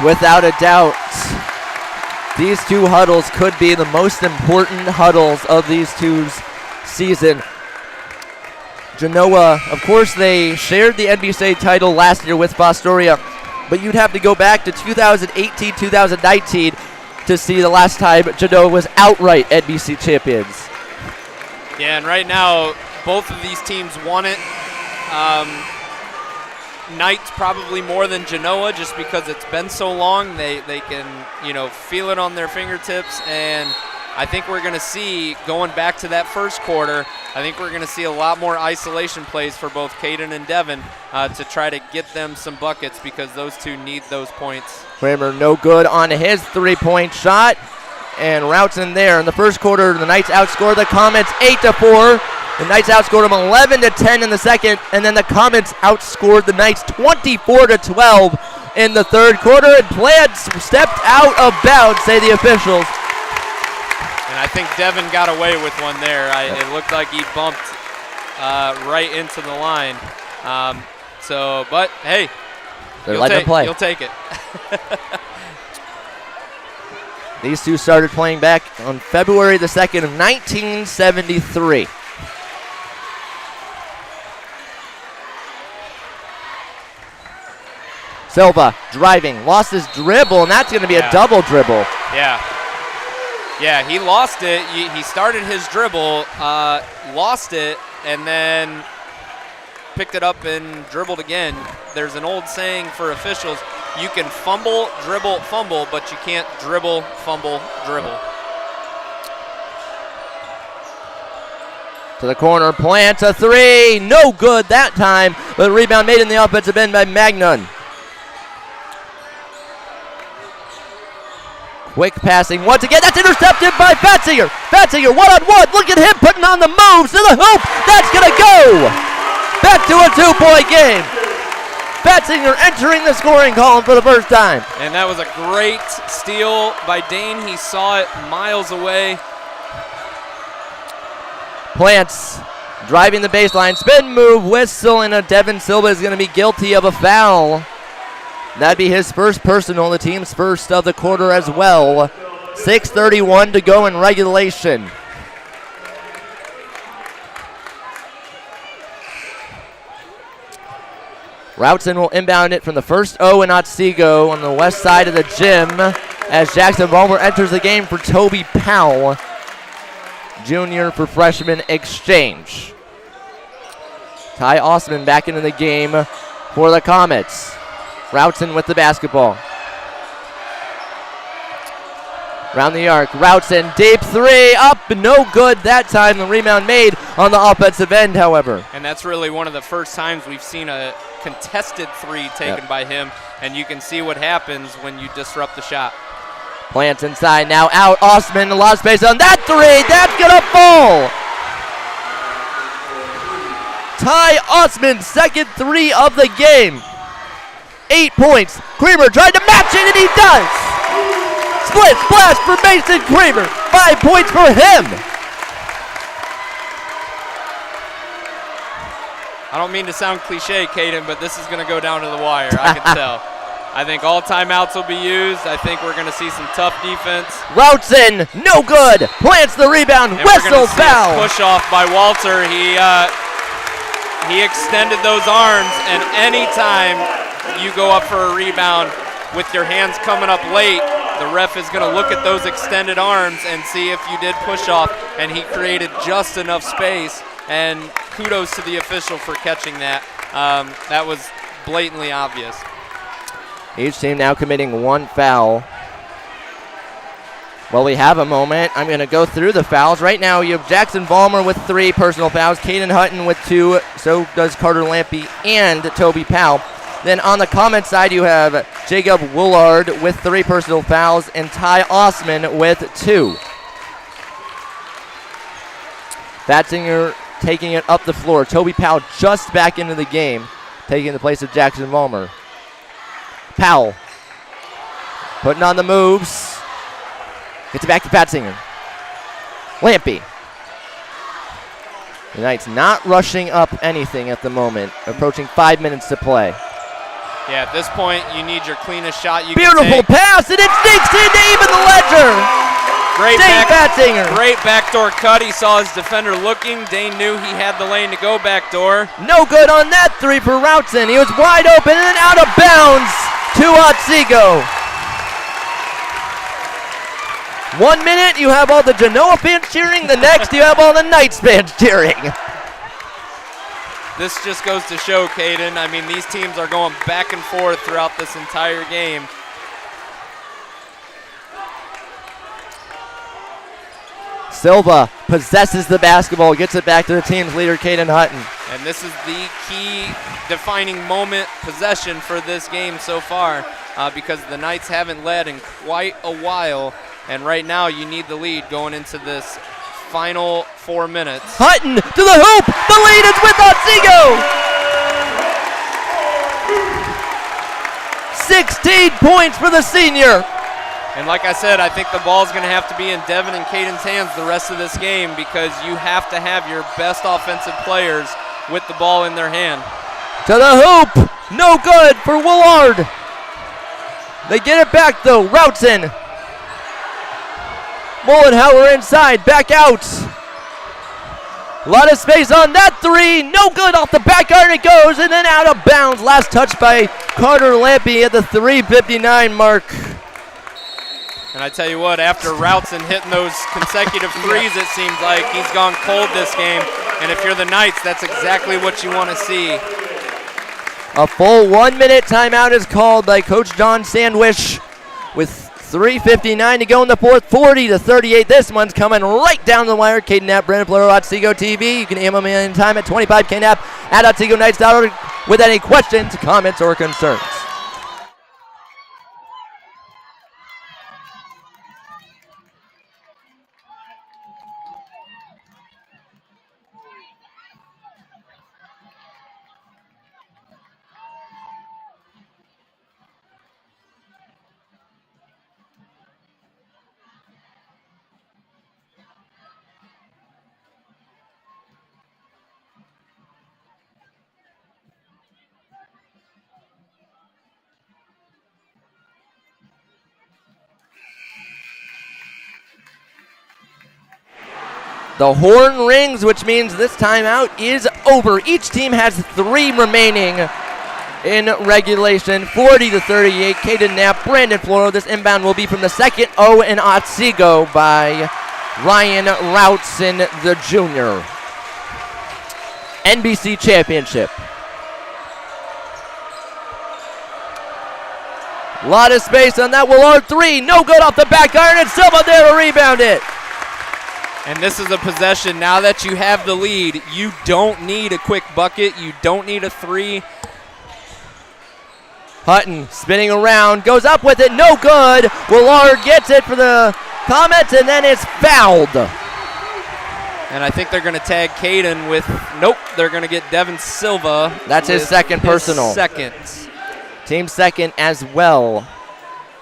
Without a doubt, these two huddles could be the most important huddles of these two's season. Genoa, of course, they shared the NBC title last year with Fostoria, but you'd have to go back to 2018-2019 to see the last time Genoa was outright NBC champions.
Yeah, and right now, both of these teams want it. Knights probably more than Genoa just because it's been so long. They can, you know, feel it on their fingertips, and I think we're going to see, going back to that first quarter, I think we're going to see a lot more isolation plays for both Caden and Devin to try to get them some buckets because those two need those points. Kramer
no good on his three-point shot, and Routson there. In the first quarter, the Knights outscored the Comets 8-4. The Knights outscored them 11-10 in the second, and then the Comets outscored the Knights 24-12 in the third quarter, and Plants stepped out of bounds, say the officials.
And I think Devin got away with one there. It looked like he bumped right into the line. But hey,
they're letting him play.
You'll take it.
These two started playing back on February the 2nd of 1973. Silva driving, lost his dribble, and that's going to be a double dribble.
Yeah, he lost it. He started his dribble, lost it, and then picked it up and dribbled again. There's an old saying for officials, you can fumble, dribble, fumble, but you can't dribble, fumble, dribble.
To the corner, Plants a 3, no good that time, but rebound made in the offensive end by Magnon. Quick passing once again. That's intercepted by Fatzinger. Fatzinger one-on-one. Look at him putting on the moves to the hoop. That's going to go. Back to a 2-point game. Batzinger entering the scoring column for the first time.
And that was a great steal by Dane. He saw it miles away.
Plants driving the baseline, spin move, whistle, and Devin Silva is going to be guilty of a foul. That'd be his first personal, the team's first of the quarter as well. 6:31 to go in regulation. Routson will inbound it from the first O in Otsego on the west side of the gym as Jackson Vollmer enters the game for Toby Powell, junior for freshman exchange. Ty Osman back into the game for the Comets. Routson with the basketball. Round the arc, Routson, deep three, up, no good that time. The rebound made on the offensive end, however.
And that's really one of the first times we've seen a contested three taken by him, and you can see what happens when you disrupt the shot.
Plants inside, now out, Osman, a lot of space on that three, that's gonna fall! Ty Osman, second three of the game. 8 points, Creamer tried to match it, and he does! Split splash for Mason Creamer, 5 points for him!
I don't mean to sound cliche, Caden, but this is going to go down to the wire, I can tell. I think all timeouts will be used. I think we're going to see some tough defense.
Routson, no good. Plants the rebound,
And
whistle,
we're
foul.
Push off by Walter. He extended those arms, and anytime you go up for a rebound with your hands coming up late, the ref is going to look at those extended arms and see if you did push off, and he created just enough space. And kudos to the official for catching that. That was blatantly obvious.
Each team now committing one foul. Well, we have a moment. I'm going to go through the fouls. Right now, you have Jackson Vollmer with 3 personal fouls, Caden Hutton with 2, so does Carter Lampy and Toby Powell. Then on the comment side, you have Jacob Woolard with 3 personal fouls and Ty Osman with 2. Batzinger taking it up the floor. Toby Powell just back into the game, taking the place of Jackson Vollmer. Powell putting on the moves. Gets it back to Batzinger. Lampy. The Knights not rushing up anything at the moment. Approaching 5 minutes to play.
Yeah, at this point, you need your cleanest shot you
Beautiful
can take.
pass, and it sneaks into even the ledger. Dane Batzinger.
Great backdoor cut. He saw his defender looking. Dane knew he had the lane to go backdoor.
No good on that three for Routson. He was wide open and out of bounds to Otsego. 1 minute, you have all the Genoa fans cheering. The next, you have all the Knights fans cheering.
This just goes to show, Caden. I mean, these teams are going back and forth throughout this entire game.
Silva possesses the basketball, gets it back to the team's leader, Caden Hutton.
And this is the key defining moment possession for this game so far because the Knights haven't led in quite a while. And right now you need the lead going into this final 4 minutes.
Hutton to the hoop. The lead is with Otsego. 16 points for the senior.
And like I said, I think the ball's going to have to be in Devin and Caden's hands the rest of this game because you have to have your best offensive players with the ball in their hand.
To the hoop. No good for Willard. They get it back though. Routson. Mullenhauer inside. Back out. A lot of space on that three. No good off the back iron it goes and then out of bounds. Last touch by Carter Lampy at the 3:59 mark.
And I tell you what, after Routson hitting those consecutive threes, it seems like he's gone cold this game. And if you're the Knights, that's exactly what you want to see.
A full 1 minute timeout is called by Coach John Sandwich with 3:59 to go in the fourth, 40-38. This one's coming right down the wire. Caden Knapp, Brandon Fleur, Otsego TV. You can email me anytime at 25knapp at OtsegoKnights.org with any questions, comments, or concerns. The horn rings, which means this timeout is over. Each team has 3 remaining in regulation. 40-38, Caden Knapp, Brandon Floro. This inbound will be from the second O in Otsego by Ryan Routson, the junior. NBC Championship. A lot of space on that. Willard 3, no good off the back iron, and Silva there to rebound it.
And this is a possession. Now that you have the lead, you don't need a quick bucket. You don't need a 3.
Hutton spinning around, goes up with it, no good. Willard gets it for the Comets, and then it's fouled.
And I think they're going to tag Caden with, nope, they're going to get Devin Silva.
That's his second personal.
Second.
Team second as well.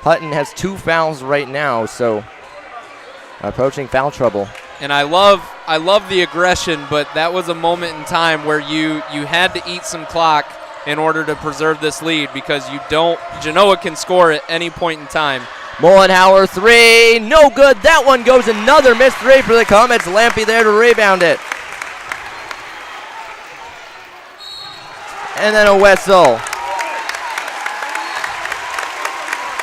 Hutton has 2 fouls right now, so approaching foul trouble.
And I love the aggression, but that was a moment in time where you had to eat some clock in order to preserve this lead, because Genoa can score at any point in time.
Mullenhauer 3, no good. That one goes, another missed 3 for the Comets. Lampy there to rebound it. And then a whistle.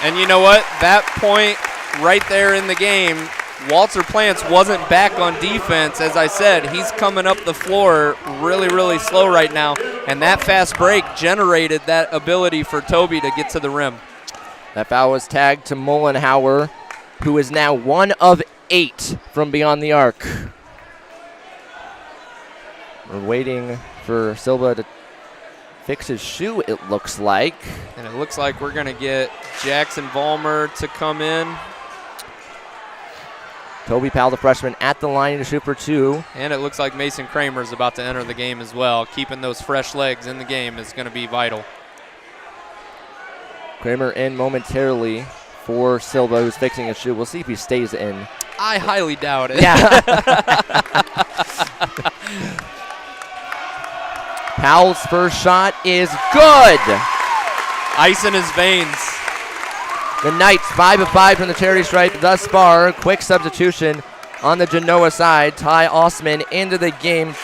And you know what? That point right there in the game, Walter Plants wasn't back on defense. As I said, he's coming up the floor really, really slow right now. And that fast break generated that ability for Toby to get to the rim.
That foul was tagged to Mullenhauer, who is now 1 of 8 from beyond the arc. We're waiting for Silva to fix his shoe, it looks like.
And it looks like we're going to get Jackson Vollmer to come in.
Toby Powell, the freshman, at the line to shoot for 2.
And it looks like Mason Kramer is about to enter the game as well. Keeping those fresh legs in the game is going to be vital.
Kramer in momentarily for Silva, who's fixing his shoe. We'll see if he stays in.
I highly doubt it.
Yeah. Powell's first shot is good.
Ice in his veins.
The Knights 5 of 5 from the charity stripe thus far. Quick substitution on the Genoa side. Ty Osman into the game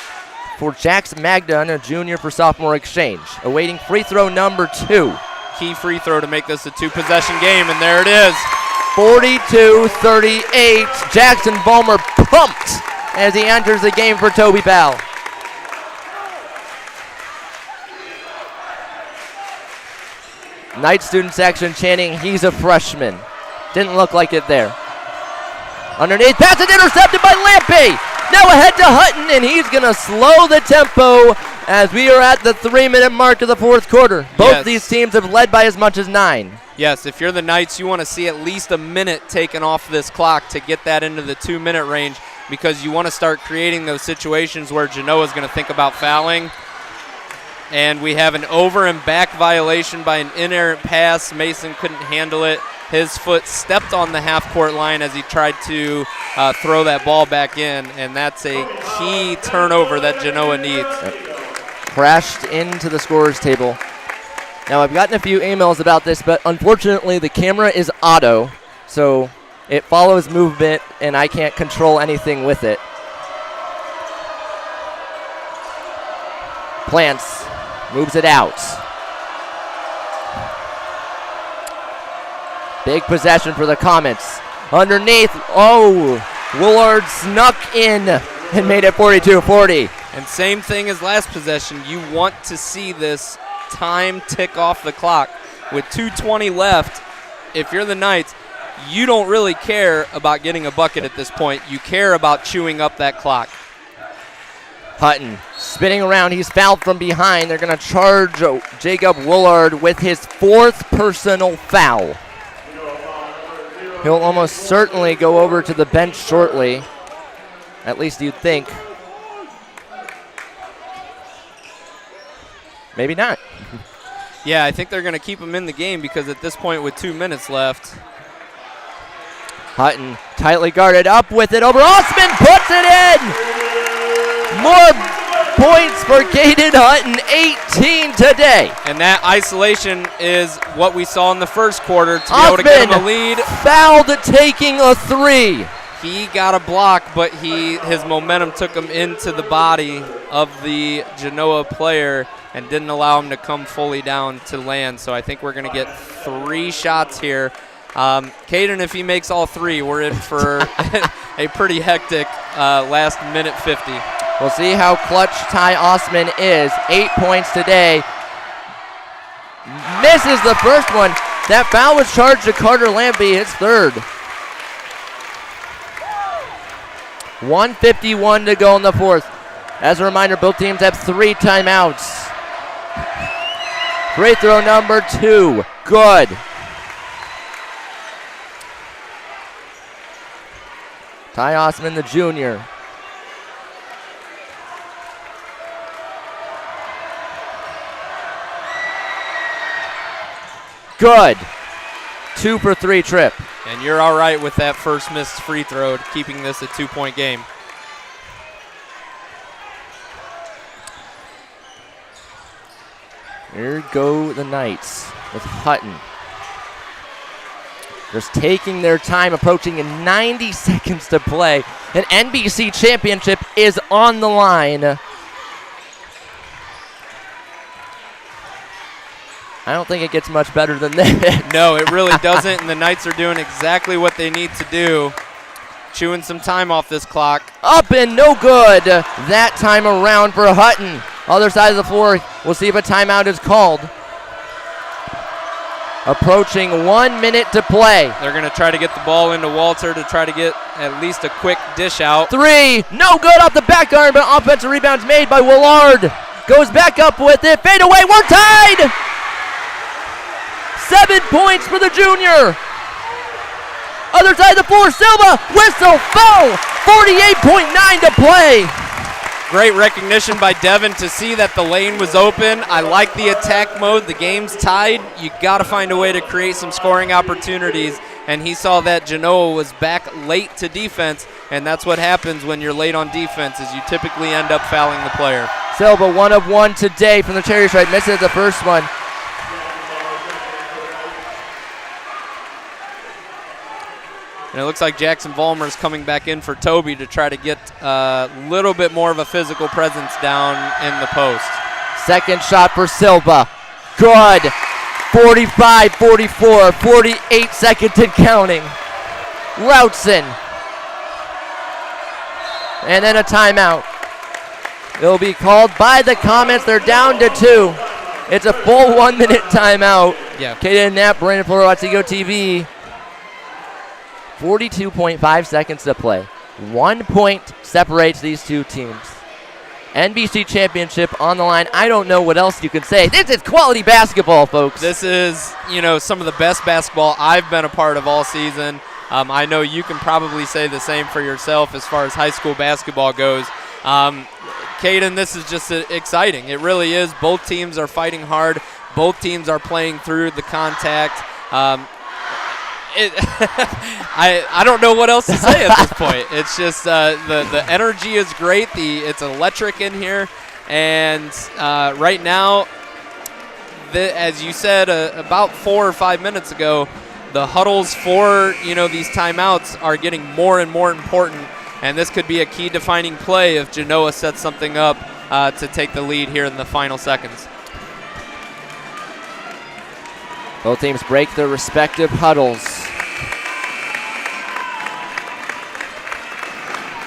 for Jax Magdon, a junior for sophomore exchange. Awaiting free throw number 2.
Key free throw to make this a 2-possession game, and there it is.
42-38. Jackson Vollmer pumped as he enters the game for Toby Powell. Knight student section chanting, he's a freshman. Didn't look like it there. Underneath, pass is intercepted by Lampy. Now ahead to Hutton, and he's going to slow the tempo as we are at the 3-minute mark of the fourth quarter. Both these teams have led by as much as 9.
Yes, if you're the Knights, you want to see at least a minute taken off this clock to get that into the 2-minute range, because you want to start creating those situations where Genoa is going to think about fouling. And we have an over and back violation by an inerrant pass. Mason couldn't handle it. His foot stepped on the half-court line as he tried to throw that ball back in, and that's a key turnover that Genoa needs.
Crashed into the scorer's table. Now, I've gotten a few emails about this, but unfortunately the camera is auto, so it follows movement, and I can't control anything with it. Plants moves it out. Big possession for the Comets. Underneath, Willard snuck in and made it 42-40.
And same thing as last possession. You want to see this time tick off the clock. With 2:20 left, if you're the Knights, you don't really care about getting a bucket at this point. You care about chewing up that clock.
Hutton spinning around. He's fouled from behind. They're going to charge Jacob Willard with his 4th personal foul. He'll almost certainly go over to the bench shortly. At least you'd think. Maybe not.
Yeah, I think they're going to keep him in the game, because at this point with 2 minutes left.
Hutton tightly guarded, up with it over Osman, puts it in! More points for Caden Hutton, 18 today.
And that isolation is what we saw in the first quarter to be able to get him a lead.
Fouled taking a 3.
He got a block, but his momentum took him into the body of the Genoa player and didn't allow him to come fully down to land. So I think we're going to get 3 shots here. Caden, if he makes all 3, we're in for a pretty hectic last minute 50.
We'll see how clutch Ty Osman is. 8 points today. Misses the first one. That foul was charged to Carter Lampy, his 3rd. 1:51 to go in the 4th. As a reminder, both teams have 3 timeouts. Free throw number 2. Good. Ty Osman, the junior. Good. 2 for 3 trip.
And you're all right with that first missed free throw, keeping this a 2-point game.
Here go the Knights with Hutton. Just taking their time, approaching 90 seconds to play. An NBC championship is on the line. I don't think it gets much better than that.
No, it really doesn't, and the Knights are doing exactly what they need to do. Chewing some time off this clock.
Up and no good that time around for Hutton. Other side of the floor, we'll see if a timeout is called. Approaching 1 minute to play.
They're going to try to get the ball into Walter to try to get at least a quick dish out.
3, no good off the back iron, but offensive rebounds made by Willard. Goes back up with it, fade away, we're tied! 7 points for the junior. Other side of the floor, Silva, whistle, foul, 48.9 to play.
Great recognition by Devin to see that the lane was open. I like the attack mode. The game's tied. You got to find a way to create some scoring opportunities. And he saw that Genoa was back late to defense, and that's what happens when you're late on defense is you typically end up fouling the player.
Silva 1 of 1 today from the cherry stripe. Misses the first one.
And it looks like Jackson Vollmer's coming back in for Toby to try to get a little bit more of a physical presence down in the post.
Second shot for Silva. Good. 45-44, 48 seconds and counting. Routson. And then a timeout. It'll be called by the Comets. They're down to 2. It's a full 1 minute timeout.
Yeah.
Kaden Knapp, Brandon Flores, Otsego TV. 42.5 seconds to play. 1 point separates these two teams. NBC championship on the line. I don't know what else you can say. This is quality basketball, folks.
This is, some of the best basketball I've been a part of all season. I know you can probably say the same for yourself as far as high school basketball goes. Caden, this is just exciting. It really is. Both teams are fighting hard. Both teams are playing through the contact. I don't know what else to say at this point. It's just the energy is great. It's electric in here, and right now, as you said about 4 or 5 minutes ago, the huddles for these timeouts are getting more and more important, and this could be a key defining play if Genoa sets something up to take the lead here in the final seconds.
Both teams break their respective huddles.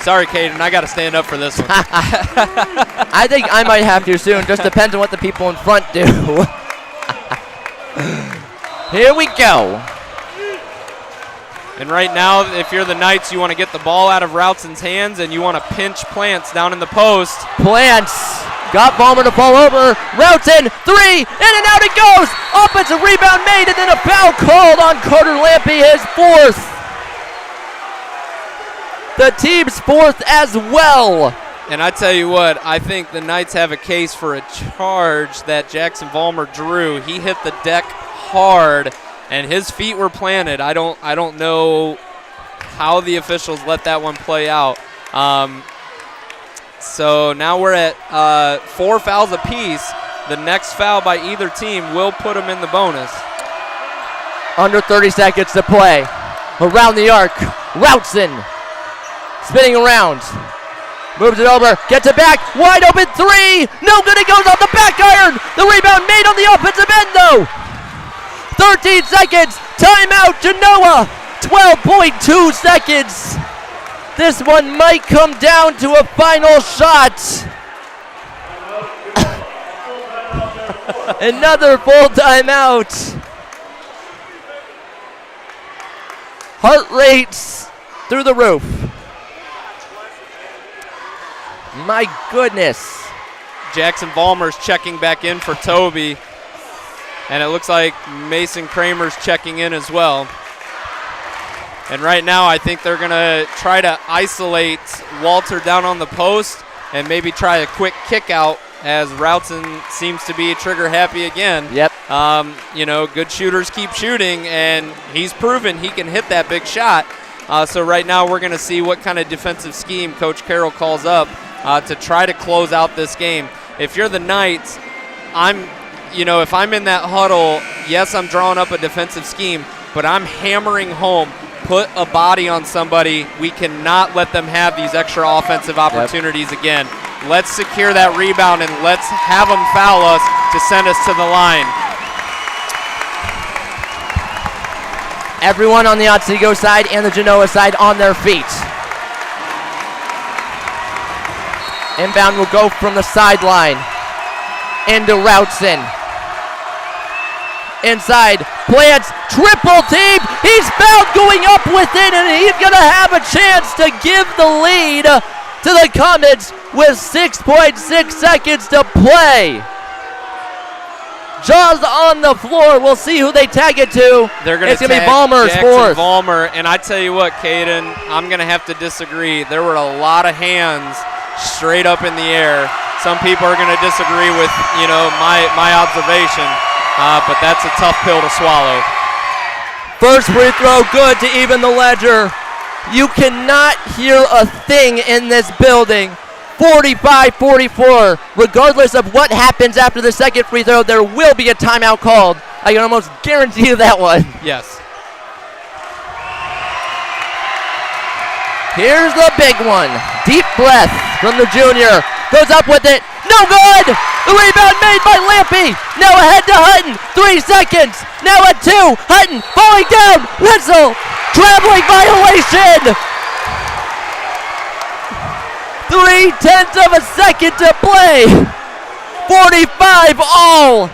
Sorry, Caden, I got to stand up for this one.
I think I might have to soon. Just depends on what the people in front do. Here we go.
And right now, if you're the Knights, you want to get the ball out of Routson's hands, and you want to pinch Plants down in the post.
Plants got Ballmer to fall over. Routson, 3, in and out it goes. Offensive rebound made, and then a foul called on Carter Lampy, his 4th. The team's 4th as well.
And I tell you what, I think the Knights have a case for a charge that Jackson Vollmer drew. He hit the deck hard, and his feet were planted. I don't know how the officials let that one play out. So now we're at 4 fouls apiece. The next foul by either team will put them in the bonus.
Under 30 seconds to play. Around the arc, Routson spinning around. Moves it over, gets it back, wide open three, no good, it goes off the back iron. The rebound made on the offensive end though. 13 seconds, timeout Genoa, 12.2 seconds. This one might come down to a final shot. Another full timeout. Heart rates through the roof. My goodness.
Jackson Vollmer's checking back in for Toby. And it looks like Mason Kramer's checking in as well. And right now I think they're going to try to isolate Walter down on the post and maybe try a quick kick out as Routson seems to be trigger happy again.
Yep.
Good shooters keep shooting, and he's proven he can hit that big shot. So right now we're going to see what kind of defensive scheme Coach Carroll calls up to try to close out this game. If you're the Knights, if I'm in that huddle, yes, I'm drawing up a defensive scheme, but I'm hammering home, put a body on somebody. We cannot let them have these extra offensive opportunities again. Let's secure that rebound and let's have them foul us to send us to the line.
Everyone on the Otsego side and the Genoa side on their feet. Inbound will go from the sideline into Routson. Inside, Plants, triple team. He's fouled going up with it, and he's going to have a chance to give the lead to the Comets with 6.6 seconds to play. Jaws on the floor. We'll see who they tag it to. It's going to be Vollmer's fourth.
Vollmer, and I tell you what, Caden, I'm going to have to disagree. There were a lot of hands straight up in the air. Some people are going to disagree with, my observation, but that's a tough pill to swallow.
First free throw, good to even the ledger. You cannot hear a thing in this building. 45-44. Regardless of what happens after the second free throw, there will be a timeout called. I can almost guarantee you that one.
Yes.
Here's the big one. Deep breath from the junior. Goes up with it. No good! The rebound made by Lampy. Now ahead to Hutton. 3 seconds. Now at 2. Hutton falling down. Whistle. Traveling violation. 0.3 of a second to play. 45 all.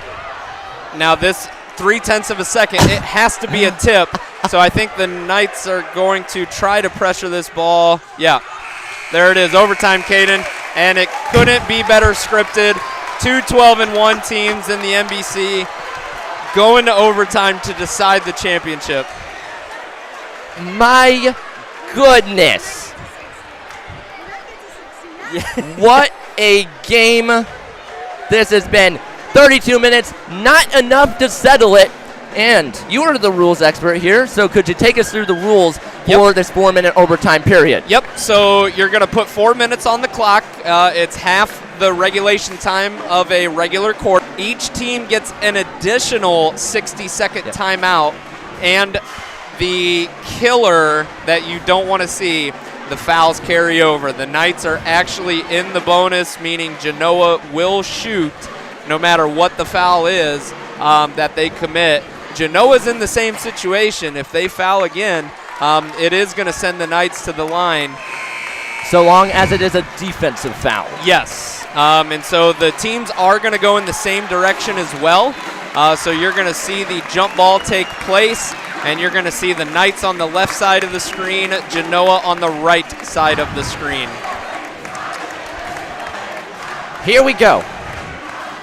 Now this 0.3 of a second, it has to be a tip. So I think the Knights are going to try to pressure this ball. Yeah, there it is, overtime, Caden. And it couldn't be better scripted. 2 12-1 teams in the NBC going to overtime to decide the championship.
My goodness. What a game this has been. 32 minutes, not enough to settle it. And you are the rules expert here, so could you take us through the rules for this 4-minute overtime period?
Yep, so you're going to put 4 minutes on the clock. It's half the regulation time of a regular quarter. Each team gets an additional 60-second timeout. And the killer that you don't want to see, the fouls carry over. The Knights are actually in the bonus, meaning Genoa will shoot no matter what the foul is that they commit. Genoa's in the same situation. If they foul again, it is going to send the Knights to the line.
So long as it is a defensive foul.
Yes. And so the teams are going to go in the same direction as well. So you're going to see the jump ball take place, and you're going to see the Knights on the left side of the screen, Genoa on the right side of the screen.
Here we go.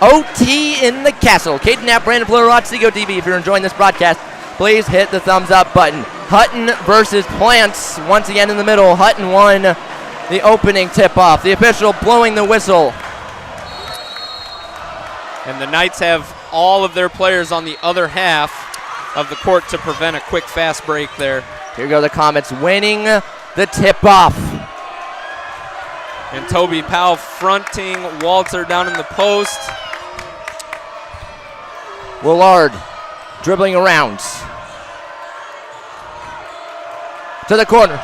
OT in the castle. Caden Knapp, Brandon Fleur, Otsego TV. If you're enjoying this broadcast, please hit the thumbs up button. Hutton versus Plants once again in the middle. Hutton won the opening tip-off. The official blowing the whistle.
And the Knights have all of their players on the other half of the court to prevent a quick fast break there.
Here go the Comets winning the tip-off.
And Toby Powell fronting Walter down in the post.
Willard dribbling around. To the corner.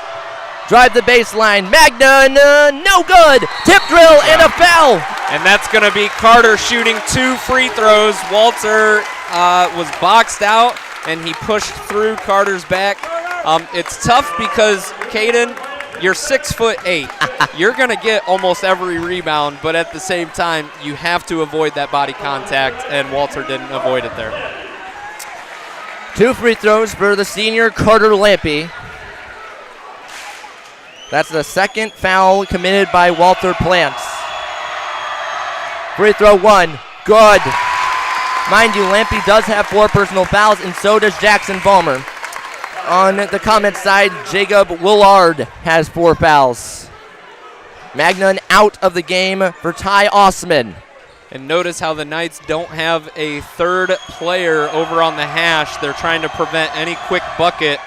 Drive the baseline. Magna, no good. Tip drill and a foul.
And that's going to be Carter shooting 2 free throws. Walter was boxed out, and he pushed through Carter's back. It's tough because, Caden, you're 6'8". You're going to get almost every rebound, but at the same time, you have to avoid that body contact, and Walter didn't avoid it there.
2 free throws for the senior Carter Lampy. That's the second foul committed by Walter Plants. Free throw 1, good. Mind you, Lampy does have 4 personal fouls, and so does Jackson Vollmer. On the comment side, Jacob Willard has 4 fouls. Magnan out of the game for Ty Osman.
And notice how the Knights don't have a third player over on the hash. They're trying to prevent any quick bucket.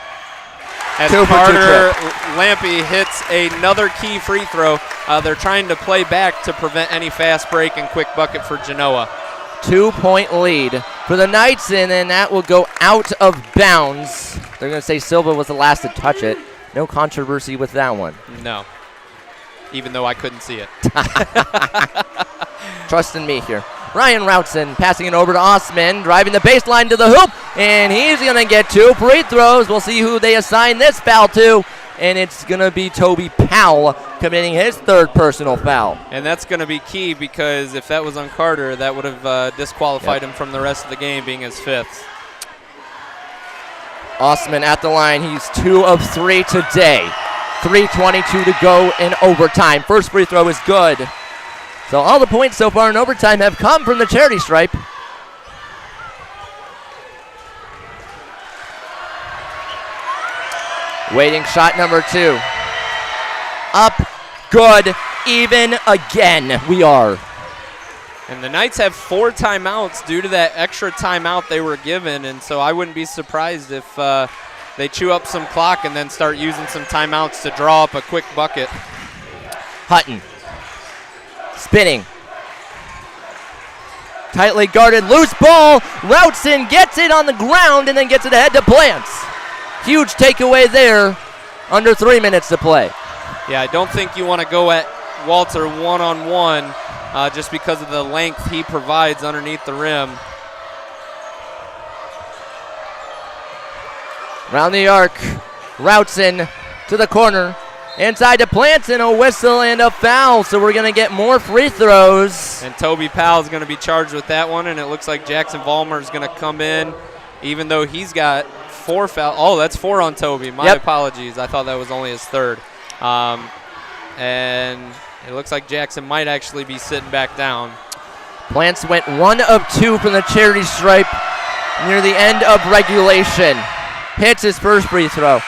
As Carter Lampy hits another key free throw, they're trying to play back to prevent any fast break and quick bucket for Genoa.
2-point lead for the Knights, and then that will go out of bounds. They're going to say Silva was the last to touch it. No controversy with that one.
No, even though I couldn't see it.
Trust in me here. Ryan Routson passing it over to Osman, driving the baseline to the hoop, and he's going to get 2 free throws. We'll see who they assign this foul to, and it's going to be Toby Powell committing his 3rd personal foul.
And that's going to be key because if that was on Carter, that would have disqualified him from the rest of the game, being his 5th.
Osman at the line. He's 2 of 3 today. 3:22 to go in overtime. First free throw is good. So all the points so far in overtime have come from the charity stripe. Waiting shot number 2. Up, good, even again we are.
And the Knights have 4 timeouts due to that extra timeout they were given, and so I wouldn't be surprised if they chew up some clock and then start using some timeouts to draw up a quick bucket.
Hutton. Spinning. Tightly guarded, loose ball. Routson gets it on the ground and then gets it ahead to Plants. Huge takeaway there. Under 3 minutes to play.
Yeah, I don't think you want to go at Walter one-on-one just because of the length he provides underneath the rim.
Round the arc. Routson to the corner. Inside to Plants, and a whistle and a foul, so we're going to get more free throws.
And Toby Powell's going to be charged with that one, and it looks like Jackson Vollmer is going to come in, even though he's got 4 fouls. Oh, that's 4 on Toby. My apologies. I thought that was only his 3rd. And it looks like Jackson might actually be sitting back down.
Plants went 1 of 2 from the charity stripe near the end of regulation. Hits his first free throw.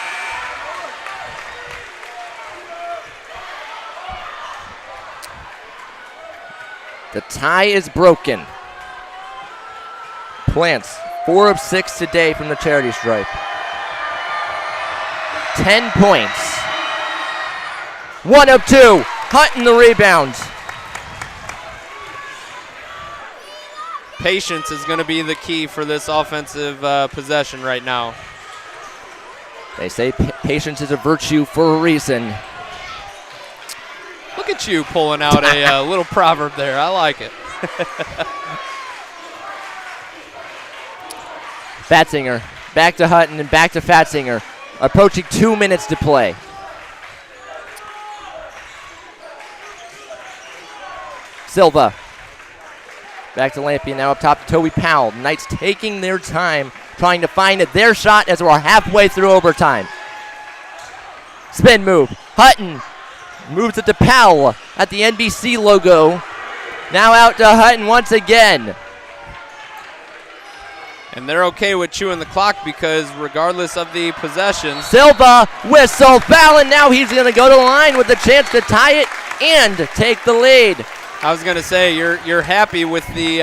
The tie is broken. Plants, 4 of 6 today from the charity stripe. 10 points. 1 of 2. Hutton the rebound.
Patience is going to be the key for this offensive possession right now.
They say patience is a virtue for a reason.
Look at you pulling out a little proverb there. I like it.
Fatzinger back to Hutton and back to Fatzinger. Approaching 2 minutes to play. Silva. Back to Lampion, now up top to Toby Powell. Knights taking their time, trying to find their shot as we're halfway through overtime. Spin move. Hutton moves it to Powell at the NBC logo. Now out to Hutton once again.
And they're okay with chewing the clock because regardless of the possession.
Silva, whistle, foul, and now he's going to go to the line with a chance to tie it and take the lead.
I was going to say, you're happy with the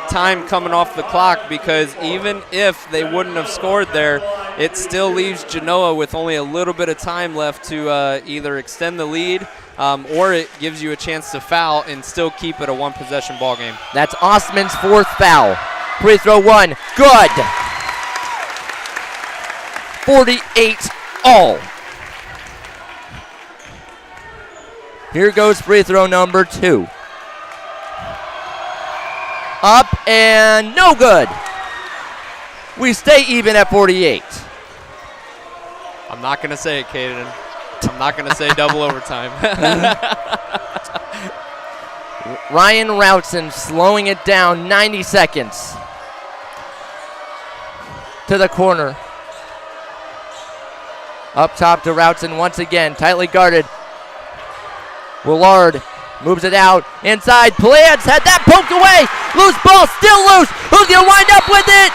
time coming off the clock because even if they wouldn't have scored there, it still leaves Genoa with only a little bit of time left to either extend the lead or it gives you a chance to foul and still keep it a one-possession ball game.
That's Osman's 4th foul. Free throw 1, good. 48 all. Here goes free throw number 2. Up and no good. We stay even at 48.
I'm not going to say it, Caden. I'm not going to say double overtime.
Ryan Routson slowing it down, 90 seconds. To the corner. Up top to Routson once again, tightly guarded. Willard moves it out, inside, Plants had that poked away. Loose ball, still loose. Who's going to wind up with it?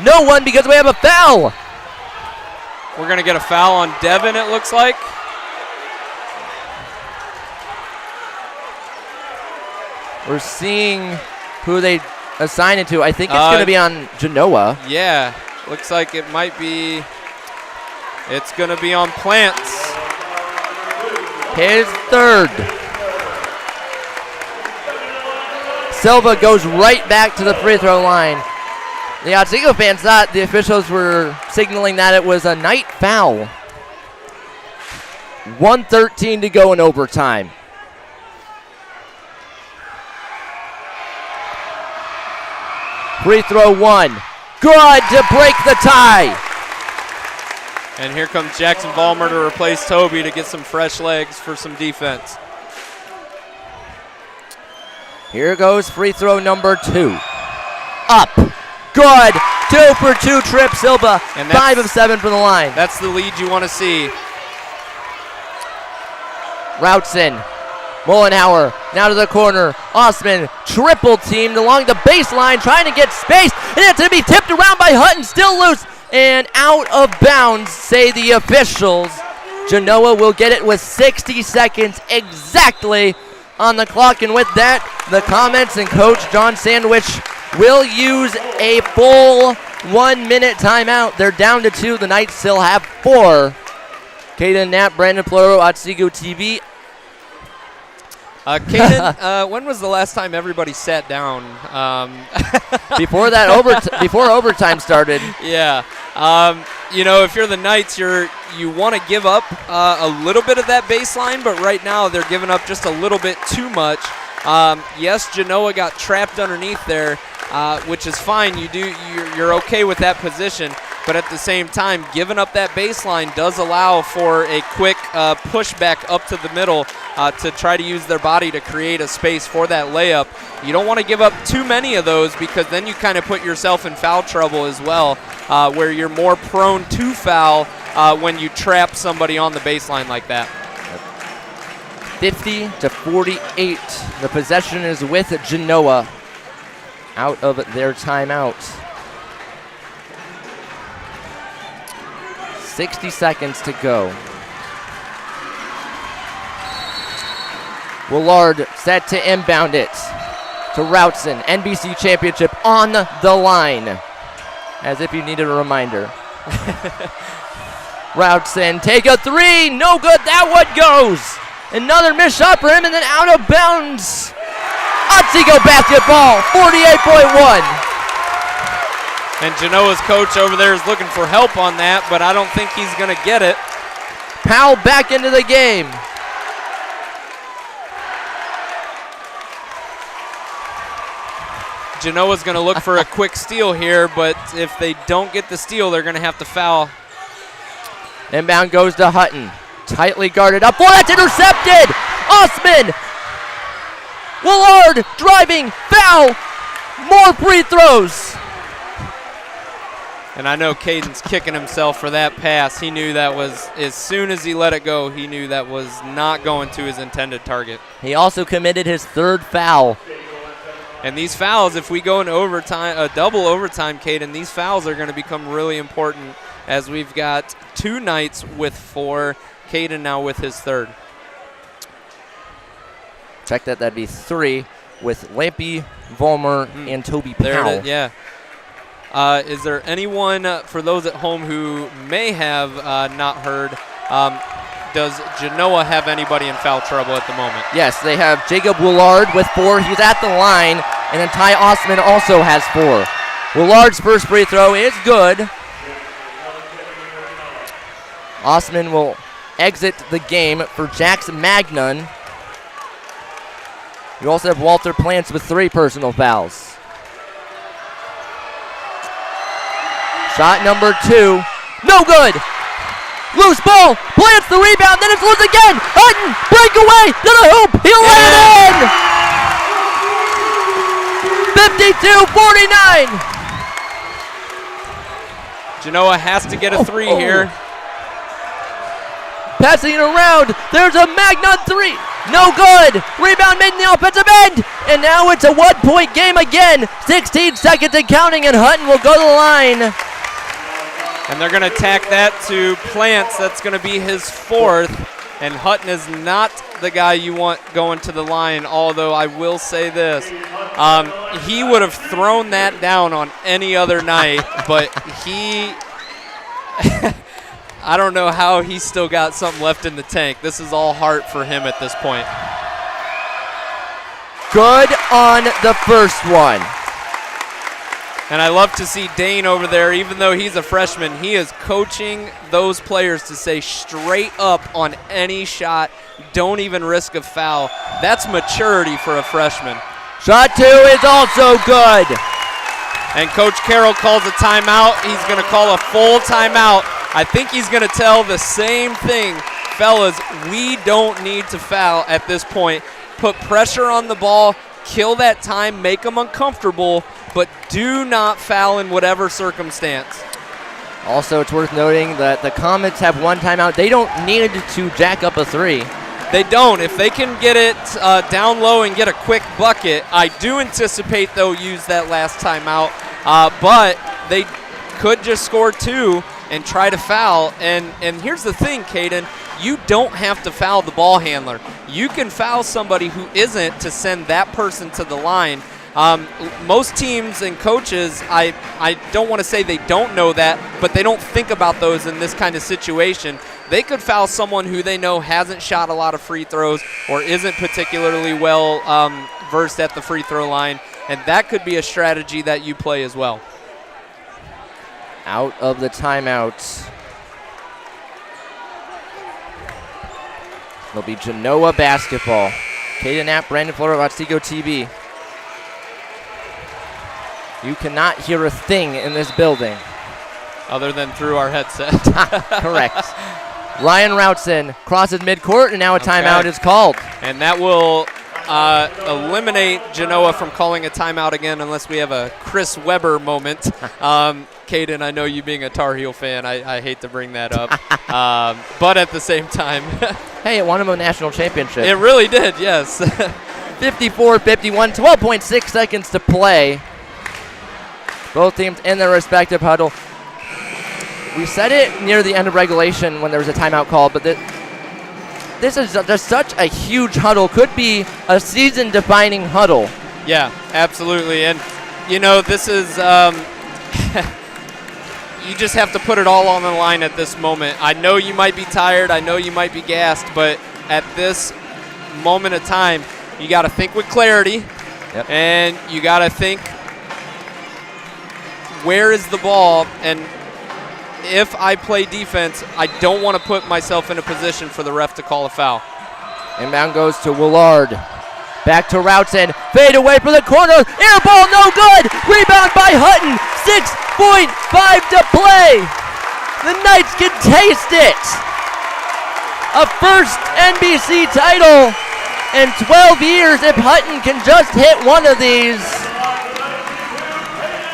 No one, because we have a foul.
We're going to get a foul on Devin, it looks like.
We're seeing who they assign it to. I think it's going to be on Genoa.
Yeah, looks like it might be. It's going to be on Plants.
His third. Silva goes right back to the free throw line. The Otsego fans thought the officials were signaling that it was a night foul. 1:13 to go in overtime. Free throw 1. Good to break the tie.
And here comes Jackson Vollmer to replace Toby to get some fresh legs for some defense.
Here goes free throw number 2. Up. Good. 2 for 2 trip Silva. And 5 of 7 from the line.
That's the lead you want to see.
Routson. Mullenhauer now to the corner. Osman triple teamed along the baseline trying to get space. And it's going to be tipped around by Hutton. Still loose. And out of bounds, say the officials. Genoa will get it with 60 seconds exactly on the clock. And with that, the comments and Coach John Sandwich will use a full 1 minute timeout. They're down to 2. The Knights still have 4. Caden Knapp, Brandon Ploro, Otsego TV.
Caden, when was the last time everybody sat down?
Before overtime started.
Yeah. If you're the Knights, you want to give up a little bit of that baseline, but right now they're giving up just a little bit too much. Yes, Genoa got trapped underneath there, which is fine. You're okay with that position, but at the same time, giving up that baseline does allow for a quick pushback up to the middle to try to use their body to create a space for that layup. You don't want to give up too many of those because then you kind of put yourself in foul trouble as well, where you're more prone to foul when you trap somebody on the baseline like that.
50 to 48. The possession is with Genoa out of their timeout. 60 seconds to go. Willard set to inbound it to Routson. NBC Championship on the line. As if you needed a reminder. Routson, take a 3. No good. That one goes. Another missed shot for him, and then out of bounds. Otsego basketball, 48.1.
And Genoa's coach over there is looking for help on that, but I don't think he's going to get it.
Powell back into the game.
Genoa's going to look for a quick steal here, but if they don't get the steal, they're going to have to foul.
Inbound goes to Hutton. Tightly guarded up. Boy, that's intercepted. Osman. Willard driving. Foul. More free throws.
And I know Caden's kicking himself for that pass. He knew that was, as soon as he let it go, he knew that was not going to his intended target.
He also committed his 3rd foul.
And these fouls, if we go into overtime, double overtime, Caden, these fouls are going to become really important as we've got 2 Knights with 4. Caden now with his 3rd.
Check that. That'd be 3 with Lampy, Vollmer, and Toby Powell.
There it is, yeah. Is there anyone, for those at home who may have not heard, does Genoa have anybody in foul trouble at the moment?
Yes, they have Jacob Willard with 4. He's at the line. And then Ty Osman also has 4. Willard's first free throw is good. Osman will exit the game for Jackson Magnon. You also have Walter Plants with 3 personal fouls. Shot number 2, no good. Loose ball, Plants the rebound, then it's loose again. Hutton, breakaway to the hoop, he'll let it in. 52-49.
Genoa has to get a 3 here.
Passing it around, there's a Magnon 3, no good. Rebound made in the offensive end, and now it's a 1-point game again. 16 seconds and counting, and Hutton will go to the line.
And they're going to tack that to Plants. That's going to be his 4th. And Hutton is not the guy you want going to the line, although I will say this. He would have thrown that down on any other night, but he I don't know how he's still got something left in the tank. This is all heart for him at this point.
Good on the first one.
And I love to see Dane over there, even though he's a freshman, he is coaching those players to say straight up on any shot, don't even risk a foul. That's maturity for a freshman.
Shot 2 is also good.
And Coach Carroll calls a timeout. He's going to call a full timeout. I think he's going to tell the same thing. Fellas, we don't need to foul at this point. Put pressure on the ball, kill that time, make them uncomfortable, but do not foul in whatever circumstance.
Also, it's worth noting that the Comets have 1 timeout. They don't need to jack up a 3.
They don't. If they can get it down low and get a quick bucket, I do anticipate they'll use that last timeout, but they could just score 2 and try to foul. And here's the thing, Caden, you don't have to foul the ball handler. You can foul somebody who isn't to send that person to the line. Most teams and coaches, I don't want to say they don't know that, but they don't think about those in this kind of situation. They could foul someone who they know hasn't shot a lot of free throws or isn't particularly well versed at the free throw line, and that could be a strategy that you play as well.
Out of the timeouts. It'll be Genoa basketball. Caden Knapp, Brandon Fuller of Otsego TV. You cannot hear a thing in this building.
Other than through our headset.
Correct. Ryan Routson crosses midcourt, and now a timeout is called.
And that will eliminate Genoa from calling a timeout again unless we have a Chris Webber moment. Caden, I know you being a Tar Heel fan, I hate to bring that up. But at the same time.
Hey, it won him a national championship.
It really did, yes.
54-51, 12.6 seconds to play. Both teams in their respective huddle. We said it near the end of regulation when there was a timeout called, but this is just such a huge huddle. Could be a season-defining huddle.
Yeah, absolutely. And, you know, this is you just have to put it all on the line at this moment. I know you might be tired. I know you might be gassed. But at this moment of time, you got to think with clarity.
Yep.
And you got to think, where is the ball? And if I play defense, I don't want to put myself in a position for the ref to call a foul.
Inbound goes to Willard. Back to Routson. Fade away for the corner. Air ball, no good. Rebound by Hutton. 6.5 to play. The Knights can taste it. A first NBC title in 12 years if Hutton can just hit one of these.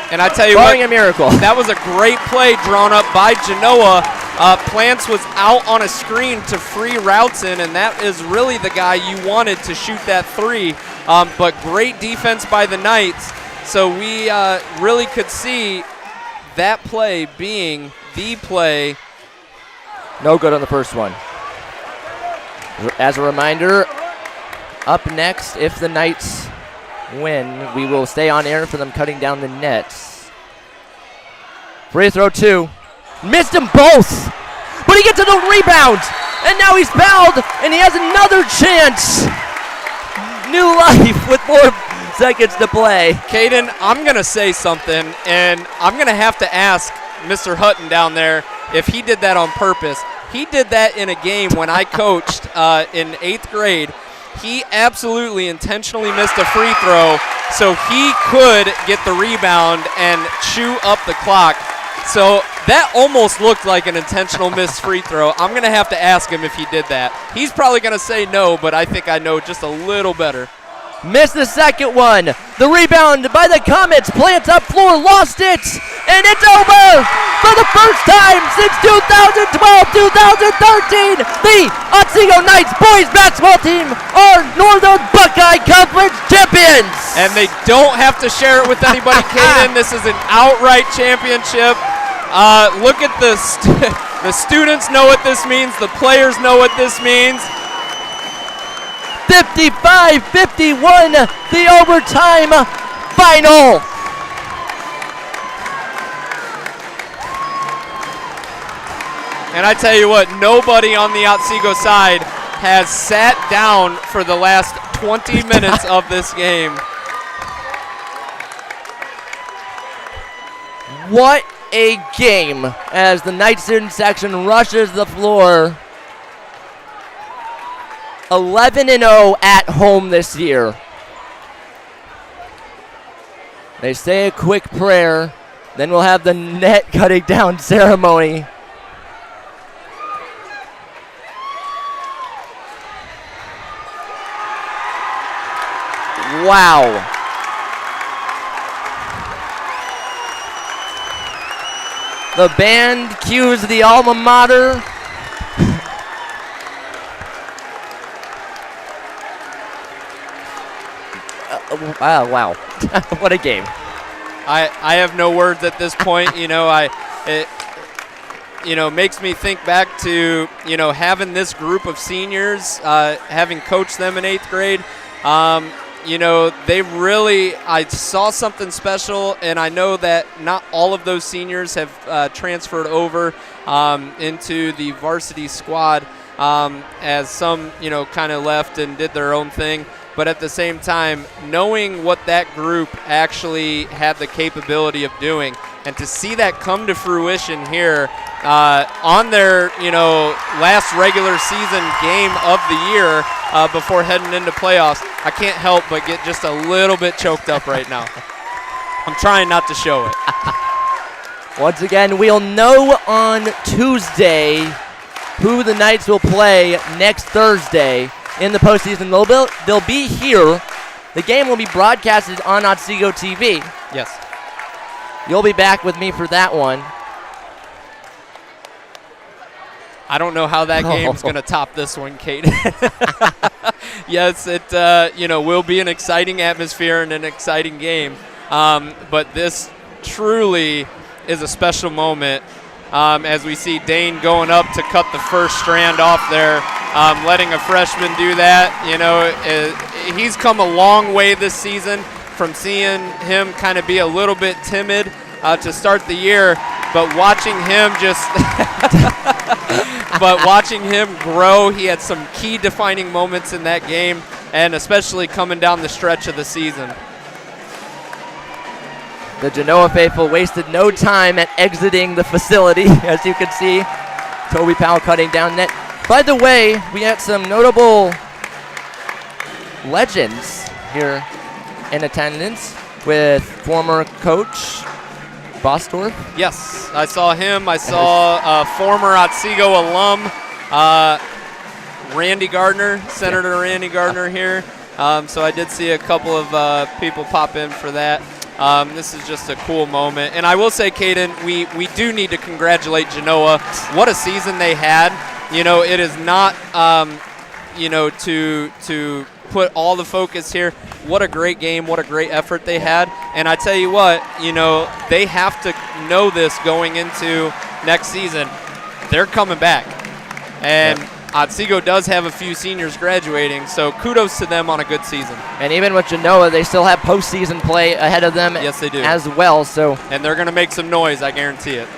And I tell you
barring
what,
a miracle.
That was a great play drawn up by Genoa. Plants was out on a screen to free Routson, and that is really the guy you wanted to shoot that 3. But great defense by the Knights. So we really could see that play being the play.
No good on the first one. As a reminder, up next, if the Knights win, we will stay on air for them cutting down the nets. Free throw 2. Missed them both, but he gets a rebound, and now he's fouled, and he has another chance. New life with 4 seconds to play.
Caden, I'm going to say something, and I'm going to have to ask Mr. Hutton down there if he did that on purpose. He did that in a game when I coached in 8th grade. He absolutely intentionally missed a free throw so he could get the rebound and chew up the clock. So that almost looked like an intentional missed free throw. I'm going to have to ask him if he did that. He's probably going to say no, but I think I know just a little better.
Missed the second one. The rebound by the Comets. Plants up floor. Lost it. And it's over. For the first time since 2012-2013, the Otsego Knights boys basketball team are Northern Buckeye Conference champions.
And they don't have to share it with anybody, Kaden. This is an outright championship. Look at this. The students know what this means. The players know what this means.
55-51, the overtime final.
And I tell you what, nobody on the Otsego side has sat down for the last 20 minutes of this game.
What a game as the Knight student section rushes the floor. 11-0 at home this year. They say a quick prayer, then we'll have the net cutting down ceremony. Wow. The band cues the alma mater. Wow. What a game.
I have no words at this point. It makes me think back to, having this group of seniors, having coached them in 8th grade. I saw something special, and I know that not all of those seniors have transferred over into the varsity squad, as some, kind of left and did their own thing. But at the same time, knowing what that group actually had the capability of doing, and to see that come to fruition here on their, last regular season game of the year before heading into playoffs, I can't help but get just a little bit choked up right now. I'm trying not to show it.
Once again, we'll know on Tuesday who the Knights will play next Thursday in the postseason. They'll be here. The game will be broadcasted on Otsego TV.
Yes.
You'll be back with me for that one.
I don't know how that game's going to top this one, Kate. Yes, it will be an exciting atmosphere and an exciting game. But this truly is a special moment as we see Dane going up to cut the first strand off there, letting a freshman do that. He's come a long way this season from seeing him kind of be a little bit timid to start the year, but watching him watching him grow. He had some key defining moments in that game, and especially coming down the stretch of the season.
The Genoa faithful wasted no time at exiting the facility, as you can see. Toby Powell cutting down net. By the way, we had some notable legends here in attendance with former coach Bostorff.
Yes, I saw him. I saw a former Otsego alum, Randy Gardner, Senator Randy Gardner here. So I did see a couple of people pop in for that. This is just a cool moment. And I will say, Caden, we do need to congratulate Genoa. What a season they had. It is not, to put all the focus here. What a great game. What a great effort they had. And I tell you what, they have to know this going into next season. They're coming back. And Otsego does have a few seniors graduating, so kudos to them on a good season. And
even with Genoa, they still have postseason play ahead of them.
Yes, they do.
As well. And
they're going to make some noise, I guarantee it.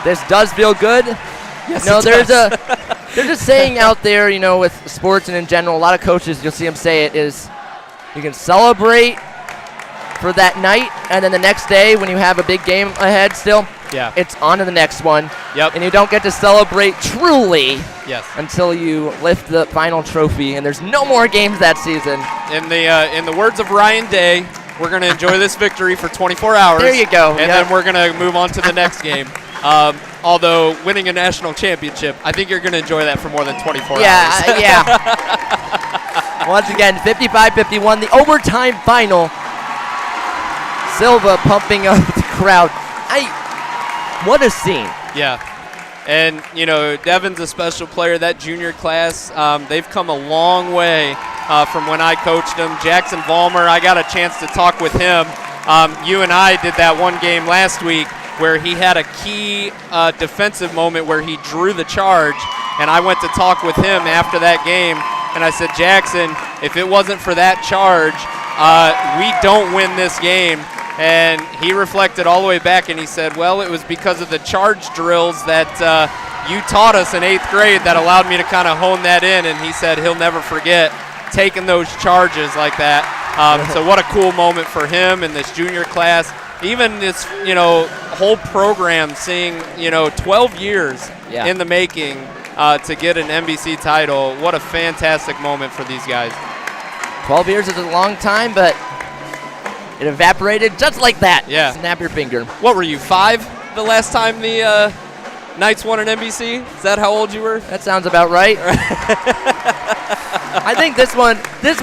This does feel good.
Yes,
there's a saying out there, with sports and in general, a lot of coaches, you'll see them say it, is you can celebrate for that night, and then the next day when you have a big game ahead still, it's on to the next one.
Yep.
And you don't get to celebrate truly
Yes.
until you lift the final trophy, and there's no more games that season.
In the words of Ryan Day, we're going to enjoy this victory for 24 hours.
There you go.
And then we're going to move on to the next game. Although winning a national championship, I think you're going to enjoy that for more than 24 hours.
Yeah. Once again, 55-51, the overtime final. Silva pumping up the crowd. What a scene.
Yeah. And, Devin's a special player. That junior class, they've come a long way from when I coached them. Jackson Vollmer, I got a chance to talk with him. You and I did that one game last week where he had a key defensive moment where he drew the charge, and I went to talk with him after that game, and I said, Jackson, if it wasn't for that charge, we don't win this game. And he reflected all the way back, and he said, well, it was because of the charge drills that you taught us in 8th grade that allowed me to kind of hone that in, and he said he'll never forget taking those charges like that. So what a cool moment for him and this junior class. Even this, whole program seeing, 12 years in the making to get an NBC title. What a fantastic moment for these guys.
12 years is a long time, but it evaporated just like that.
Yeah.
Snap your finger.
What were you, 5 the last time the Knights won an NBC? Is that how old you were?
That sounds about right. I think this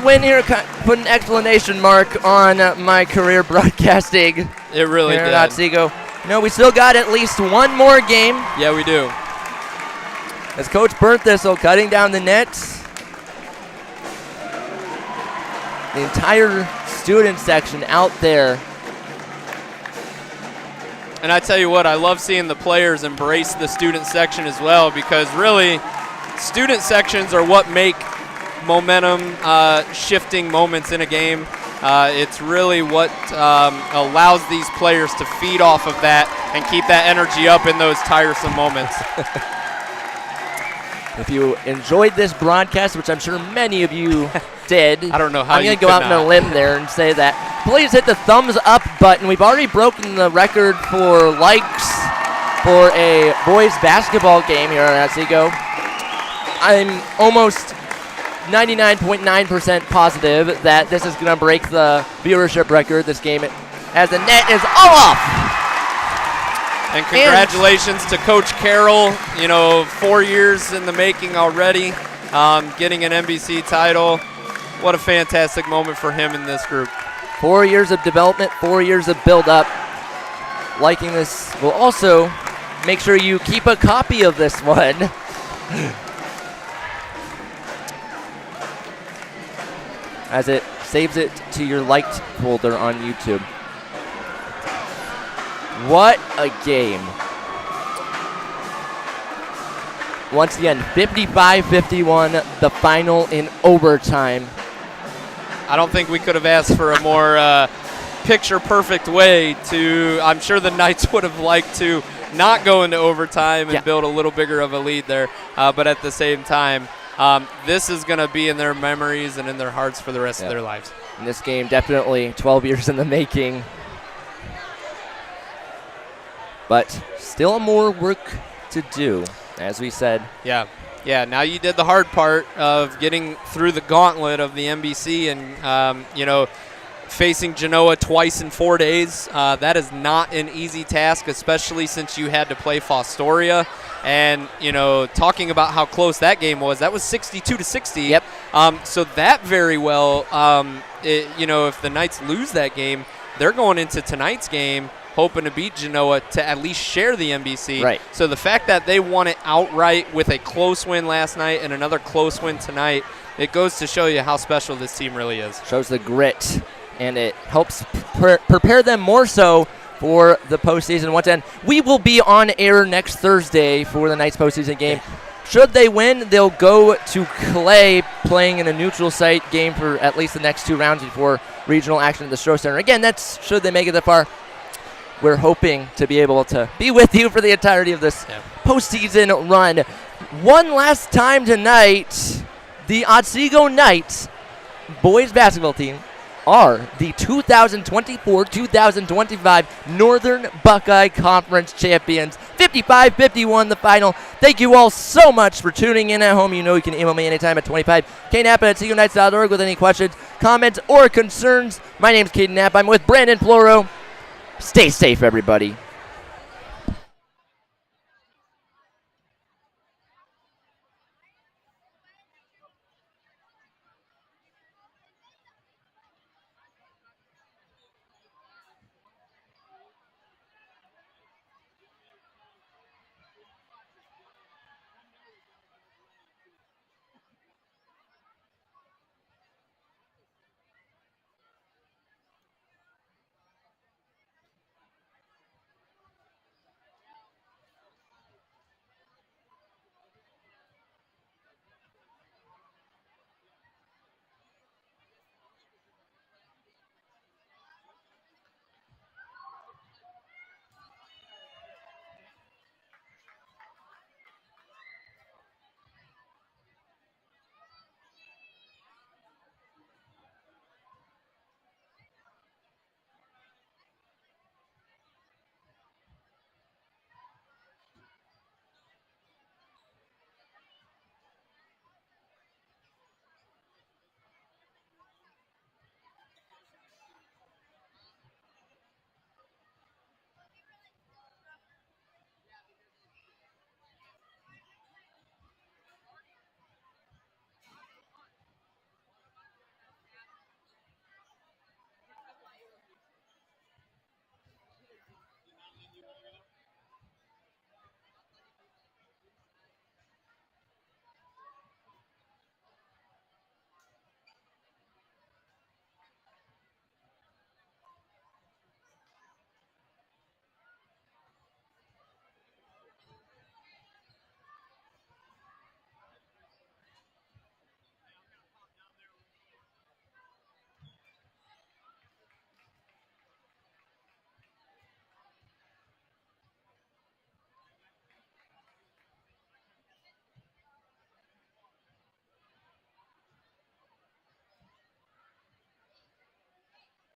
win here put an exclamation mark on my career broadcasting.
It really
here
did.
At Otsego. We still got at least one more game.
Yeah, we do.
As Coach Burnt Thistle cutting down the nets. The entire student section out there.
And I tell you what, I love seeing the players embrace the student section as well, because really, student sections are what make momentum shifting moments in a game. It's really what allows these players to feed off of that and keep that energy up in those tiresome moments.
If you enjoyed this broadcast, which I'm sure many of you did,
I don't know how
I'm going to go out on a limb there and say that. Please hit the thumbs up button. We've already broken the record for likes for a boys basketball game here at Otsego. I'm almost 99.9% positive that this is going to break the viewership record this game, as the net is all off.
And congratulations to Coach Carroll, 4 years in the making already, getting an NBC title. What a fantastic moment for him in this group.
4 years of development, 4 years of build-up. Liking this will also make sure you keep a copy of this one. As it saves it to your liked folder on YouTube. What a game. Once again, 55-51, the final in overtime.
I don't think we could have asked for a more picture-perfect way to, I'm sure the Knights would have liked to not go into overtime and build a little bigger of a lead there. But at the same time, this is going to be in their memories and in their hearts for the rest of their lives.
And this game definitely 12 years in the making. But still more work to do, as we said.
Yeah, now you did the hard part of getting through the gauntlet of the NBC and, facing Genoa twice in 4 days. That is not an easy task, especially since you had to play Fostoria. And, talking about how close that game was, that was 62-60.
Yep.
So that very well, if the Knights lose that game, they're going into tonight's game hoping to beat Genoa to at least share the NBC.
Right.
So the fact that they won it outright with a close win last night and another close win tonight, it goes to show you how special this team really is.
Shows the grit, and it helps prepare them more so for the postseason. Once again, we will be on air next Thursday for the Knights postseason game. Should they win, they'll go to Clay, playing in a neutral site game for at least the next 2 rounds before regional action at the Stroh Center. Again, that's should they make it that far. We're hoping to be able to be with you for the entirety of this postseason run. One last time tonight, the Otsego Knights boys basketball team are the 2024-2025 Northern Buckeye Conference champions. 55-51 the final. Thank you all so much for tuning in at home. You know you can email me anytime at 25knappa@seagonights.org with any questions, comments, or concerns. My name is Caden Knapp. I'm with Brandon Floro. Stay safe, everybody.